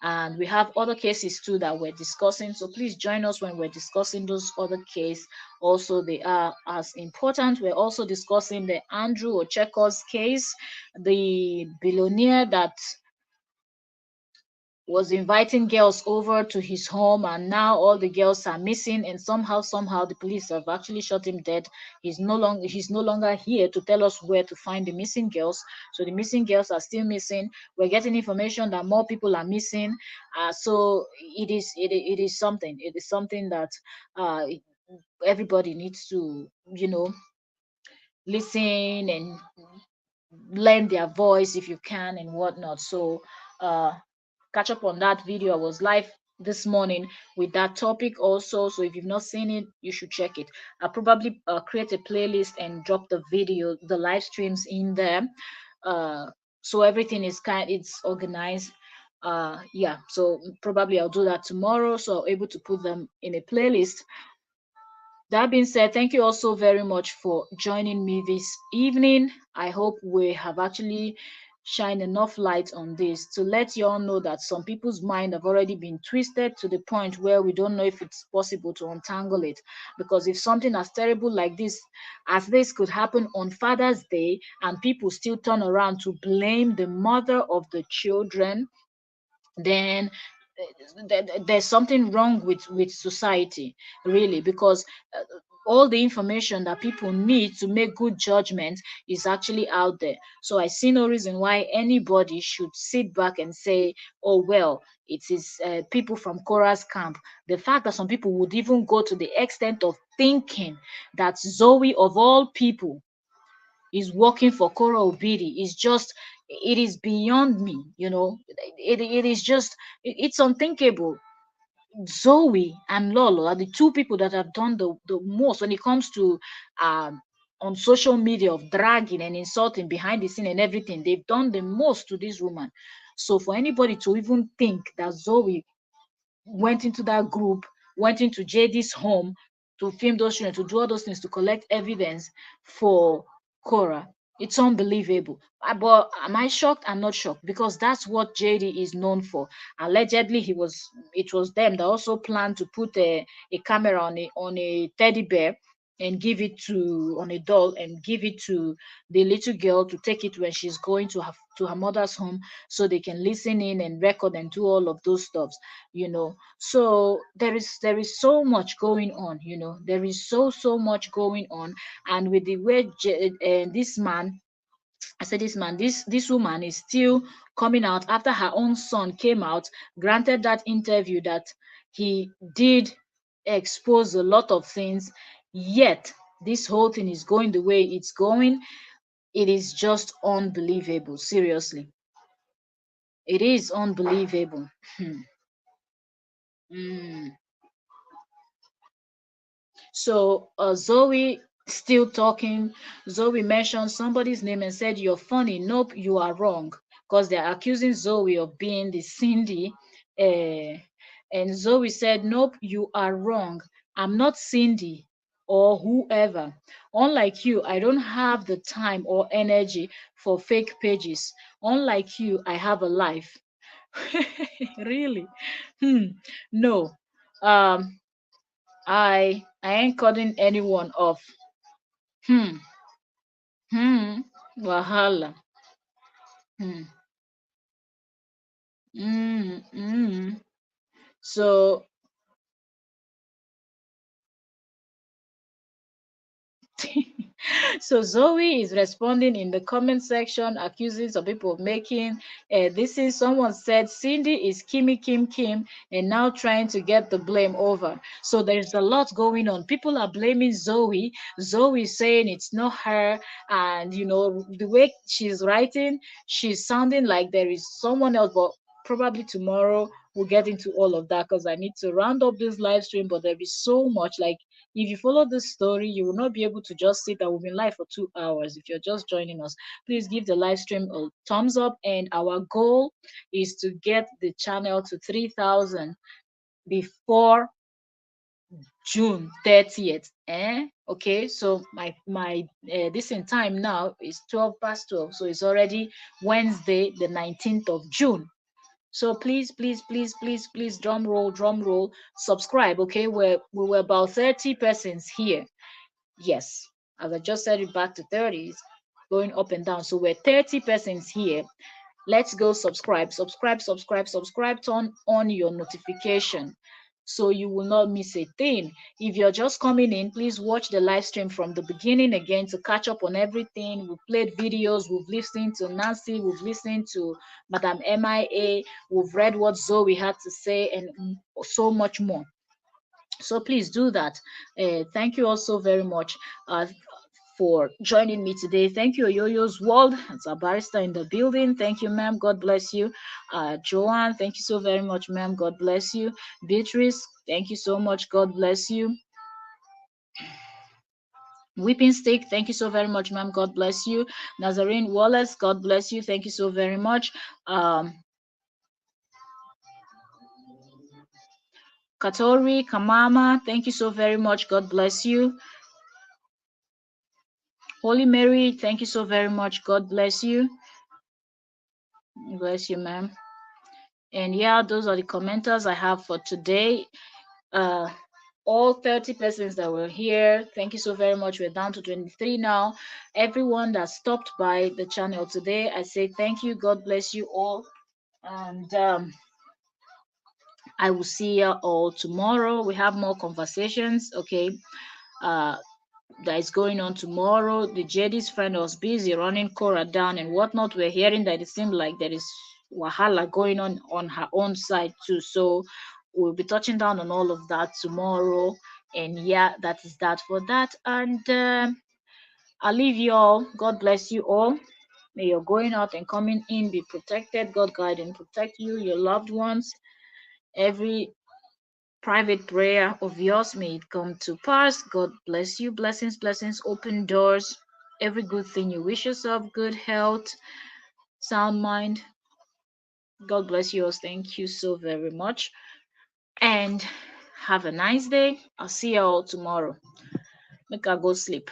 A: And we have other cases too that we're discussing. So please join us when we're discussing those other cases. Also, they are as important. We're also discussing the Andrew Ocheko's case, the billionaire that was inviting girls over to his home, and now all the girls are missing, and somehow the police have actually shot him dead. He's no longer here to tell us where to find the missing girls. So the missing girls are still missing. We're getting information that more people are missing. So it is something that uh everybody needs to listen and lend their voice if you can and whatnot. So uh catch up on that video. I was live this morning with that topic also. So if you've not seen it, you should check it. I'll probably create a playlist and drop the video, the live streams in there. Uh, so everything is it's organized. Yeah, so probably I'll do that tomorrow. So I'll able to put them in a playlist. That being said, thank you also very much for joining me this evening. I hope we have actually shine enough light on this to let you all know that some people's mind have already been twisted to the point where we don't know if it's possible to untangle it. Because if something as terrible like this as this could happen on Father's Day and people still turn around to blame the mother of the children, then there's something wrong with society, really, because all the information that people need to make good judgments is actually out there. So I see no reason why anybody should sit back and say, oh well, it is people from Korra's camp. The fact that some people would even go to the extent of thinking that Zoe of all people is working for Korra Obidi is just, it is beyond me, it is just, it's unthinkable. Zoe and Lolo are the two people that have done the most when it comes to um on social media of dragging and insulting behind the scene and everything. They've done the most to this woman. So for anybody to even think that Zoe went into that group, went into JD's home to film those children, to do all those things, to collect evidence for Korra. It's unbelievable. But am I shocked? I'm not shocked because that's what JD is known for. Allegedly, it was them that also planned to put a camera on a teddy bear and give it to on a doll and give it to the little girl to take it when she's going to her mother's home so they can listen in and record and do all of those stuff. So there is so much going on. There is so much going on. And with the way this man, I said this man, this woman is still coming out after her own son came out, granted that interview that he did expose a lot of things, yet this whole thing is going the way it's going. It is just unbelievable. Seriously, it is unbelievable. Hmm. Mm. So Zoe still talking. Zoe mentioned somebody's name and said, "You're funny." Nope, you are wrong. Because they're accusing Zoe of being the Cindy. Uh, and Zoe said, "Nope, you are wrong. I'm not Cindy or whoever. Unlike you, I don't have the time or energy for fake pages. Unlike you, I have a life." Really? No. Um, I ain't cutting anyone off. Hmm. Hmm. Wahala. Hmm. So so Zoe is responding in the comment section, accusing some people of making this is someone said Cindy is Kimmy Kim Kim and now trying to get the blame over. So there's a lot going on. People are blaming Zoe. Zoe is saying it's not her, and the way she's writing, she's sounding like there is someone else, but probably tomorrow we'll get into all of that because I need to round up this live stream. But there is so much, like, if you follow this story, you will not be able to just sit and we've been live for 2 hours. If you're just joining us, please give the live stream a thumbs up. And our goal is to get the channel to 3,000 before June 30th. Okay, so my this in time now is 12 past 12, so it's already Wednesday, the 19th of June. So please, please, please, please, please, drum roll, subscribe. Okay, we were about 30 persons here. Yes, as I just said it back to 30s, going up and down. So we're 30 persons here. Let's go subscribe, turn on your notification so you will not miss a thing. If you're just coming in, please watch the live stream from the beginning again to catch up on everything. We've played videos, we've listened to Nancy, we've listened to Madam MIA, we've read what Zoe had to say, and so much more. So please do that. Thank you all so very much. for joining me today. Thank you, Yoyo's World. It's a barrister in the building. Thank you, ma'am. God bless you. Joanne, thank you so very much, ma'am. God bless you. Beatrice, thank you so much. God bless you. Weeping Stick, thank you so very much, ma'am. God bless you. Nazarene Wallace, God bless you. Thank you so very much. Katori Kamama, thank you so very much. God bless you. Holy Mary, thank you so very much. God bless you. Bless you, ma'am. And yeah, those are the commenters I have for today. Uh, all 30 persons that were here, thank you so very much. We're down to 23 now. Everyone that stopped by the channel today, I say thank you. God bless you all. And I will see you all tomorrow. We have more conversations, okay? Uh, that is going on tomorrow. The JD's friend was busy running Korra down and whatnot. We're hearing that it seems like there is wahala going on her own side too. So we'll be touching down on all of that tomorrow. And yeah, that is that for that. And I'll leave you all. God bless you all. May your going out and coming in be protected. God guide and protect you, your loved ones. Every private prayer of yours may it come to pass. God bless you. Blessings, blessings, open doors. Every good thing you wish yourself, good health, sound mind. God bless you all. Thank you so very much. And have a nice day. I'll see you all tomorrow. Make I go sleep.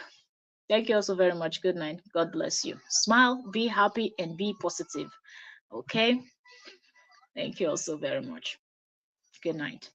A: Thank you all so very much. Good night. God bless you. Smile, be happy, and be positive. Okay? Thank you all so very much. Good night.